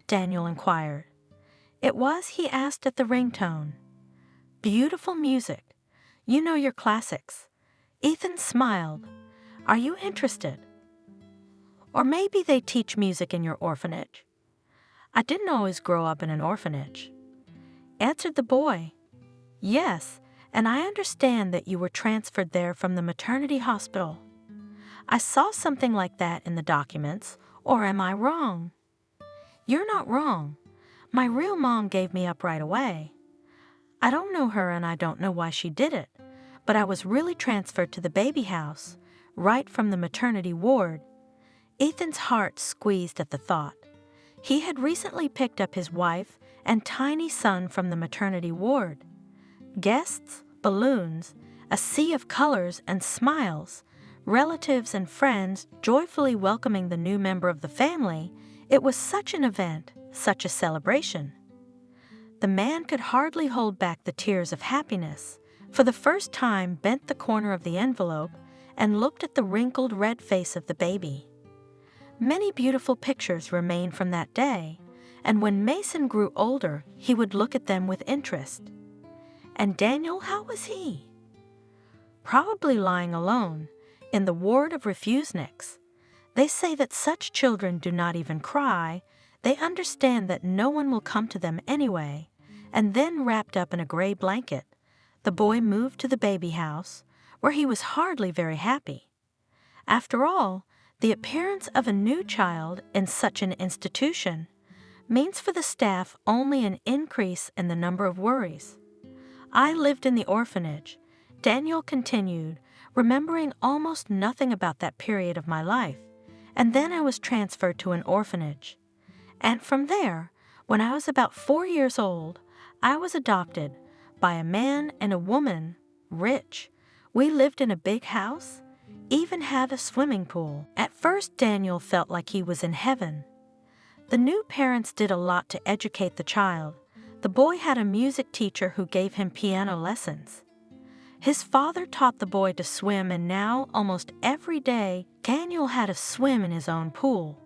Daniel inquired. It was, he asked at the ringtone. Beautiful music. You know your classics. Ethan smiled. Are you interested? Or maybe they teach music in your orphanage. I didn't always grow up in an orphanage, answered the boy. Yes, and I understand that you were transferred there from the maternity hospital. I saw something like that in the documents, or am I wrong? You're not wrong. My real mom gave me up right away. I don't know her and I don't know why she did it, but I was really transferred to the baby house, right from the maternity ward. Ethan's heart squeezed at the thought. He had recently picked up his wife and tiny son from the maternity ward. Guests, balloons, a sea of colors and smiles, relatives and friends joyfully welcoming the new member of the family. It was such an event, such a celebration. The man could hardly hold back the tears of happiness. For the first time, bent the corner of the envelope and looked at the wrinkled red face of the baby. Many beautiful pictures remain from that day, and when Mason grew older, he would look at them with interest. And Daniel, how was he? Probably lying alone, in the ward of refuseniks. They say that such children do not even cry. They understand that no one will come to them anyway, and then wrapped up in a gray blanket, the boy moved to the baby house, where he was hardly very happy. After all, the appearance of a new child in such an institution means for the staff only an increase in the number of worries. I lived in the orphanage, Daniel continued, remembering almost nothing about that period of my life, and then I was transferred to an orphanage. And from there, when I was about 4 years old, I was adopted by a man and a woman, rich. We lived in a big house, even had a swimming pool. At first, Daniel felt like he was in heaven. The new parents did a lot to educate the child. The boy had a music teacher who gave him piano lessons. His father taught the boy to swim, and now, almost every day, Daniel had a swim in his own pool.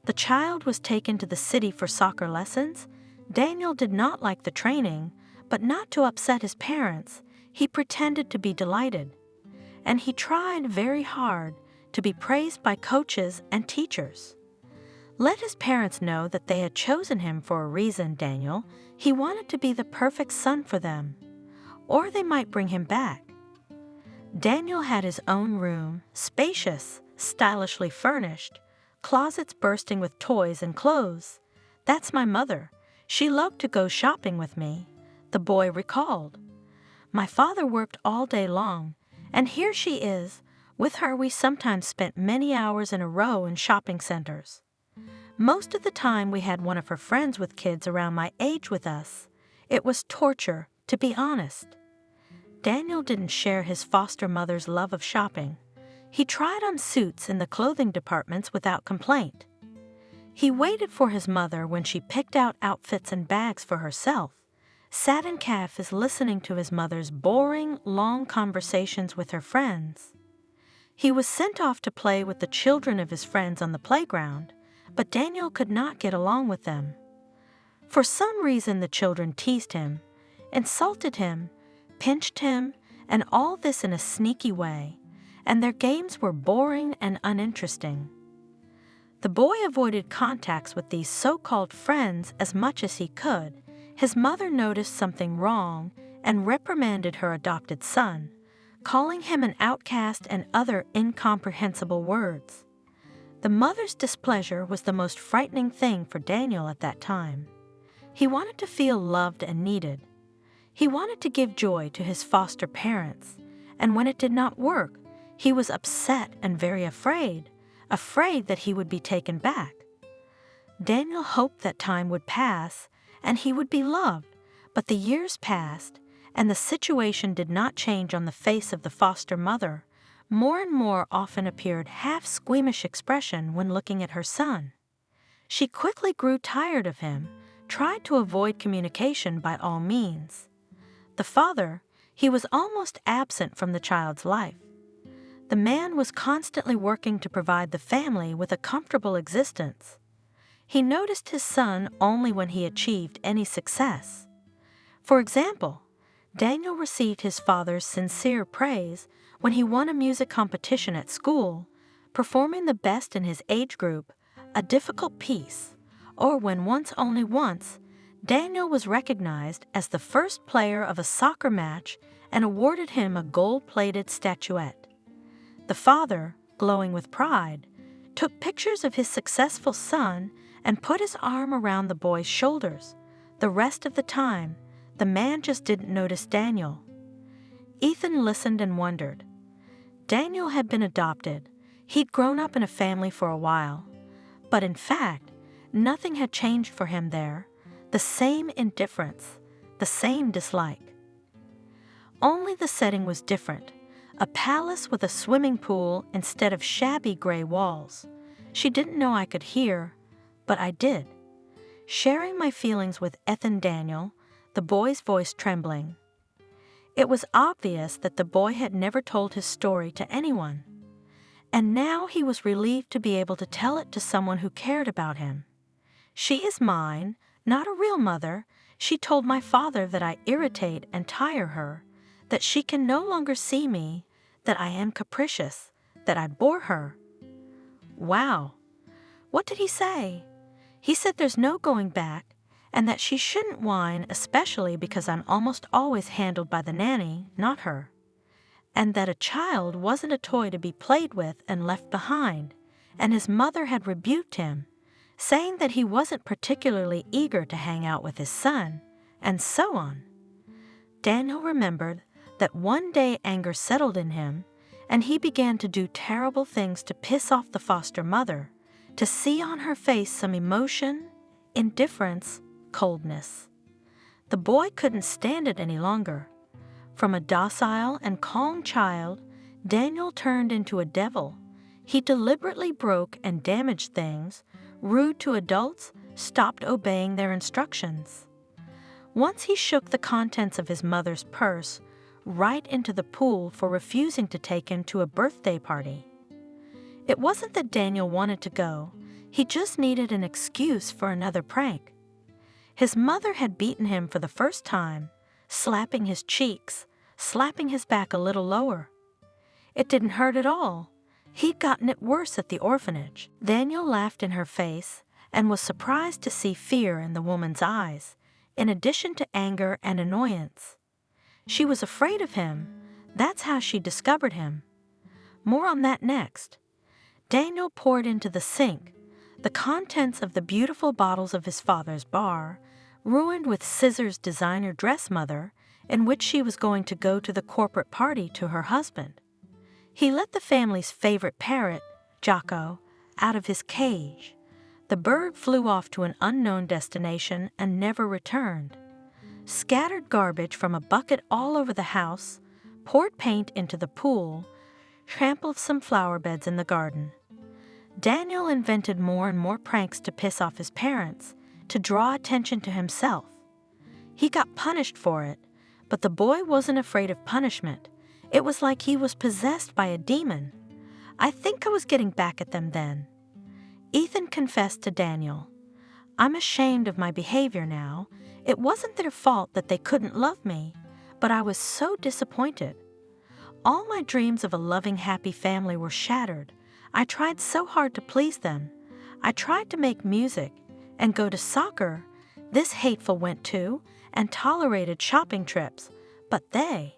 The child was taken to the city for soccer lessons. Daniel did not like the training, but not to upset his parents, he pretended to be delighted. And he tried very hard to be praised by coaches and teachers. Let his parents know that they had chosen him for a reason, Daniel. He wanted to be the perfect son for them, or they might bring him back. Daniel had his own room, spacious, stylishly furnished, closets bursting with toys and clothes. That's my mother. She loved to go shopping with me, the boy recalled. My father worked all day long, and here she is. With her we sometimes spent many hours in a row in shopping centers. Most of the time we had one of her friends with kids around my age with us. It was torture, to be honest. Daniel didn't share his foster mother's love of shopping. He tried on suits in the clothing departments without complaint. He waited for his mother when she picked out outfits and bags for herself, sat in cafes listening to his mother's boring, long conversations with her friends. He was sent off to play with the children of his friends on the playground, but Daniel could not get along with them. For some reason the children teased him, insulted him, pinched him, and all this in a sneaky way, and their games were boring and uninteresting. The boy avoided contacts with these so-called friends as much as he could. His mother noticed something wrong and reprimanded her adopted son, calling him an outcast and other incomprehensible words. The mother's displeasure was the most frightening thing for Daniel at that time. He wanted to feel loved and needed. He wanted to give joy to his foster parents, and when it did not work, he was upset and very afraid that he would be taken back. Daniel hoped that time would pass and he would be loved, but the years passed and the situation did not change on the face of the foster mother. More and more often appeared half-squeamish expression when looking at her son. She quickly grew tired of him, tried to avoid communication by all means. The father, He was almost absent from the child's life. The man was constantly working to provide the family with a comfortable existence. He noticed his son only when he achieved any success. For example, Daniel received his father's sincere praise when he won a music competition at school, performing the best in his age group, a difficult piece, or when only once, Daniel was recognized as the first player of a soccer match and awarded him a gold-plated statuette. The father, glowing with pride, took pictures of his successful son and put his arm around the boy's shoulders. The rest of the time, the man just didn't notice Daniel. Ethan listened and wondered. Daniel had been adopted. He'd grown up in a family for a while. But in fact, nothing had changed for him there. The same indifference, the same dislike. Only the setting was different. A palace with a swimming pool instead of shabby gray walls. She didn't know I could hear, but I did. Sharing my feelings with Ethan Daniel, the boy's voice trembling. It was obvious that the boy had never told his story to anyone. And now he was relieved to be able to tell it to someone who cared about him. She is mine, not a real mother. She told my father that I irritate and tire her, that she can no longer see me, that I am capricious, that I bore her. Wow. What did he say? He said there's no going back, and that she shouldn't whine, especially because I'm almost always handled by the nanny, not her. And that a child wasn't a toy to be played with and left behind, and his mother had rebuked him, saying that he wasn't particularly eager to hang out with his son, and so on. Daniel remembered that one day anger settled in him, and he began to do terrible things to piss off the foster mother, to see on her face some emotion, indifference, coldness. The boy couldn't stand it any longer. From a docile and calm child, Daniel turned into a devil. He deliberately broke and damaged things, rude to adults, stopped obeying their instructions. Once he shook the contents of his mother's purse right into the pool for refusing to take him to a birthday party. It wasn't that Daniel wanted to go. He just needed an excuse for another prank. His mother had beaten him for the first time, slapping his cheeks, slapping his back a little lower. It didn't hurt at all. He'd gotten it worse at the orphanage. Daniel laughed in her face and was surprised to see fear in the woman's eyes, in addition to anger and annoyance. She was afraid of him. That's how she discovered him. More on that next. Daniel poured into the sink the contents of the beautiful bottles of his father's bar, ruined with Scissor's designer dress mother, in which she was going to go to the corporate party to her husband. He let the family's favorite parrot, Jocko, out of his cage. The bird flew off to an unknown destination and never returned. Scattered garbage from a bucket all over the house, poured paint into the pool, trampled some flower beds in the garden. Daniel invented more and more pranks to piss off his parents, to draw attention to himself. He got punished for it, but the boy wasn't afraid of punishment. It was like he was possessed by a demon. I think I was getting back at them then. Ethan confessed to Daniel, "I'm ashamed of my behavior now. It wasn't their fault that they couldn't love me, but I was so disappointed. All my dreams of a loving, happy family were shattered. I tried so hard to please them. I tried to make music and go to soccer. This hateful went too, and tolerated shopping trips. But they,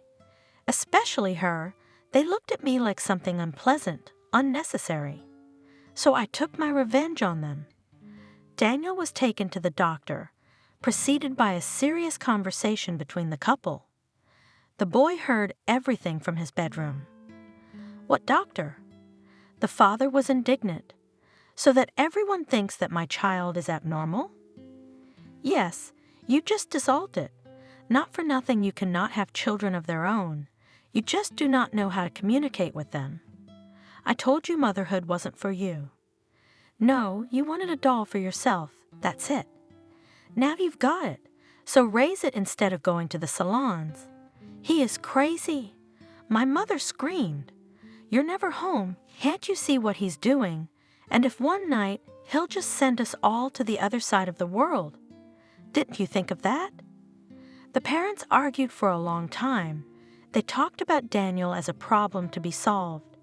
especially her, they looked at me like something unpleasant, unnecessary. So I took my revenge on them." Daniel was taken to the doctor, preceded by a serious conversation between the couple. The boy heard everything from his bedroom. "What doctor?" The father was indignant. "So that everyone thinks that my child is abnormal?" "Yes, you just dissolved it. Not for nothing you cannot have children of their own. You just do not know how to communicate with them. I told you motherhood wasn't for you. No, you wanted a doll for yourself. That's it. Now you've got it, so raise it instead of going to the salons. He is crazy. My mother screamed. You're never home. Can't you see what he's doing? And if one night he'll just send us all to the other side of the world. Didn't you think of that? The parents argued for a long time. They talked about Daniel as a problem to be solved.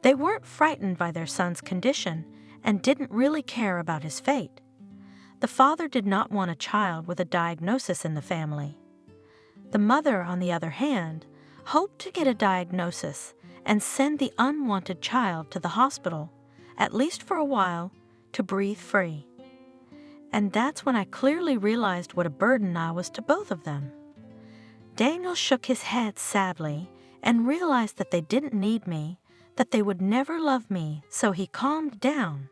They weren't frightened by their son's condition and didn't really care about his fate. The father did not want a child with a diagnosis in the family. The mother, on the other hand, hoped to get a diagnosis and send the unwanted child to the hospital, at least for a while, to breathe free. And that's when I clearly realized what a burden I was to both of them. Daniel shook his head sadly and realized that they didn't need me, that they would never love me, so he calmed down,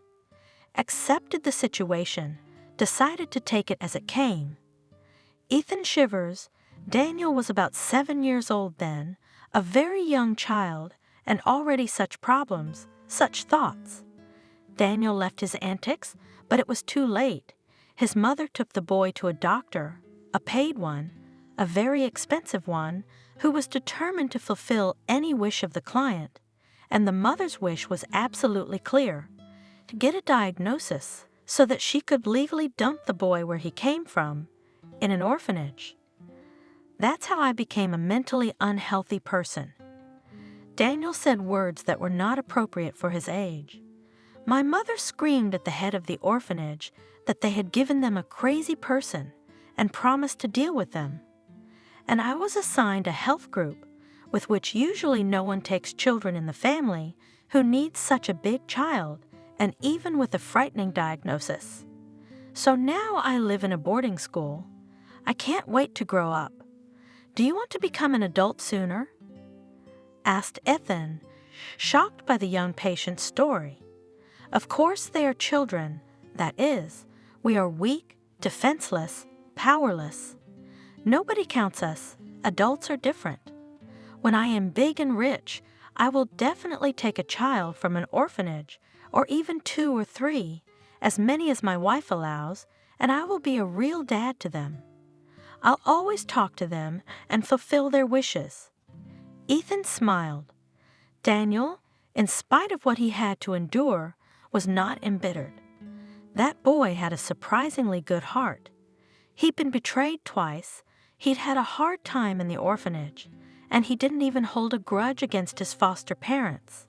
accepted the situation, decided to take it as it came. Ethan shivers. Daniel was about 7 years old then, a very young child, and already such problems, such thoughts. Daniel left his antics, but it was too late. His mother took the boy to a doctor, a paid one, a very expensive one, who was determined to fulfill any wish of the client, and the mother's wish was absolutely clear: to get a diagnosis so that she could legally dump the boy where he came from, in an orphanage. That's how I became a mentally unhealthy person. Daniel said words that were not appropriate for his age. My mother screamed at the head of the orphanage that they had given them a crazy person and promised to deal with them. And I was assigned a health group, with which usually no one takes children in the family who needs such a big child, and even with a frightening diagnosis. So now I live in a boarding school. I can't wait to grow up. Do you want to become an adult sooner? Asked Ethan, shocked by the young patient's story. Of course they are children, that is, we are weak, defenseless, powerless. Nobody counts us. Adults are different. When I am big and rich, I will definitely take a child from an orphanage, or even 2 or 3, as many as my wife allows, and I will be a real dad to them. I'll always talk to them and fulfill their wishes. Ethan smiled. Daniel, in spite of what he had to endure, was not embittered. That boy had a surprisingly good heart. He'd been betrayed twice, he'd had a hard time in the orphanage, and he didn't even hold a grudge against his foster parents.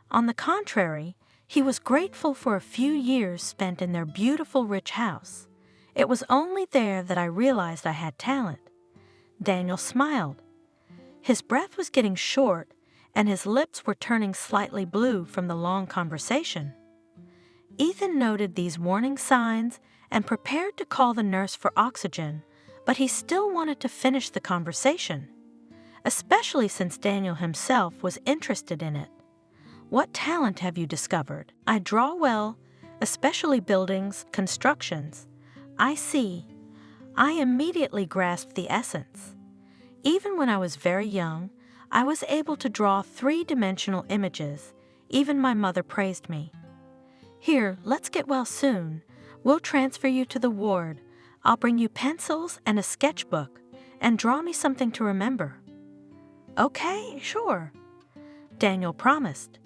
On the contrary, he was grateful for a few years spent in their beautiful rich house. It was only there that I realized I had talent. Daniel smiled. His breath was getting short, and his lips were turning slightly blue from the long conversation. Ethan noted these warning signs and prepared to call the nurse for oxygen, but he still wanted to finish the conversation, especially since Daniel himself was interested in it. What talent have you discovered? I draw well, especially buildings, constructions. I see. I immediately grasped the essence. Even when I was very young, I was able to draw 3-dimensional images. Even my mother praised me. Here, let's get well soon. We'll transfer you to the ward. I'll bring you pencils and a sketchbook, and draw me something to remember. Okay, sure, Daniel promised.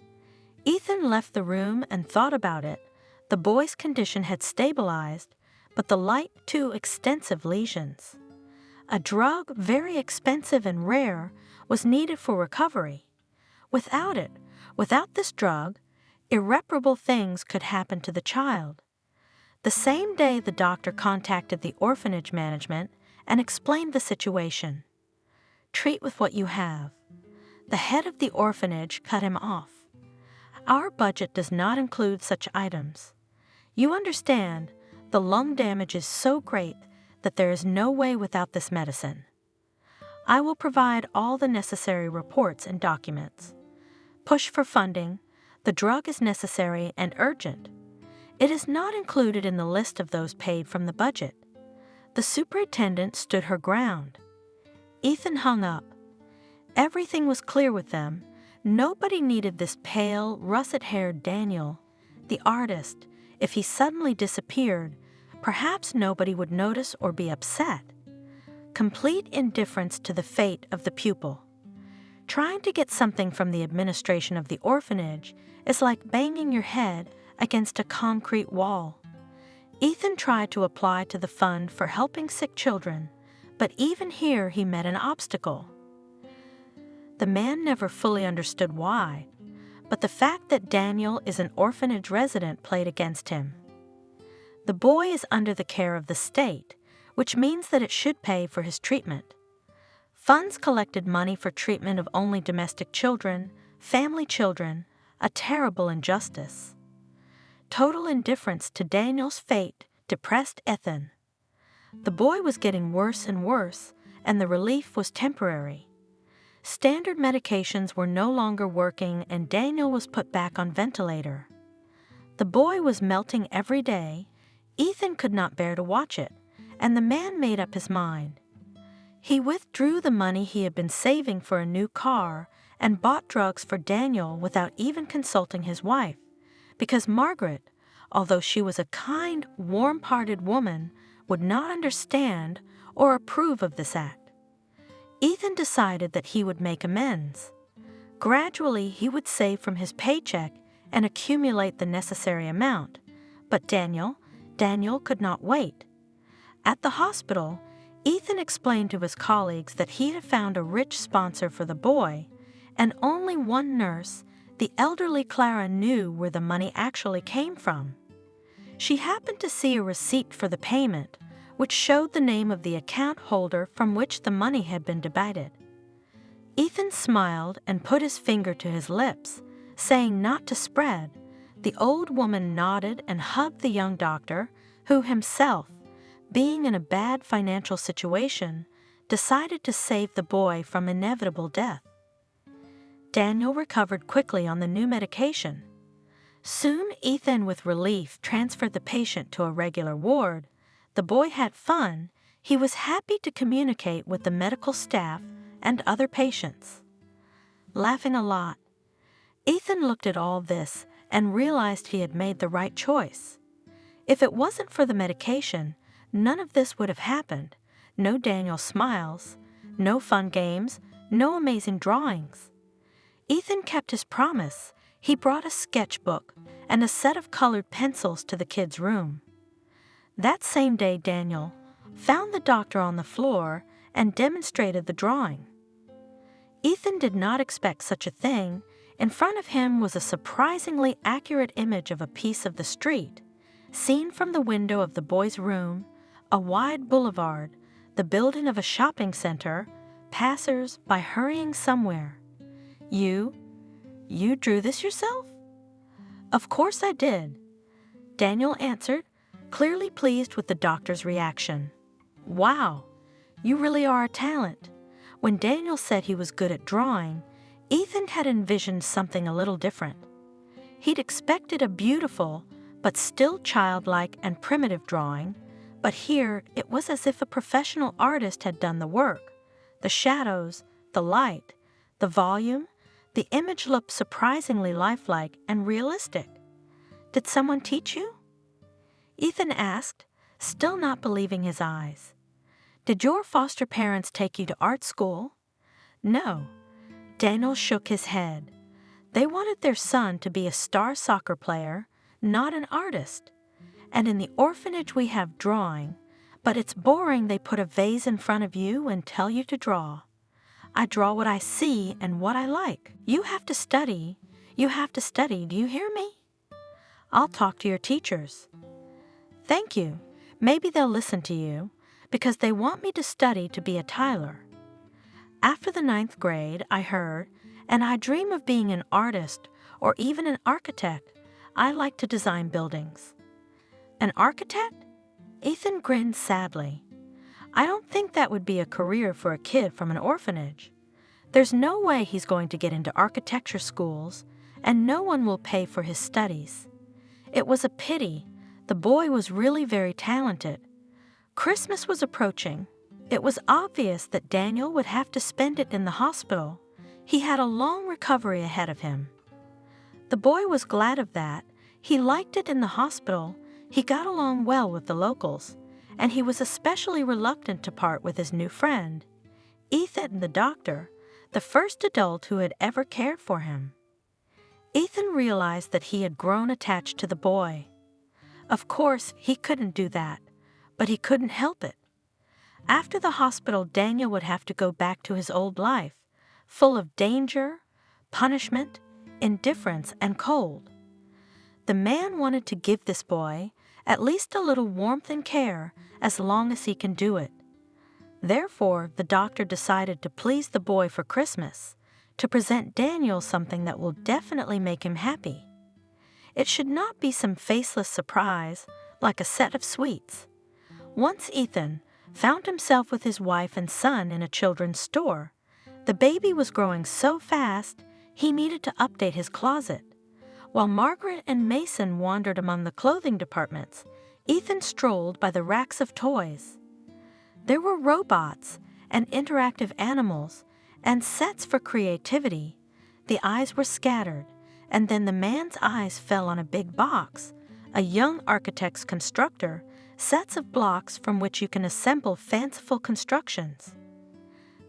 Ethan left the room and thought about it. The boy's condition had stabilized, but the light, too extensive lesions. A drug, very expensive and rare, was needed for recovery. Without it, without this drug, irreparable things could happen to the child. The same day, the doctor contacted the orphanage management and explained the situation. Treat with what you have. The head of the orphanage cut him off. Our budget does not include such items. You understand, the lung damage is so great that there is no way without this medicine. I will provide all the necessary reports and documents. Push for funding. The drug is necessary and urgent. It is not included in the list of those paid from the budget. The superintendent stood her ground. Ethan hung up. Everything was clear with them. Nobody needed this pale, russet-haired Daniel, the artist. If he suddenly disappeared, perhaps nobody would notice or be upset. complete indifference to the fate of the pupil. Trying to get something from the administration of the orphanage is like banging your head against a concrete wall. Ethan tried to apply to the fund for helping sick children, but even here he met an obstacle. The man never fully understood why, but the fact that Daniel is an orphanage resident played against him. The boy is under the care of the state, which means that it should pay for his treatment. Funds collected money for treatment of only domestic children, family children, a terrible injustice. Total indifference to Daniel's fate depressed Ethan. The boy was getting worse and worse, and the relief was temporary. Standard medications were no longer working, and Daniel was put back on ventilator. The boy was melting every day. Ethan could not bear to watch it, and the man made up his mind. He withdrew the money he had been saving for a new car and bought drugs for Daniel without even consulting his wife, because Margaret, although she was a kind, warm-hearted woman, would not understand or approve of this act. Ethan decided that he would make amends. Gradually, he would save from his paycheck and accumulate the necessary amount, but Daniel could not wait. At the hospital, Ethan explained to his colleagues that he had found a rich sponsor for the boy, and only one nurse, the elderly Clara, knew where the money actually came from. She happened to see a receipt for the payment, which showed the name of the account holder from which the money had been debited. Ethan smiled and put his finger to his lips, saying not to spread. The old woman nodded and hugged the young doctor, who himself, being in a bad financial situation, decided to save the boy from inevitable death. Daniel recovered quickly on the new medication. Soon Ethan, with relief, transferred the patient to a regular ward. The boy had fun. He was happy to communicate with the medical staff and other patients. Laughing a lot, Ethan looked at all this and realized he had made the right choice. If it wasn't for the medication, none of this would have happened. No Daniel smiles, no fun games, no amazing drawings. Ethan kept his promise. He brought a sketchbook and a set of colored pencils to the kid's room. That same day, Daniel found the doctor on the floor and demonstrated the drawing. Ethan did not expect such a thing. In front of him was a surprisingly accurate image of a piece of the street, seen from the window of the boy's room, a wide boulevard, the building of a shopping center, passers by hurrying somewhere. You drew this yourself?" "Of course I did," Daniel answered, clearly pleased with the doctor's reaction. "Wow, you really are a talent." When Daniel said he was good at drawing, Ethan had envisioned something a little different. He'd expected a beautiful, but still childlike and primitive drawing, but here it was as if a professional artist had done the work. The shadows, the light, the volume, the image looked surprisingly lifelike and realistic. "Did someone teach you?" Ethan asked, still not believing his eyes. "Did your foster parents take you to art school?" "No." Daniel shook his head. They wanted their son to be a star soccer player, not an artist. And in the orphanage we have drawing, but it's boring. They put a vase in front of you and tell you to draw. I draw what I see and what I like. You have to study. Do you hear me? I'll talk to your teachers." "Thank you. Maybe they'll listen to you, because they want me to study to be a tiler. After the 9th grade, I heard, and I dream of being an artist or even an architect. I like to design buildings." "An architect?" Ethan grinned sadly. "I don't think that would be a career for a kid from an orphanage. There's no way he's going to get into architecture schools, and no one will pay for his studies." It was a pity. The boy was really very talented. Christmas was approaching. It was obvious that Daniel would have to spend it in the hospital. He had a long recovery ahead of him. The boy was glad of that. He liked it in the hospital. He got along well with the locals, and he was especially reluctant to part with his new friend, Ethan the doctor, the first adult who had ever cared for him. Ethan realized that he had grown attached to the boy. Of course, he couldn't do that, but he couldn't help it. After the hospital, Daniel would have to go back to his old life, full of danger, punishment, indifference, and cold. The man wanted to give this boy at least a little warmth and care as long as he can do it. Therefore, the doctor decided to please the boy for Christmas, to present Daniel something that will definitely make him happy. It should not be some faceless surprise like a set of sweets. Once Ethan found himself with his wife and son in a children's store. The baby was growing so fast, he needed to update his closet. While Margaret and Mason wandered among the clothing departments, Ethan strolled by the racks of toys. There were robots and interactive animals and sets for creativity. The eyes were scattered, and then the man's eyes fell on a big box, a young architect's constructor, sets of blocks from which you can assemble fanciful constructions.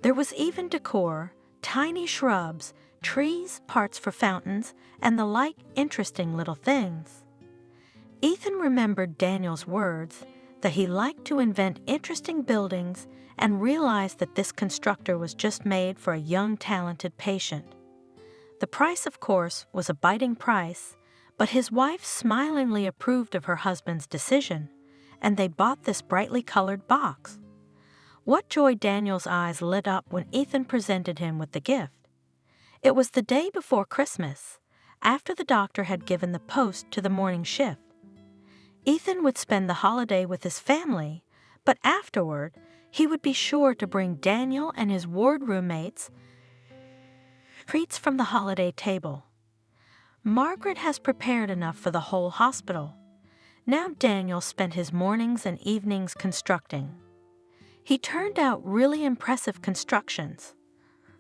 There was even decor, tiny shrubs, trees, parts for fountains, and the like interesting little things. Ethan remembered Daniel's words that he liked to invent interesting buildings and realized that this constructor was just made for a young, talented patient. The price, of course, was a biting price, but his wife smilingly approved of her husband's decision, and they bought this brightly colored box. What joy Daniel's eyes lit up when Ethan presented him with the gift. It was the day before Christmas, after the doctor had given the post to the morning shift. Ethan would spend the holiday with his family, but afterward, he would be sure to bring Daniel and his ward roommates treats from the holiday table. Margaret has prepared enough for the whole hospital. Now Daniel spent his mornings and evenings constructing. He turned out really impressive constructions,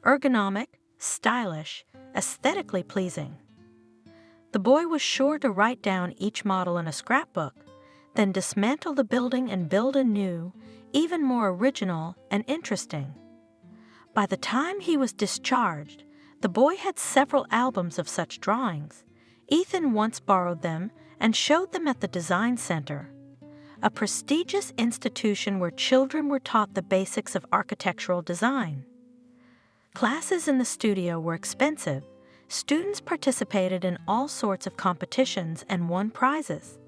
ergonomic, stylish, aesthetically pleasing. The boy was sure to write down each model in a scrapbook, then dismantle the building and build a new, even more original and interesting. By the time he was discharged, the boy had several albums of such drawings. Ethan once borrowed them and showed them at the Design Center, a prestigious institution where children were taught the basics of architectural design. Classes in the studio were expensive. Students participated in all sorts of competitions and won prizes.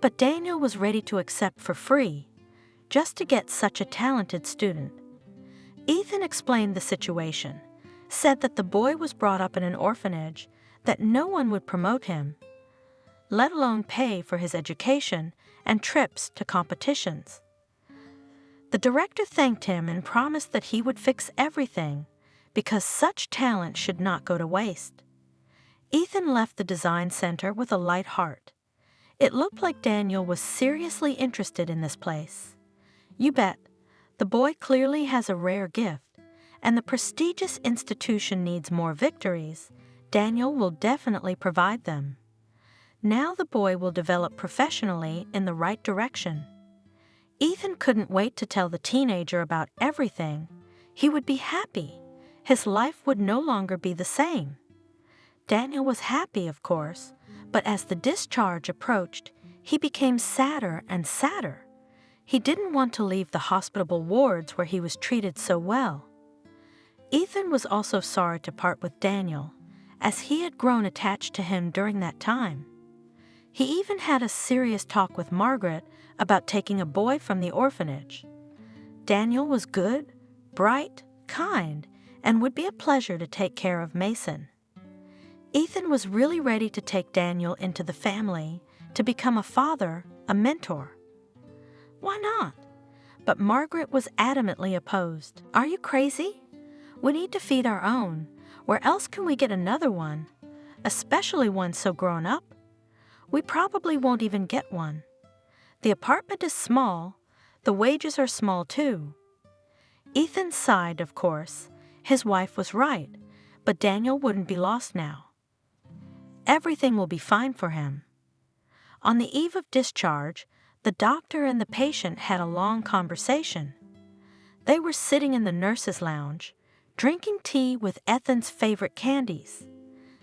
But Daniel was ready to accept for free, just to get such a talented student. Ethan explained the situation, said that the boy was brought up in an orphanage, that no one would promote him, let alone pay for his education and trips to competitions. The director thanked him and promised that he would fix everything, because such talent should not go to waste. Ethan left the Design Center with a light heart. It looked like Daniel was seriously interested in this place. You bet, the boy clearly has a rare gift, and the prestigious institution needs more victories. Daniel will definitely provide them. Now the boy will develop professionally in the right direction. Ethan couldn't wait to tell the teenager about everything. He would be happy. His life would no longer be the same. Daniel was happy, of course, but as the discharge approached, he became sadder and sadder. He didn't want to leave the hospitable wards where he was treated so well. Ethan was also sorry to part with Daniel, as he had grown attached to him during that time. He even had a serious talk with Margaret about taking a boy from the orphanage. Daniel was good, bright, kind, and would be a pleasure to take care of Mason. Ethan was really ready to take Daniel into the family, to become a father, a mentor. Why not? But Margaret was adamantly opposed. Are you crazy? We need to feed our own. Where else can we get another one? Especially one so grown up? We probably won't even get one. The apartment is small. The wages are small too. Ethan sighed, of course. His wife was right, but Daniel wouldn't be lost now. Everything will be fine for him. On the eve of discharge, The doctor and the patient had a long conversation. They were sitting in the nurse's lounge, drinking tea with Ethan's favorite candies.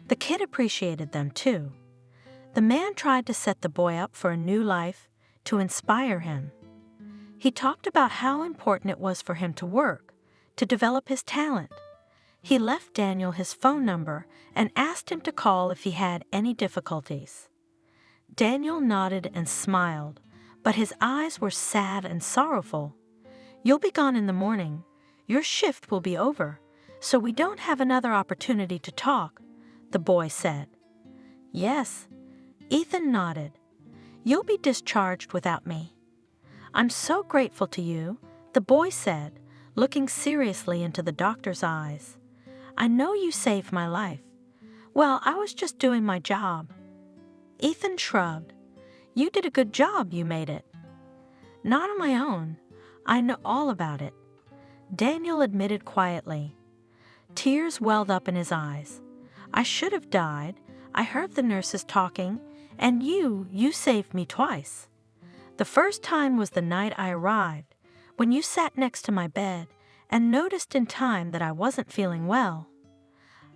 The kid appreciated them too. The man tried to set the boy up for a new life, to inspire him. He talked about how important it was for him to work, to develop his talent. He left Daniel his phone number and asked him to call if he had any difficulties. Daniel nodded and smiled, but his eyes were sad and sorrowful. "You'll be gone in the morning. Your shift will be over, so we don't have another opportunity to talk," the boy said. "Yes," Ethan nodded. "You'll be discharged without me." "I'm so grateful to you," the boy said, looking seriously into the doctor's eyes. "I know you saved my life." "Well, I was just doing my job." Ethan shrugged. "You did a good job, you made it." "Not on my own. I know all about it," Daniel admitted quietly. Tears welled up in his eyes. "I should have died. I heard the nurses talking, and you saved me twice. The first time was the night I arrived, when you sat next to my bed and noticed in time that I wasn't feeling well.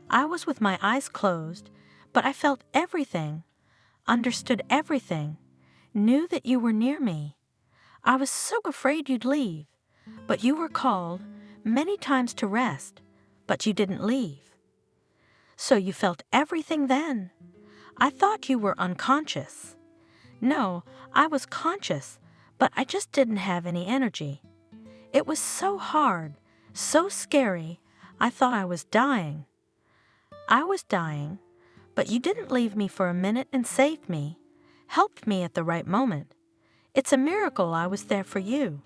I was with my eyes closed, but I felt everything, understood everything, knew that you were near me. I was so afraid you'd leave, but you were called many times to rest, but you didn't leave." "So you felt everything then? I thought you were unconscious." "No, I was conscious, but I just didn't have any energy. It was so hard, so scary, I thought I was dying." "I was dying, but you didn't leave me for a minute and saved me, helped me at the right moment. It's a miracle I was there for you."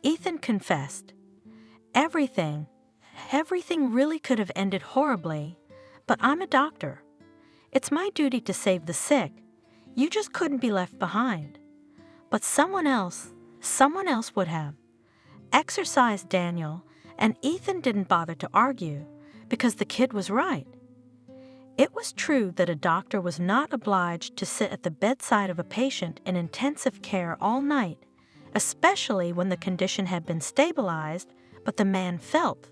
Ethan confessed. Everything really could have ended horribly, but I'm a doctor. It's my duty to save the sick. You just couldn't be left behind. But someone else would have. Exercised Daniel, and Ethan didn't bother to argue, because the kid was right. It was true that a doctor was not obliged to sit at the bedside of a patient in intensive care all night, especially when the condition had been stabilized, but the man felt.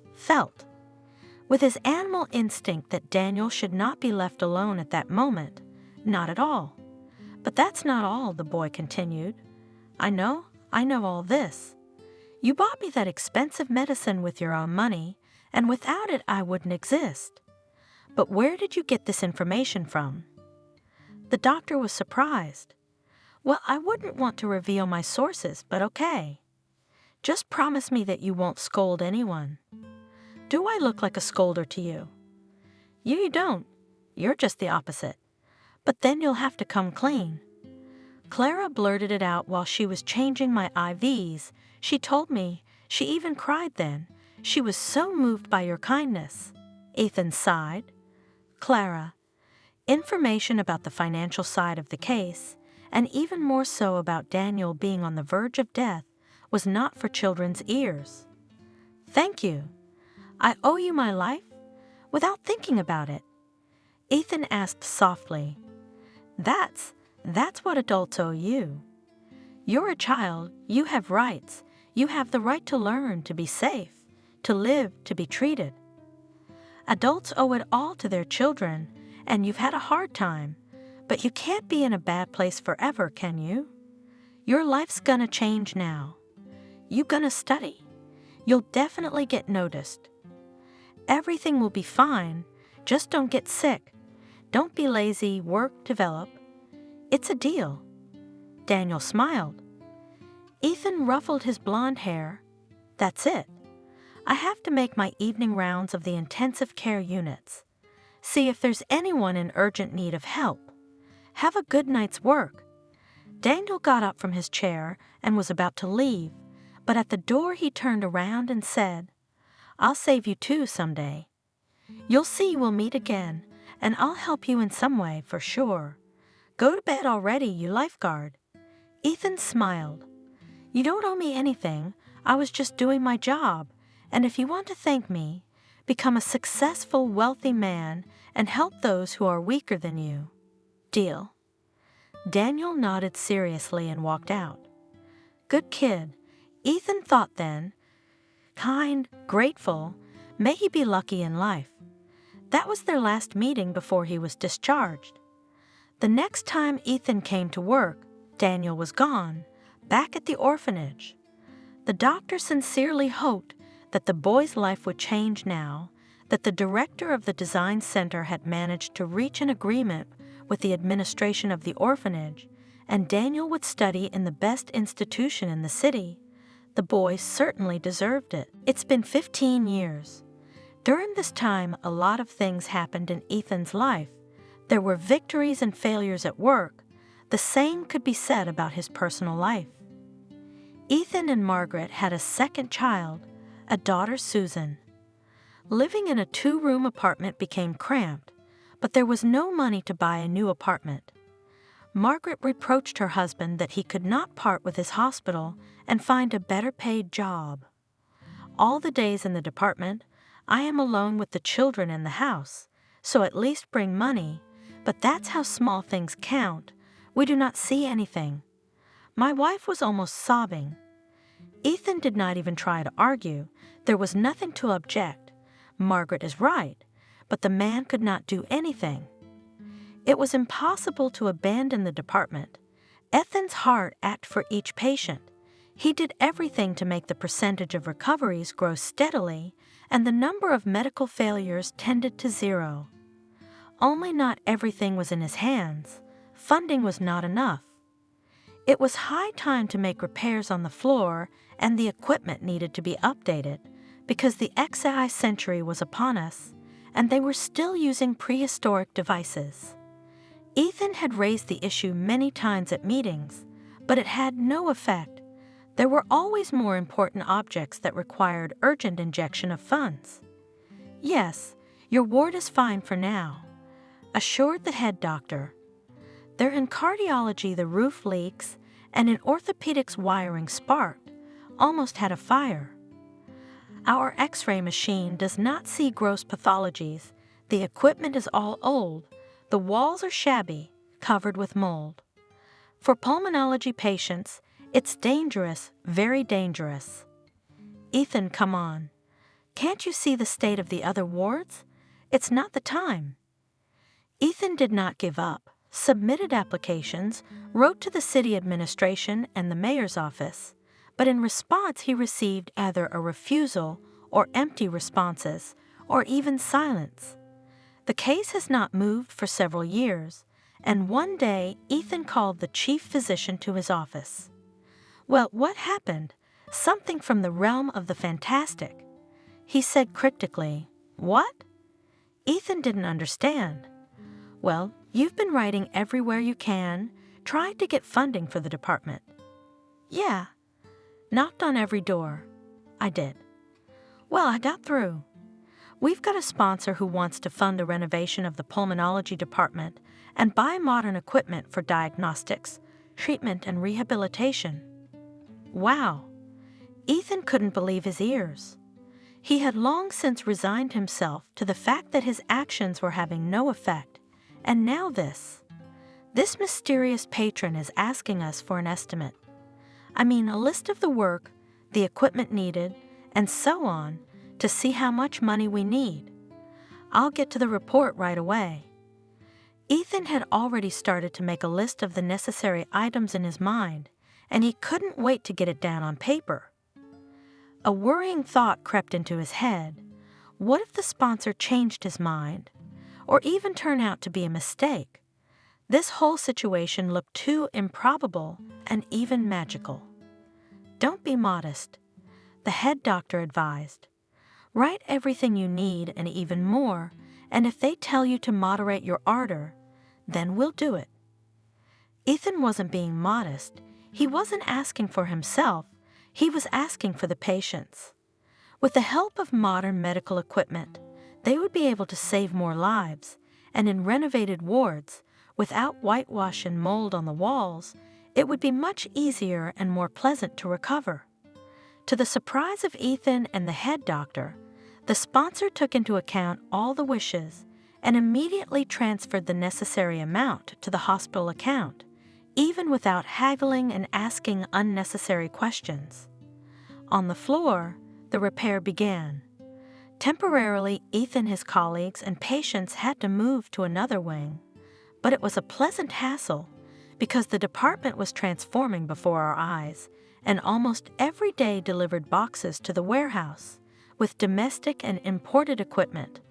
With his animal instinct that Daniel should not be left alone at that moment, not at all. "But that's not all," the boy continued. I know all this. You bought me that expensive medicine with your own money, and without it I wouldn't exist. But where did you get this information from?" The doctor was surprised. "Well, I wouldn't want to reveal my sources, but okay. Just promise me that you won't scold anyone." "Do I look like a scolder to you?" You don't. You're just the opposite. But then you'll have to come clean." Clara blurted it out while she was changing my IVs. She told me, she even cried then. She was so moved by your kindness. Ethan sighed. "Clara, information about the financial side of the case, and even more so about Daniel being on the verge of death, was not for children's ears." "Thank you. I owe you my life? Without thinking about it?" Ethan asked softly. That's what adults owe you. You're a child, you have rights. You have the right to learn, to be safe, to live, to be treated. Adults owe it all to their children, and you've had a hard time, but you can't be in a bad place forever, can you? Your life's gonna change now. You gonna study. You'll definitely get noticed. Everything will be fine, just don't get sick. Don't be lazy, work, develop. It's a deal." Daniel smiled. Ethan ruffled his blonde hair. "That's it. I have to make my evening rounds of the intensive care units. See if there's anyone in urgent need of help. Have a good night's work." Daniel got up from his chair and was about to leave, but at the door he turned around and said, "I'll save you too someday. You'll see we'll meet again, and I'll help you in some way for sure. Go to bed already, you lifeguard." Ethan smiled. "You don't owe me anything. I was just doing my job, and if you want to thank me, become a successful, wealthy man and help those who are weaker than you. Deal?" Daniel nodded seriously and walked out. Good kid, Ethan thought then. Kind, grateful, may he be lucky in life. That was their last meeting before he was discharged. The next time Ethan came to work, Daniel was gone, back at the orphanage. The doctor sincerely hoped that the boy's life would change now, that the director of the design center had managed to reach an agreement with the administration of the orphanage, and Daniel would study in the best institution in the city. The boy certainly deserved it. It's been 15 years. During this time, a lot of things happened in Ethan's life. There were victories and failures at work. The same could be said about his personal life. Ethan and Margaret had a second child, a daughter, Susan. Living in a 2-room apartment became cramped, but there was no money to buy a new apartment. Margaret reproached her husband that he could not part with his hospital and find a better-paid job. All the days in the department, I am alone with the children in the house, so at least bring money, but that's how small things count. We do not see anything. My wife was almost sobbing. Ethan did not even try to argue. There was nothing to object. Margaret is right, but the man could not do anything. It was impossible to abandon the department. Ethan's heart ached for each patient. He did everything to make the percentage of recoveries grow steadily, and the number of medical failures tended to 0. Only not everything was in his hands. Funding was not enough. It was high time to make repairs on the floor, and the equipment needed to be updated, because the XI century was upon us, and they were still using prehistoric devices. Ethan had raised the issue many times at meetings, but it had no effect. There were always more important objects that required urgent injection of funds. Yes, your ward is fine for now, assured the head doctor. There in cardiology the roof leaks, and in orthopedics wiring sparked, almost had a fire. Our X-ray machine does not see gross pathologies. The equipment is all old. The walls are shabby, covered with mold. For pulmonology patients, it's dangerous, very dangerous. Ethan, come on. Can't you see the state of the other wards? It's not the time. Ethan did not give up, submitted applications, wrote to the city administration and the mayor's office, but in response he received either a refusal or empty responses, or even silence. The case has not moved for several years, and one day Ethan called the chief physician to his office. Well, what happened? Something from the realm of the fantastic. He said cryptically, "What?" Ethan didn't understand. Well, you've been writing everywhere you can, tried to get funding for the department. Yeah. Knocked on every door. I did. Well, I got through. We've got a sponsor who wants to fund the renovation of the pulmonology department and buy modern equipment for diagnostics, treatment, and rehabilitation. Wow. Ethan couldn't believe his ears. He had long since resigned himself to the fact that his actions were having no effect, and now this. This mysterious patron is asking us for an estimate. I mean, a list of the work, the equipment needed, and so on, to see how much money we need. I'll get to the report right away. Ethan had already started to make a list of the necessary items in his mind, and he couldn't wait to get it down on paper. A worrying thought crept into his head. What if the sponsor changed his mind, or even turned out to be a mistake? This whole situation looked too improbable and even magical. Don't be modest, the head doctor advised. Write everything you need and even more, and if they tell you to moderate your ardor, then we'll do it. Ethan wasn't being modest. He wasn't asking for himself. He was asking for the patients. With the help of modern medical equipment, they would be able to save more lives, and in renovated wards, without whitewash and mold on the walls, it would be much easier and more pleasant to recover. To the surprise of Ethan and the head doctor, the sponsor took into account all the wishes and immediately transferred the necessary amount to the hospital account, even without haggling and asking unnecessary questions. On the floor, the repair began. Temporarily, Ethan, his colleagues, and patients had to move to another wing, but it was a pleasant hassle because the department was transforming before our eyes, and almost every day delivered boxes to the warehouse with domestic and imported equipment,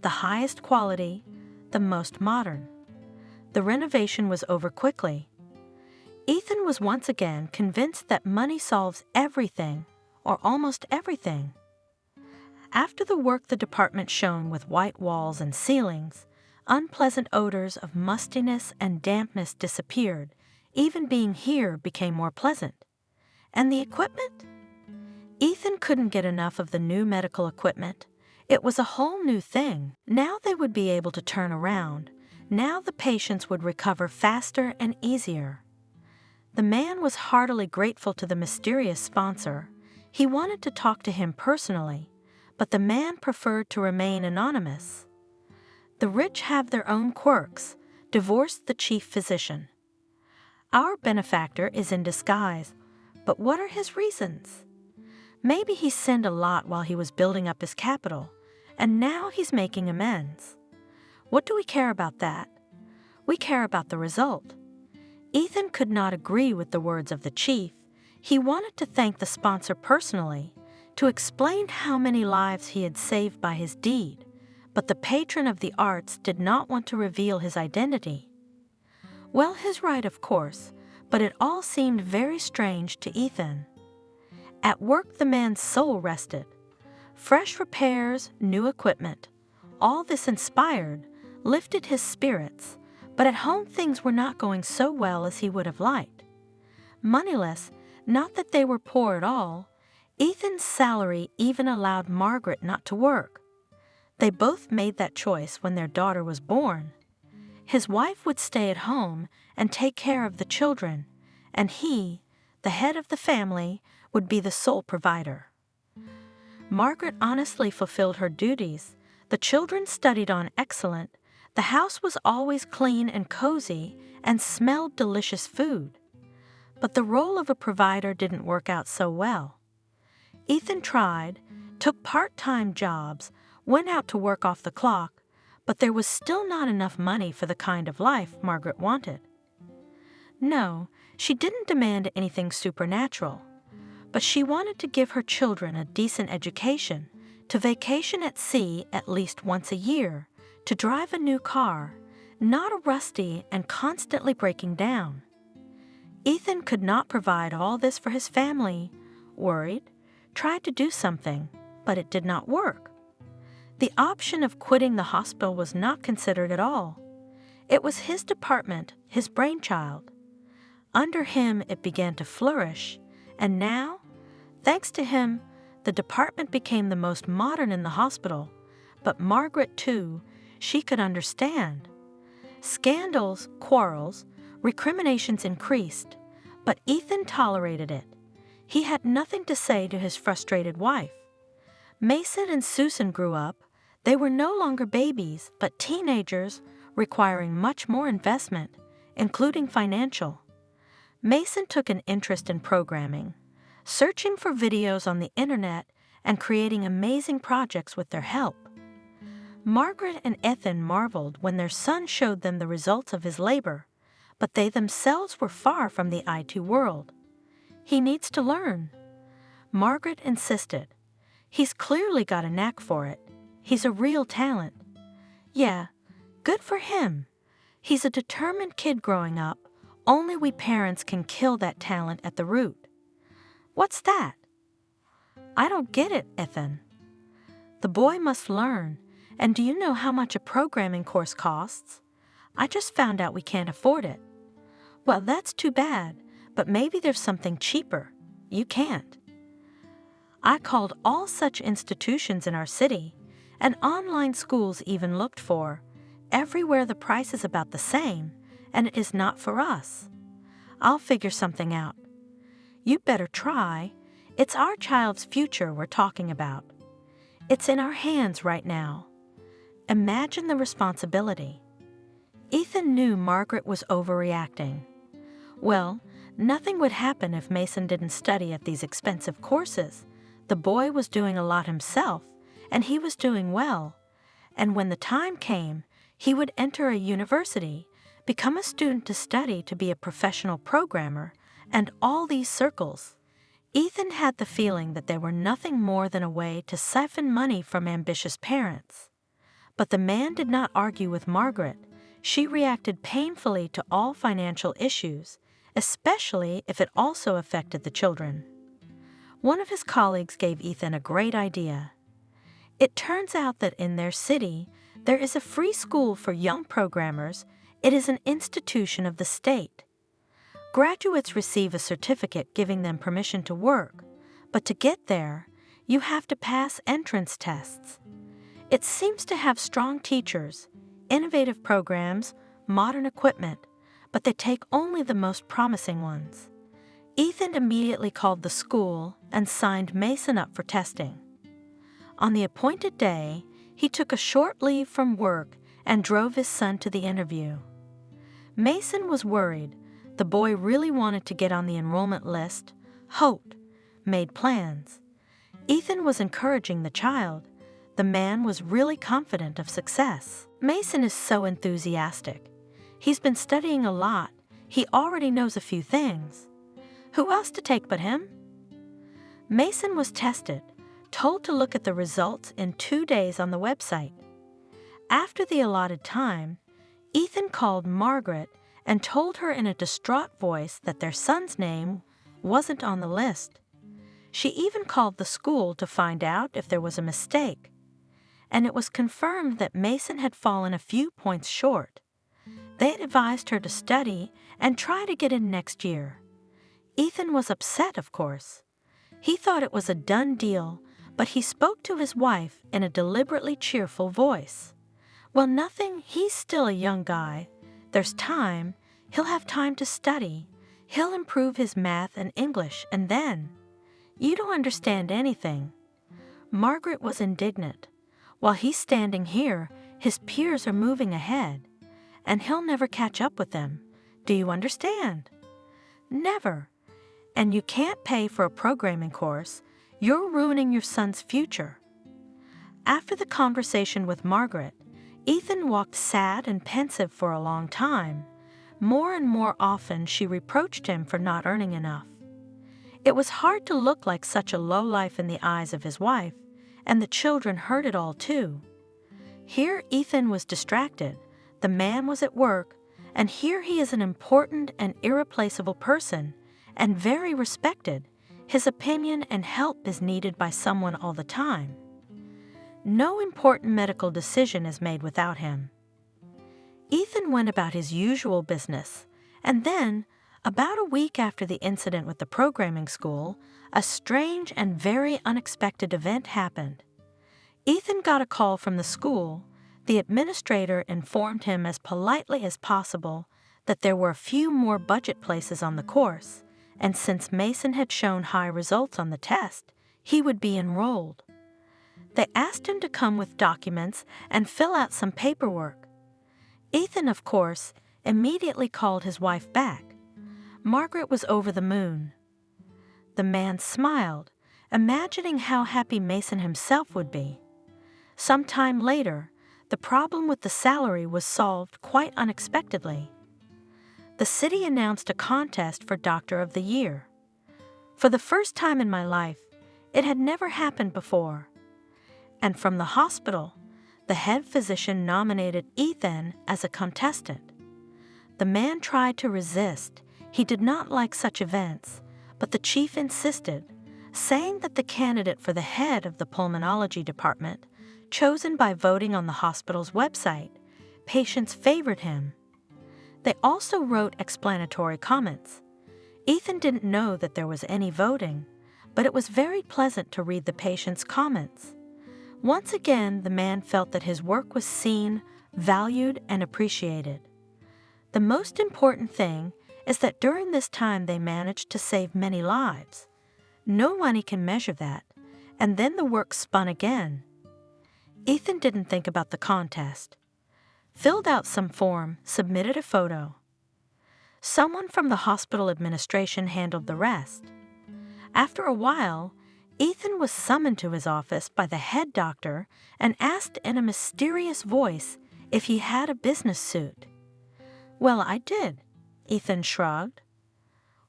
the highest quality, the most modern. The renovation was over quickly. Ethan was once again convinced that money solves everything, or almost everything. After the work the department shone with white walls and ceilings, unpleasant odors of mustiness and dampness disappeared. Even being here became more pleasant. And the equipment? Ethan couldn't get enough of the new medical equipment. It was a whole new thing. Now they would be able to turn around. Now the patients would recover faster and easier. The man was heartily grateful to the mysterious sponsor. He wanted to talk to him personally, but the man preferred to remain anonymous. The rich have their own quirks, divorced the chief physician. Our benefactor is in disguise, but what are his reasons? Maybe he sinned a lot while he was building up his capital, and now he's making amends. What do we care about that? We care about the result. Ethan could not agree with the words of the chief. He wanted to thank the sponsor personally, to explain how many lives he had saved by his deed, but the patron of the arts did not want to reveal his identity. Well, his right, of course, but it all seemed very strange to Ethan. At work, the man's soul rested. Fresh repairs, new equipment, all this inspired, lifted his spirits, but at home things were not going so well as he would have liked. Moneyless, not that they were poor at all, Ethan's salary even allowed Margaret not to work. They both made that choice when their daughter was born. His wife would stay at home and take care of the children, and he, the head of the family, would be the sole provider. Margaret honestly fulfilled her duties. The children studied on excellent. The house was always clean and cozy and smelled delicious food. But the role of a provider didn't work out so well. Ethan tried, took part-time jobs, went out to work off the clock, but there was still not enough money for the kind of life Margaret wanted. No, she didn't demand anything supernatural, but she wanted to give her children a decent education, to vacation at sea at least once a year, to drive a new car, not a rusty and constantly breaking down. Ethan could not provide all this for his family, worried, tried to do something, but it did not work. The option of quitting the hospital was not considered at all. It was his department, his brainchild. Under him it began to flourish, and now, thanks to him, the department became the most modern in the hospital. But Margaret, too, she could understand. Scandals, quarrels, recriminations increased, but Ethan tolerated it. He had nothing to say to his frustrated wife. Mason and Susan grew up. They were no longer babies, but teenagers requiring much more investment, including financial. Mason took an interest in programming, searching for videos on the internet and creating amazing projects with their help. Margaret and Ethan marveled when their son showed them the results of his labor, but they themselves were far from the IT world. He needs to learn. Margaret insisted. He's clearly got a knack for it. He's a real talent. Yeah, good for him. He's a determined kid growing up. Only we parents can kill that talent at the root. What's that? I don't get it, Ethan. The boy must learn. And do you know how much a programming course costs? I just found out we can't afford it. Well, that's too bad, but maybe there's something cheaper. You can't. I called all such institutions in our city, and online schools even looked for. Everywhere the price is about the same, and it is not for us. I'll figure something out. You better try. It's our child's future we're talking about. It's in our hands right now. Imagine the responsibility. Ethan knew Margaret was overreacting. Well, nothing would happen if Mason didn't study at these expensive courses. The boy was doing a lot himself, and he was doing well. And when the time came, he would enter a university, become a student to study to be a professional programmer, and all these circles. Ethan had the feeling that they were nothing more than a way to siphon money from ambitious parents. But the man did not argue with Margaret. She reacted painfully to all financial issues, especially if it also affected the children. One of his colleagues gave Ethan a great idea. It turns out that in their city, there is a free school for young programmers. It is an institution of the state. Graduates receive a certificate giving them permission to work, but to get there, you have to pass entrance tests. It seems to have strong teachers, innovative programs, modern equipment, but they take only the most promising ones. Ethan immediately called the school and signed Mason up for testing. On the appointed day, he took a short leave from work and drove his son to the interview. Mason was worried. The boy really wanted to get on the enrollment list, hoped, made plans. Ethan was encouraging the child. The man was really confident of success. Mason is so enthusiastic. He's been studying a lot. He already knows a few things. Who else to take but him? Mason was tested, told to look at the results in 2 days on the website. After the allotted time, Ethan called Margaret and told her in a distraught voice that their son's name wasn't on the list. She even called the school to find out if there was a mistake, and it was confirmed that Mason had fallen a few points short. They had advised her to study and try to get in next year. Ethan was upset, of course. He thought it was a done deal, but he spoke to his wife in a deliberately cheerful voice. Well, nothing, he's still a young guy. There's time. He'll have time to study. He'll improve his math and English, and then... You don't understand anything. Margaret was indignant. While he's standing here, his peers are moving ahead, and he'll never catch up with them. Do you understand? Never. And you can't pay for a programming course. You're ruining your son's future. After the conversation with Margaret, Ethan walked sad and pensive for a long time. More and more often she reproached him for not earning enough. It was hard to look like such a lowlife in the eyes of his wife, and the children heard it all too. Here Ethan was distracted, the man was at work, and here he is an important and irreplaceable person, and very respected. His opinion and help is needed by someone all the time. No important medical decision is made without him. Ethan went about his usual business, and then, about a week after the incident with the programming school, a strange and very unexpected event happened. Ethan got a call from the school. The administrator informed him as politely as possible that there were a few more budget places on the course, and since Mason had shown high results on the test, he would be enrolled. They asked him to come with documents and fill out some paperwork. Ethan, of course, immediately called his wife back. Margaret was over the moon. The man smiled, imagining how happy Mason himself would be. Some time later, the problem with the salary was solved quite unexpectedly. The city announced a contest for Doctor of the Year. For the first time in my life, it had never happened before. And from the hospital, the head physician nominated Ethan as a contestant. The man tried to resist. He did not like such events, but the chief insisted, saying that the candidate for the head of the pulmonology department, chosen by voting on the hospital's website, patients favored him. They also wrote explanatory comments. Ethan didn't know that there was any voting, but it was very pleasant to read the patients' comments. Once again, the man felt that his work was seen, valued, and appreciated. The most important thing is that during this time they managed to save many lives. No money can measure that, and then the work spun again. Ethan didn't think about the contest. Filled out some form, submitted a photo. Someone from the hospital administration handled the rest. After a while, Ethan was summoned to his office by the head doctor and asked in a mysterious voice if he had a business suit. "Well, I did," Ethan shrugged.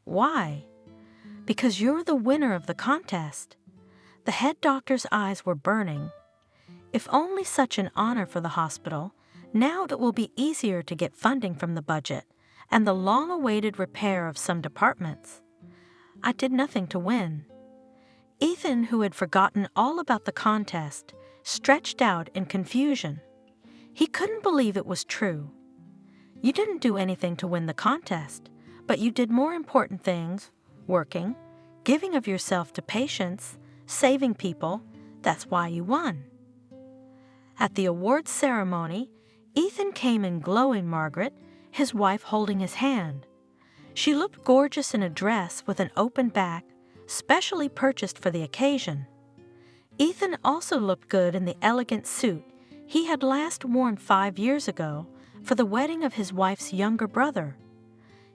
"Why?" "Because you're the winner of the contest." The head doctor's eyes were burning. "If only such an honor for the hospital. Now it will be easier to get funding from the budget and the long-awaited repair of some departments." "I did nothing to win." Ethan, who had forgotten all about the contest, stretched out in confusion. He couldn't believe it was true. "You didn't do anything to win the contest, but you did more important things, working, giving of yourself to patients, saving people. That's why you won." At the awards ceremony, Ethan came in glowing Margaret, his wife holding his hand. She looked gorgeous in a dress with an open back, specially purchased for the occasion. Ethan also looked good in the elegant suit he had last worn 5 years ago for the wedding of his wife's younger brother.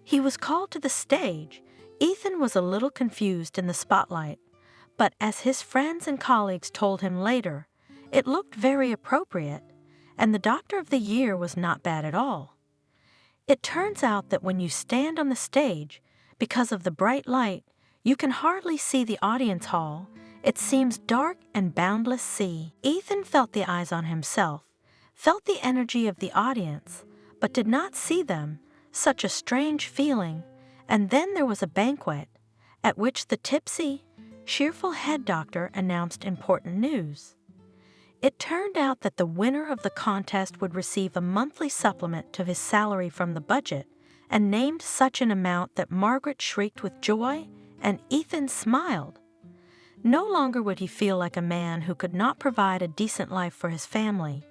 He was called to the stage. Ethan was a little confused in the spotlight, but as his friends and colleagues told him later, it looked very appropriate, and the Doctor of the Year was not bad at all. It turns out that when you stand on the stage, because of the bright light, you can hardly see the audience hall. It seems dark and boundless sea. Ethan felt the eyes on himself, felt the energy of the audience, but did not see them. Such a strange feeling. And then there was a banquet, at which the tipsy, cheerful head doctor announced important news. It turned out that the winner of the contest would receive a monthly supplement to his salary from the budget, and named such an amount that Margaret shrieked with joy, and Ethan smiled. No longer would he feel like a man who could not provide a decent life for his family.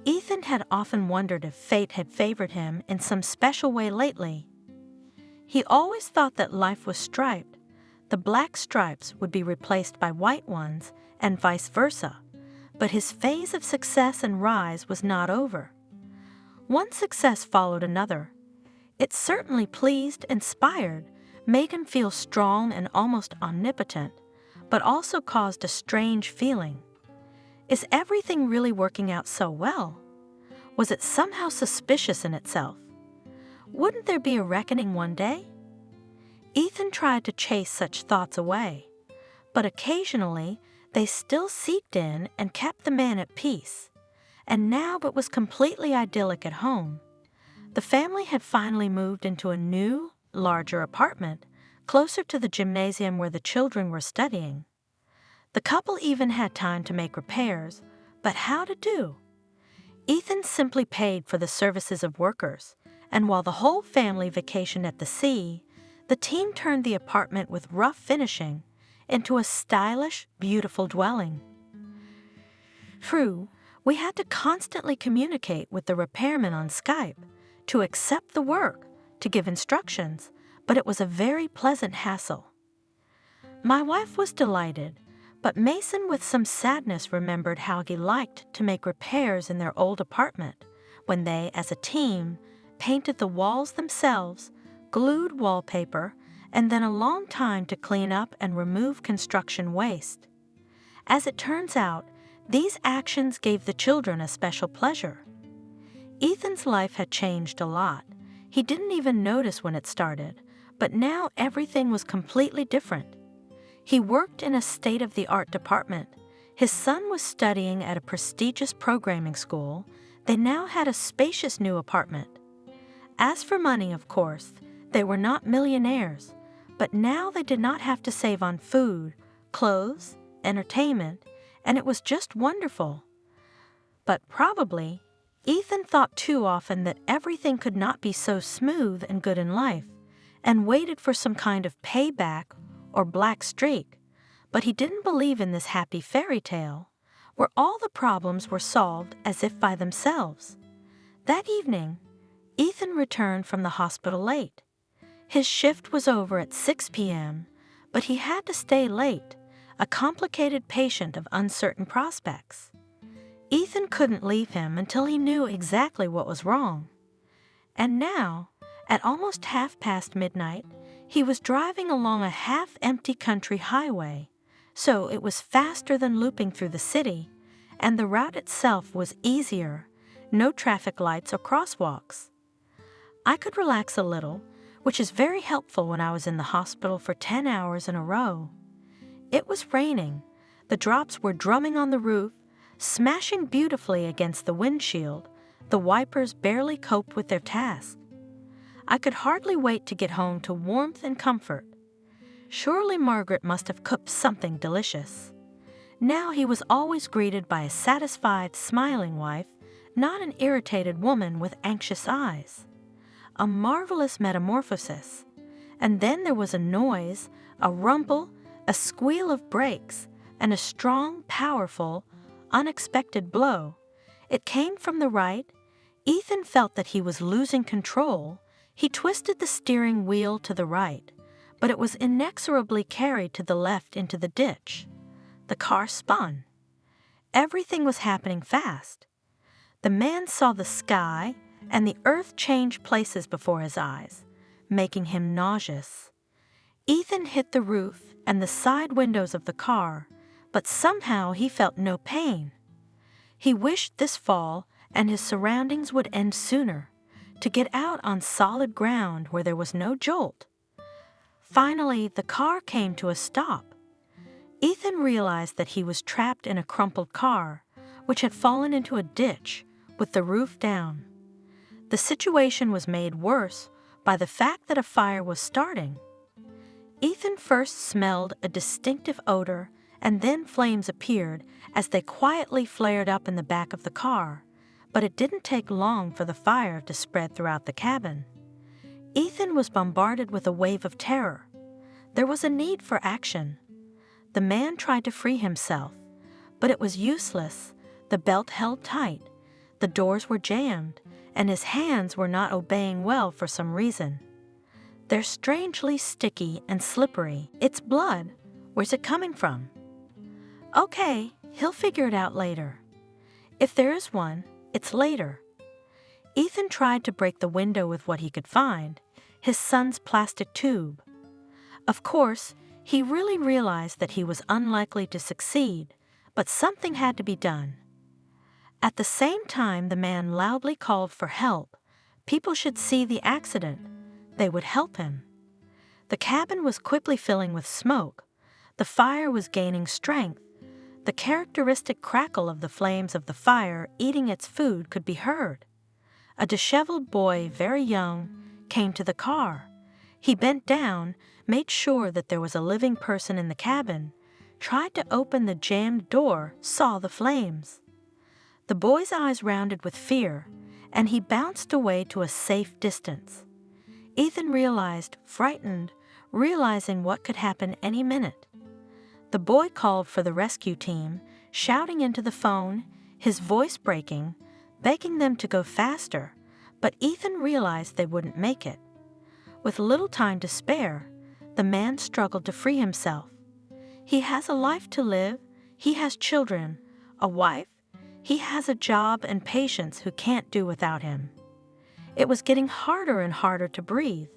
Ethan had often wondered if fate had favored him in some special way lately. He always thought that life was striped. The black stripes would be replaced by white ones, and vice versa. But his phase of success and rise was not over. One success followed another. It certainly pleased, inspired, made him feel strong and almost omnipotent, but also caused a strange feeling. Is everything really working out so well? Was it somehow suspicious in itself? Wouldn't there be a reckoning one day? Ethan tried to chase such thoughts away, but occasionally they still seeped in and kept the man at peace. And now it was completely idyllic at home. The family had finally moved into a new, larger apartment, closer to the gymnasium where the children were studying. The couple even had time to make repairs, but how to do? Ethan simply paid for the services of workers, and while the whole family vacationed at the sea, the team turned the apartment with rough finishing into a stylish, beautiful dwelling. True, we had to constantly communicate with the repairman on Skype, to accept the work, to give instructions, but it was a very pleasant hassle. My wife was delighted, but Mason with some sadness remembered how he liked to make repairs in their old apartment, when they, as a team, painted the walls themselves, glued wallpaper, and then a long time to clean up and remove construction waste. As it turns out, these actions gave the children a special pleasure. Ethan's life had changed a lot. He didn't even notice when it started, but now everything was completely different. He worked in a state-of-the-art department. His son was studying at a prestigious programming school. They now had a spacious new apartment. As for money, of course, they were not millionaires, but now they did not have to save on food, clothes, entertainment, and it was just wonderful. But probably, Ethan thought too often that everything could not be so smooth and good in life, and waited for some kind of payback or black streak. But he didn't believe in this happy fairy tale, where all the problems were solved as if by themselves. That evening, Ethan returned from the hospital late. His shift was over at 6 p.m., but he had to stay late, a complicated patient of uncertain prospects. Ethan couldn't leave him until he knew exactly what was wrong. And now, At almost midnight, he was driving along a half-empty country highway, so it was faster than looping through the city, and the route itself was easier, no traffic lights or crosswalks. I could relax a little, which is very helpful when I was in the hospital for 10 hours in a row. It was raining. The drops were drumming on the roof, smashing beautifully against the windshield. The wipers barely coped with their task. I could hardly wait to get home to warmth and comfort. Surely Margaret must have cooked something delicious. Now he was always greeted by a satisfied, smiling wife, not an irritated woman with anxious eyes. A marvelous metamorphosis. And then there was a noise, a rumble, a squeal of brakes, and a strong, powerful, unexpected blow. It came from the right. Ethan felt that he was losing control. He twisted the steering wheel to the right, but it was inexorably carried to the left into the ditch. The car spun. Everything was happening fast. The man saw the sky and the earth change places before his eyes, making him nauseous. Ethan hit the roof and the side windows of the car, but somehow he felt no pain. He wished this fall and his surroundings would end sooner, to get out on solid ground where there was no jolt. Finally, the car came to a stop. Ethan realized that he was trapped in a crumpled car, which had fallen into a ditch with the roof down. The situation was made worse by the fact that a fire was starting. Ethan first smelled a distinctive odor, and then flames appeared as they quietly flared up in the back of the car, but it didn't take long for the fire to spread throughout the cabin. Ethan was bombarded with a wave of terror. There was a need for action. The man tried to free himself, but it was useless. The belt held tight, the doors were jammed, and his hands were not obeying well for some reason. They're strangely sticky and slippery. It's blood. Where's it coming from? Okay, he'll figure it out later. If there is one, it's later. Ethan tried to break the window with what he could find, his son's plastic tube. Of course, he really realized that he was unlikely to succeed, but something had to be done. At the same time, the man loudly called for help. People should see the accident. They would help him. The cabin was quickly filling with smoke. The fire was gaining strength. The characteristic crackle of the flames of the fire eating its food could be heard. A disheveled boy, very young, came to the car. He bent down, made sure that there was a living person in the cabin, tried to open the jammed door, saw the flames. The boy's eyes rounded with fear, and he bounced away to a safe distance. Ethan realized, frightened, realizing what could happen any minute. The boy called for the rescue team, shouting into the phone, his voice breaking, begging them to go faster, but Ethan realized they wouldn't make it. With little time to spare, the man struggled to free himself. He has a life to live, he has children, a wife, he has a job and patients who can't do without him. It was getting harder and harder to breathe.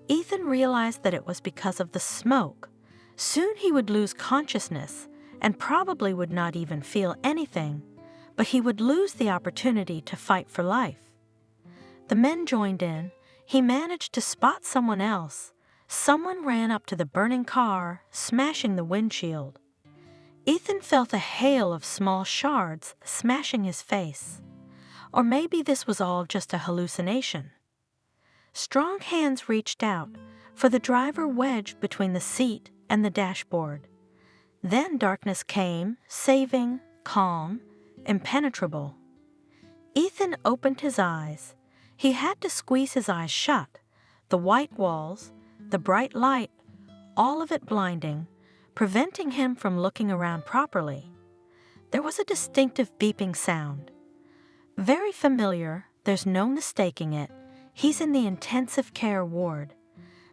Ethan realized that it was because of the smoke. Soon he would lose consciousness and probably would not even feel anything, but he would lose the opportunity to fight for life. The men joined in. He managed to spot someone else. Someone ran up to the burning car, smashing the windshield. Ethan felt a hail of small shards smashing his face. Or maybe this was all just a hallucination. Strong hands reached out, for the driver wedged between the seat and the dashboard. Then darkness came, saving, calm, impenetrable. Ethan opened his eyes. He had to squeeze his eyes shut. The white walls, the bright light, all of it blinding, preventing him from looking around properly. There was a distinctive beeping sound. Very familiar, there's no mistaking it. He's in the intensive care ward.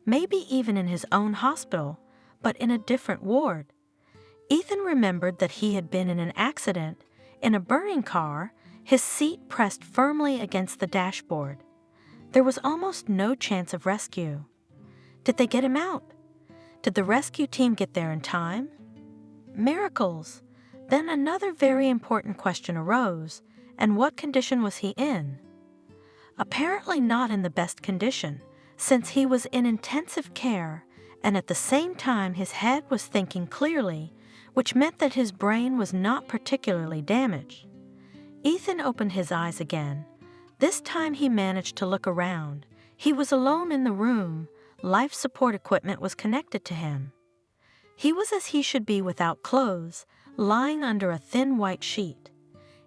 Maybe even in his own hospital, but in a different ward. Ethan remembered that he had been in an accident, in a burning car, his seat pressed firmly against the dashboard. There was almost no chance of rescue. Did they get him out? Did the rescue team get there in time? Miracles! Then another very important question arose, and what condition was he in? Apparently not in the best condition, since he was in intensive care, and at the same time his head was thinking clearly, which meant that his brain was not particularly damaged. Ethan opened his eyes again. This time he managed to look around. He was alone in the room. Life support equipment was connected to him. He was as he should be without clothes, lying under a thin white sheet.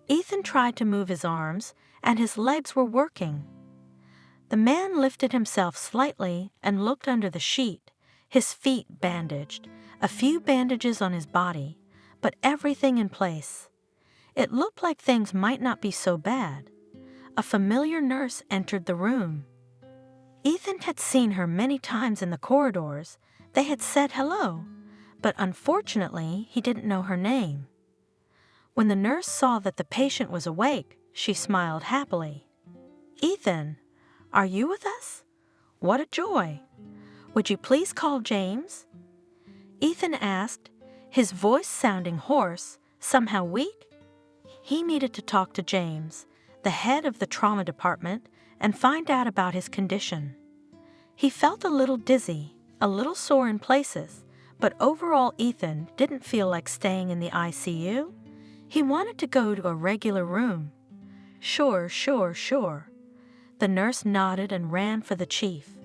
Ethan tried to move his arms, and his legs were working. The man lifted himself slightly and looked under the sheet, his feet bandaged, a few bandages on his body, but everything in place. It looked like things might not be so bad. A familiar nurse entered the room. Ethan had seen her many times in the corridors. They had said hello, but unfortunately he didn't know her name. When the nurse saw that the patient was awake, she smiled happily. "Ethan, are you with us? What a joy! Would you please call James?" Ethan asked, his voice sounding hoarse, somehow weak. He needed to talk to James, the head of the trauma department, and find out about his condition. He felt a little dizzy, a little sore in places, but overall Ethan didn't feel like staying in the ICU. He wanted to go to a regular room. Sure. The nurse nodded and ran for the chief.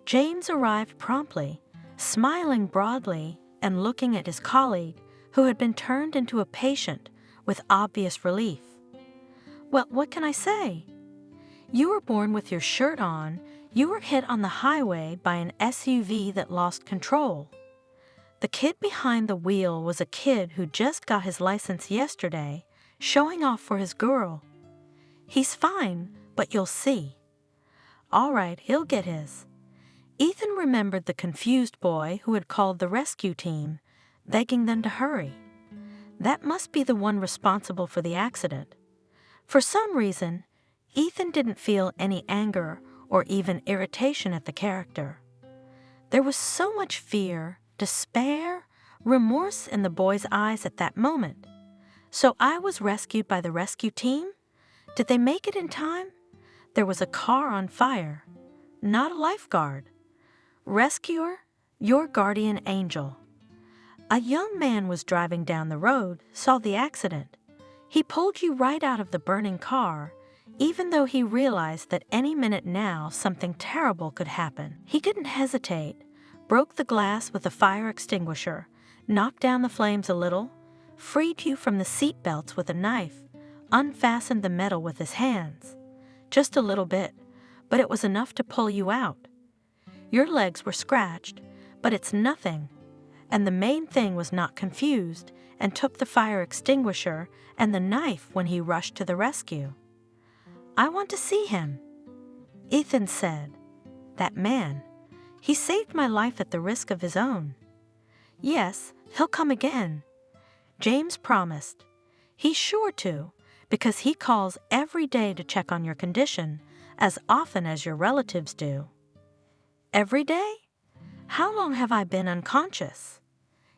James arrived promptly, smiling broadly and looking at his colleague, who had been turned into a patient, with obvious relief. "Well, what can I say? You were born with your shirt on. You were hit on the highway by an SUV that lost control. The kid behind the wheel was a kid who just got his license yesterday, showing off for his girl. He's fine, but you'll see. All right, he'll get his." Ethan remembered the confused boy who had called the rescue team, begging them to hurry. That must be the one responsible for the accident. For some reason, Ethan didn't feel any anger or even irritation at the character. There was so much fear, despair, remorse in the boy's eyes at that moment. So I was rescued by the rescue team? Did they make it in time? There was a car on fire, not a lifeguard. Rescuer, your guardian angel. A young man was driving down the road, saw the accident. He pulled you right out of the burning car, even though he realized that any minute now something terrible could happen. He didn't hesitate, broke the glass with a fire extinguisher, knocked down the flames a little, freed you from the seat belts with a knife, unfastened the metal with his hands. Just a little bit, but it was enough to pull you out. Your legs were scratched, but it's nothing. And the main thing was not confused and took the fire extinguisher and the knife when he rushed to the rescue. "I want to see him," Ethan said. "That man. He saved my life at the risk of his own." "Yes, he'll come again," James promised. "He's sure to, because he calls every day to check on your condition, as often as your relatives do." "Every day? How long have I been unconscious?"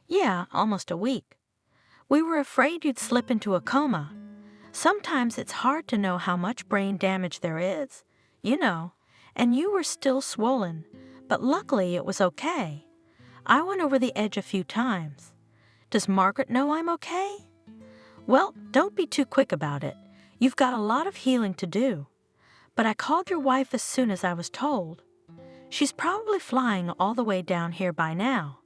"Yeah, almost a week. We were afraid you'd slip into a coma. Sometimes it's hard to know how much brain damage there is, and you were still swollen, but luckily it was okay. I went over the edge a few times. Does Margaret know I'm okay?" "Well, don't be too quick about it. You've got a lot of healing to do. But I called your wife as soon as I was told. She's probably flying all the way down here by now."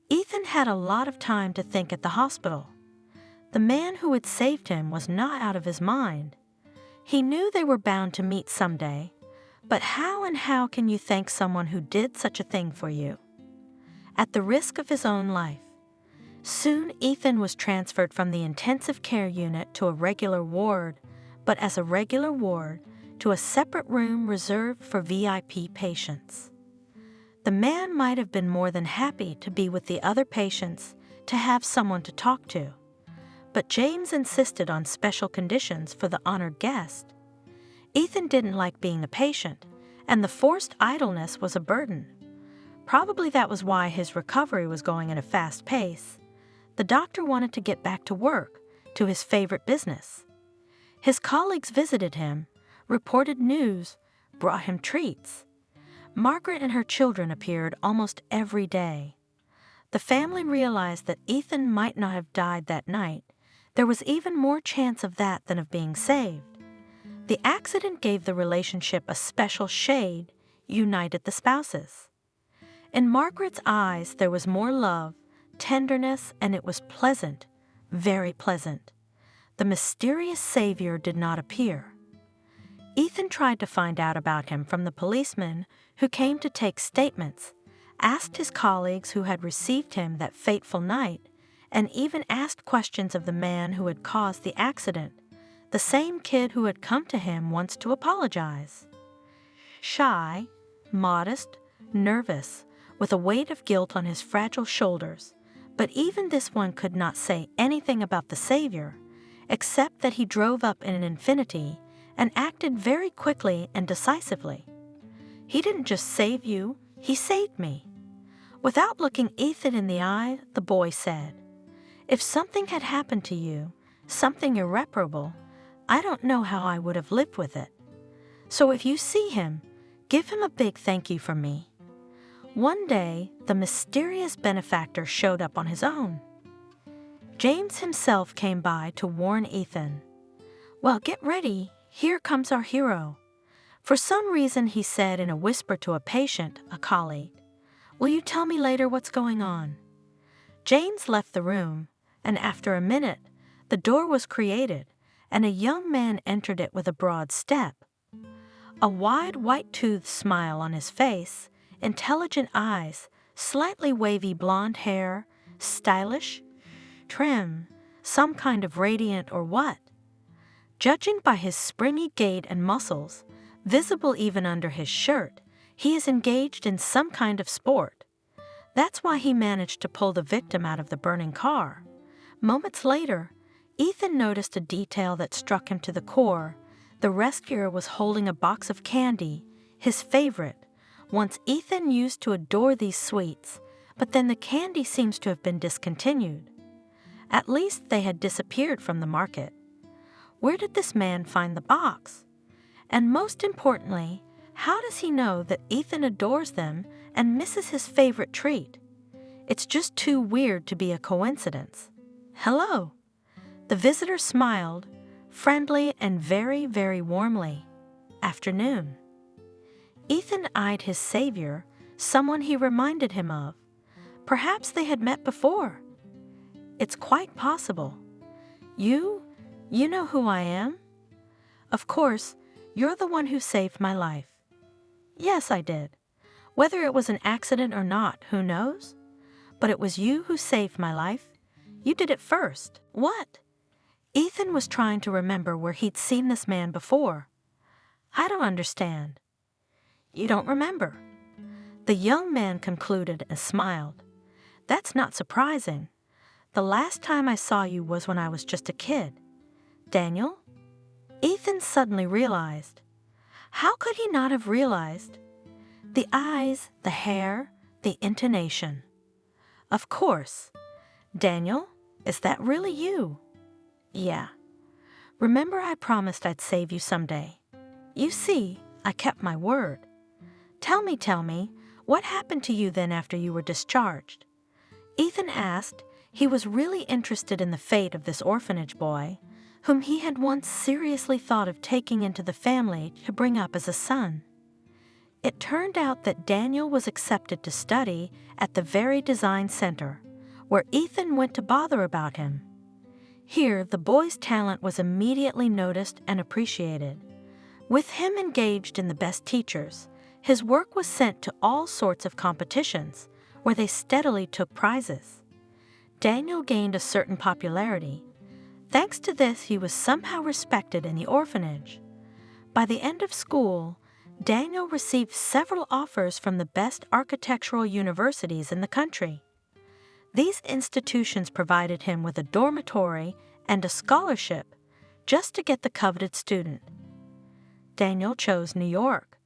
Ethan had a lot of time to think at the hospital. The man who had saved him was not out of his mind. He knew they were bound to meet someday, but how can you thank someone who did such a thing for you? At the risk of his own life. Soon Ethan was transferred from the intensive care unit to a regular ward, but as a regular ward, to a separate room reserved for VIP patients. The man might have been more than happy to be with the other patients, to have someone to talk to. But James insisted on special conditions for the honored guest. Ethan didn't like being a patient, and the forced idleness was a burden. Probably that was why his recovery was going at a fast pace. The doctor wanted to get back to work, to his favorite business. His colleagues visited him, reported news, brought him treats. Margaret and her children appeared almost every day. The family realized that Ethan might not have died that night. There was even more chance of that than of being saved. The accident gave the relationship a special shade, united the spouses. In Margaret's eyes, there was more love, tenderness, and it was pleasant, very pleasant. The mysterious savior did not appear. Ethan tried to find out about him from the policeman who came to take statements, asked his colleagues who had received him that fateful night, and even asked questions of the man who had caused the accident, the same kid who had come to him once to apologize. Shy, modest, nervous, with a weight of guilt on his fragile shoulders, but even this one could not say anything about the Savior, except that he drove up in an Infiniti and acted very quickly and decisively. He didn't just save you, he saved me. Without looking Ethan in the eye, the boy said, "If something had happened to you, something irreparable, I don't know how I would have lived with it. So if you see him, give him a big thank you from me." One day, the mysterious benefactor showed up on his own. James himself came by to warn Ethan. "Well, get ready, here comes our hero." For some reason, he said in a whisper to a patient, a colleague, "Will you tell me later what's going on?" James left the room, and after a minute, the door was created, and a young man entered it with a broad step. A wide, white-toothed smile on his face, intelligent eyes, slightly wavy blonde hair, stylish, trim, some kind of radiant or what. Judging by his springy gait and muscles, visible even under his shirt, he is engaged in some kind of sport. That's why he managed to pull the victim out of the burning car. Moments later, Ethan noticed a detail that struck him to the core. The rescuer was holding a box of candy, his favorite. Once Ethan used to adore these sweets, but then the candy seems to have been discontinued. At least they had disappeared from the market. Where did this man find the box? And most importantly, how does he know that Ethan adores them and misses his favorite treat? It's just too weird to be a coincidence. "Hello." The visitor smiled, friendly and very, very warmly. "Afternoon." Ethan eyed his savior, someone he reminded him of. Perhaps they had met before. It's quite possible. You know who I am? Of course, you're the one who saved my life." "Yes, I did. Whether it was an accident or not, who knows? But it was you who saved my life. You did it first." "What?" Ethan was trying to remember where he'd seen this man before. "I don't understand." "You don't remember?" The young man concluded and smiled. "That's not surprising. The last time I saw you was when I was just a kid. Daniel?" Ethan suddenly realized. How could he not have realized? The eyes, the hair, the intonation. Of course. "Daniel, is that really you?" "Yeah. Remember I promised I'd save you someday. You see, I kept my word. Tell me, what happened to you then after you were discharged?" Ethan asked. He was really interested in the fate of this orphanage boy, whom he had once seriously thought of taking into the family to bring up as a son. It turned out that Daniel was accepted to study at the very design center, where Ethan went to bother about him. Here, the boy's talent was immediately noticed and appreciated. With him engaged in the best teachers, his work was sent to all sorts of competitions, where they steadily took prizes. Daniel gained a certain popularity. Thanks to this, he was somehow respected in the orphanage. By the end of school, Daniel received several offers from the best architectural universities in the country. These institutions provided him with a dormitory and a scholarship just to get the coveted student. Daniel chose New York.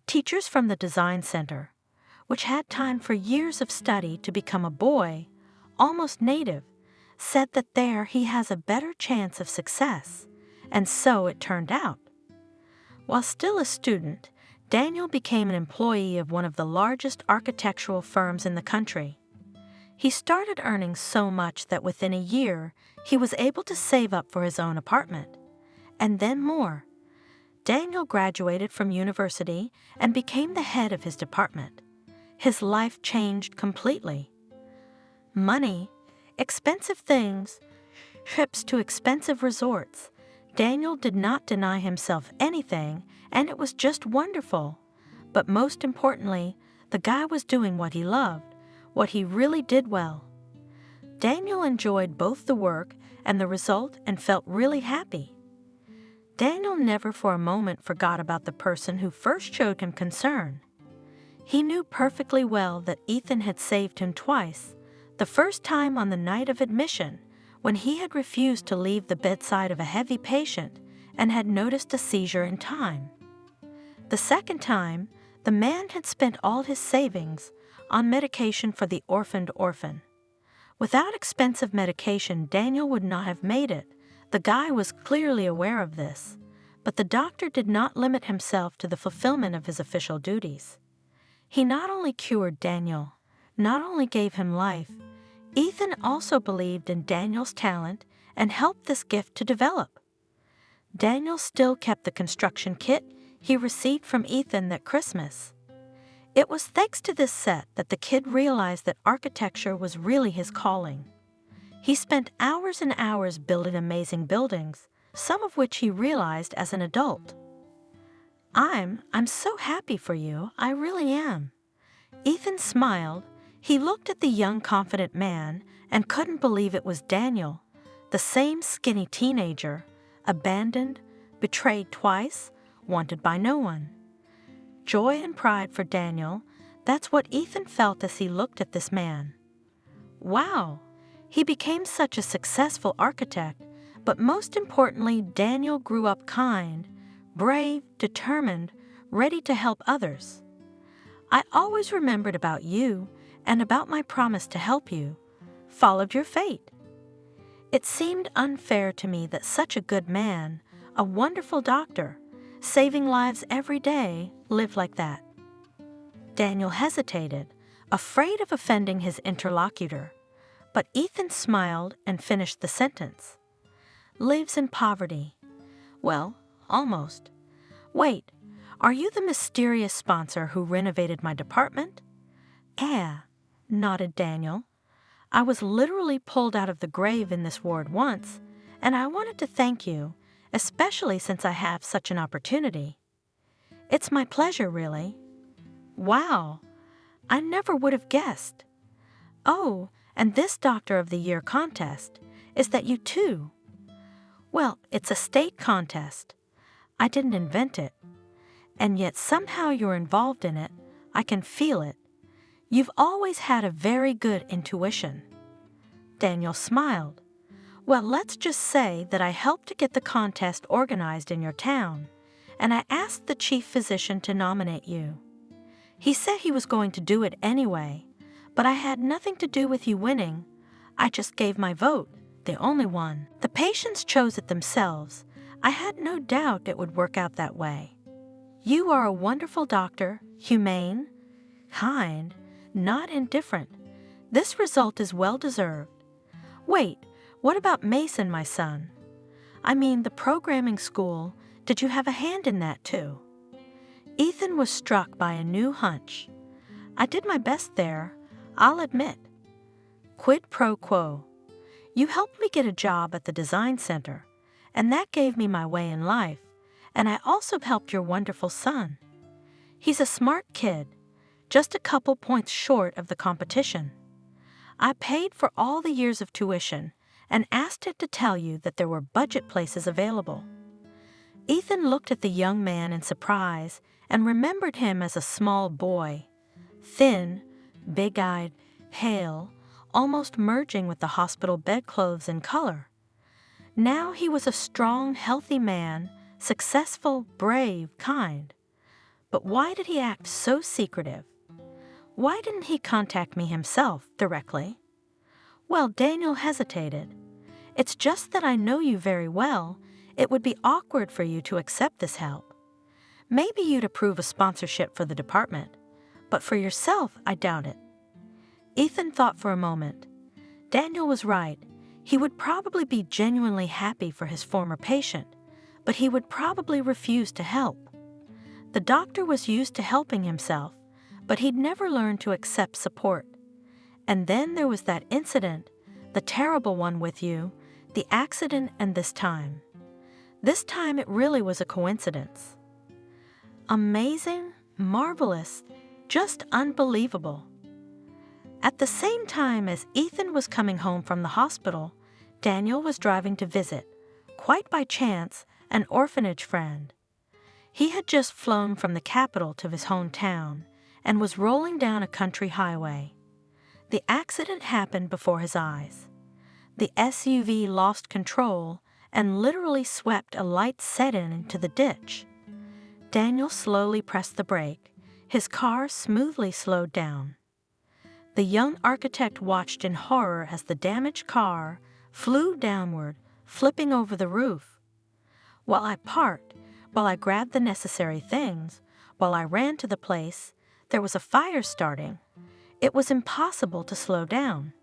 Teachers from the Design Center, which had time for years of study to become a boy, almost native, said that there he has a better chance of success, and so it turned out. While still a student, Daniel became an employee of one of the largest architectural firms in the country. He started earning so much that within a year, he was able to save up for his own apartment, and then more. Daniel graduated from university and became the head of his department. His life changed completely. Money, expensive things, trips to expensive resorts. Daniel did not deny himself anything, and it was just wonderful. But most importantly, the guy was doing what he loved, what he really did well. Daniel enjoyed both the work and the result and felt really happy. Daniel never for a moment forgot about the person who first showed him concern. He knew perfectly well that Ethan had saved him twice, the first time on the night of admission, when he had refused to leave the bedside of a heavy patient and had noticed a seizure in time. The second time, the man had spent all his savings on medication for the orphaned orphan. Without expensive medication, Daniel would not have made it. The guy was clearly aware of this, but the doctor did not limit himself to the fulfillment of his official duties. He not only cured Daniel, not only gave him life, Ethan also believed in Daniel's talent and helped this gift to develop. Daniel still kept the construction kit he received from Ethan that Christmas. It was thanks to this set that the kid realized that architecture was really his calling. He spent hours and hours building amazing buildings, some of which he realized as an adult. I'm so happy for you, I really am. Ethan smiled. He looked at the young, confident man and couldn't believe it was Daniel, the same skinny teenager, abandoned, betrayed twice, wanted by no one. Joy and pride for Daniel, that's what Ethan felt as he looked at this man. Wow, he became such a successful architect, but most importantly, Daniel grew up kind, brave, determined, ready to help others. I always remembered about you and about my promise to help you, followed your fate. It seemed unfair to me that such a good man, a wonderful doctor, saving lives every day, lived like that. Daniel hesitated, afraid of offending his interlocutor, but Ethan smiled and finished the sentence. Lives in poverty. Well, almost. Wait, are you the mysterious sponsor who renovated my department? Yeah, nodded Daniel. I was literally pulled out of the grave in this ward once, and I wanted to thank you, especially since I have such an opportunity. It's my pleasure, really. Wow, I never would have guessed. Oh, and this Doctor of the Year contest, is that you too? Well, it's a state contest. I didn't invent it. And yet somehow you're involved in it. I can feel it. You've always had a very good intuition. Daniel smiled. Well, let's just say that I helped to get the contest organized in your town, and I asked the chief physician to nominate you. He said he was going to do it anyway, but I had nothing to do with you winning. I just gave my vote, the only one. The patients chose it themselves. I had no doubt it would work out that way. You are a wonderful doctor, humane, kind, not indifferent. This result is well-deserved. Wait, what about Mason, my son? I mean, the programming school, did you have a hand in that too? Ethan was struck by a new hunch. I did my best there, I'll admit. Quid pro quo. You helped me get a job at the design center, and that gave me my way in life, and I also helped your wonderful son. He's a smart kid, just a couple points short of the competition. I paid for all the years of tuition and asked it to tell you that there were budget places available. Ethan looked at the young man in surprise and remembered him as a small boy, thin, big-eyed, pale, almost merging with the hospital bedclothes in color. Now he was a strong, healthy man, successful, brave, kind. But why did he act so secretive? Why didn't he contact me himself directly? Well, Daniel hesitated. It's just that I know you very well. It would be awkward for you to accept this help. Maybe you'd approve a sponsorship for the department, but for yourself, I doubt it. Ethan thought for a moment. Daniel was right. He would probably be genuinely happy for his former patient, but he would probably refuse to help. The doctor was used to helping himself, but he'd never learned to accept support. And then there was that incident, the terrible one with you, the accident, and this time. This time it really was a coincidence. Amazing, marvelous, just unbelievable. At the same time as Ethan was coming home from the hospital, Daniel was driving to visit, quite by chance, an orphanage friend. He had just flown from the capital to his hometown and was rolling down a country highway. The accident happened before his eyes. The SUV lost control and literally swept a light sedan into the ditch. Daniel slowly pressed the brake. His car smoothly slowed down. The young architect watched in horror as the damaged car flew downward, flipping over the roof. While I parked, while I grabbed the necessary things, while I ran to the place, there was a fire starting. It was impossible to slow down.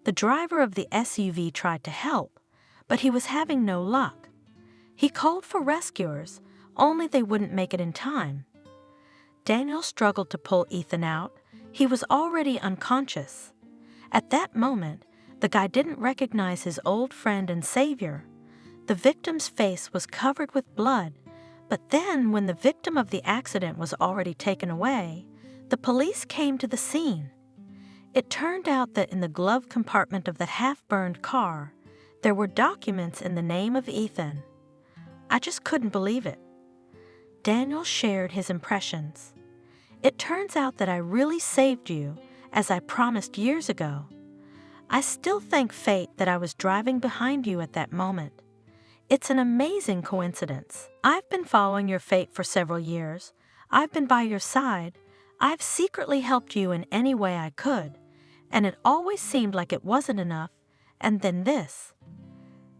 The driver of the SUV tried to help, but he was having no luck. He called for rescuers, only they wouldn't make it in time. Daniel struggled to pull Ethan out. He was already unconscious. At that moment, the guy didn't recognize his old friend and savior. The victim's face was covered with blood, but then when the victim of the accident was already taken away, the police came to the scene. It turned out that in the glove compartment of that half-burned car, there were documents in the name of Ethan. I just couldn't believe it. Daniel shared his impressions. It turns out that I really saved you, as I promised years ago. I still thank fate that I was driving behind you at that moment. It's an amazing coincidence. I've been following your fate for several years. I've been by your side. I've secretly helped you in any way I could, and it always seemed like it wasn't enough, and then this.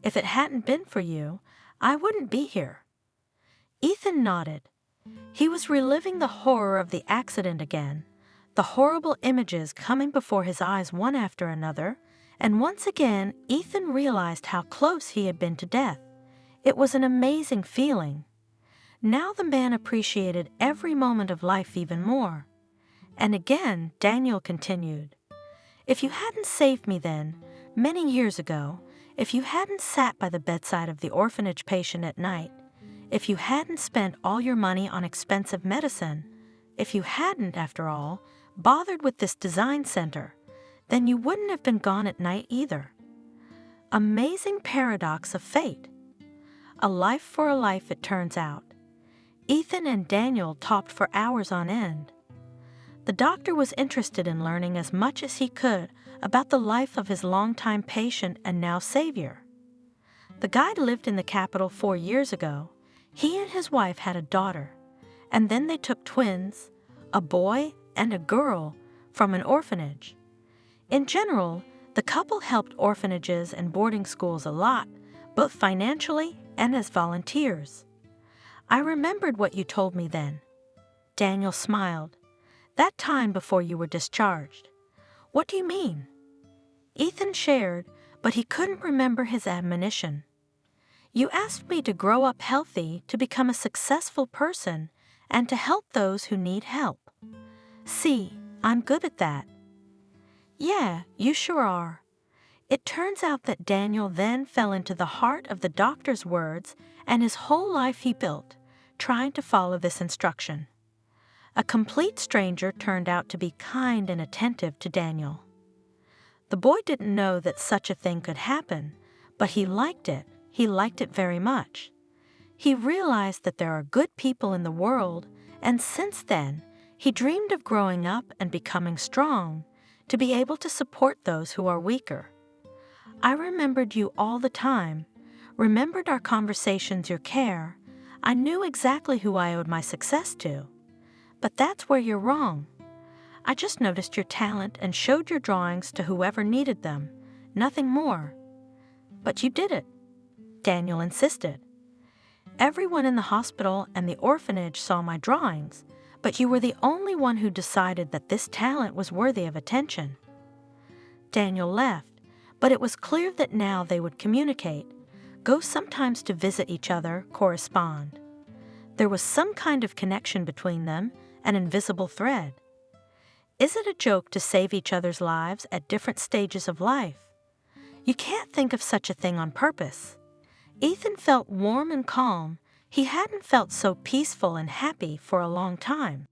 If it hadn't been for you, I wouldn't be here. Ethan nodded. He was reliving the horror of the accident again, the horrible images coming before his eyes one after another, and once again Ethan realized how close he had been to death. It was an amazing feeling. Now the man appreciated every moment of life even more. And again, Daniel continued, "If you hadn't saved me then, many years ago, if you hadn't sat by the bedside of the orphanage patient at night, if you hadn't spent all your money on expensive medicine, if you hadn't, after all, bothered with this design center, then you wouldn't have been gone at night either." Amazing paradox of fate. A life for a life, it turns out. Ethan and Daniel talked for hours on end. The doctor was interested in learning as much as he could about the life of his longtime patient and now savior. The guy lived in the capital 4 years ago. He and his wife had a daughter, and then they took twins, a boy and a girl, from an orphanage. In general, the couple helped orphanages and boarding schools a lot, both financially and as volunteers. I remembered what you told me then. Daniel smiled. That time before you were discharged. What do you mean? Ethan shared, but he couldn't remember his admonition. You asked me to grow up healthy, to become a successful person, and to help those who need help. See, I'm good at that. Yeah, you sure are. It turns out that Daniel then fell into the heart of the doctor's words, and his whole life he built, trying to follow this instruction. A complete stranger turned out to be kind and attentive to Daniel. The boy didn't know that such a thing could happen, but he liked it. He liked it very much. He realized that there are good people in the world, and since then, he dreamed of growing up and becoming strong, to be able to support those who are weaker. I remembered you all the time, remembered our conversations, your care. I knew exactly who I owed my success to. But that's where you're wrong. I just noticed your talent and showed your drawings to whoever needed them, nothing more. But you did it, Daniel insisted. Everyone in the hospital and the orphanage saw my drawings, but you were the only one who decided that this talent was worthy of attention. Daniel left, but it was clear that now they would communicate, go sometimes to visit each other, correspond. There was some kind of connection between them, an invisible thread. Is it a joke to save each other's lives at different stages of life? You can't think of such a thing on purpose. Ethan felt warm and calm. He hadn't felt so peaceful and happy for a long time.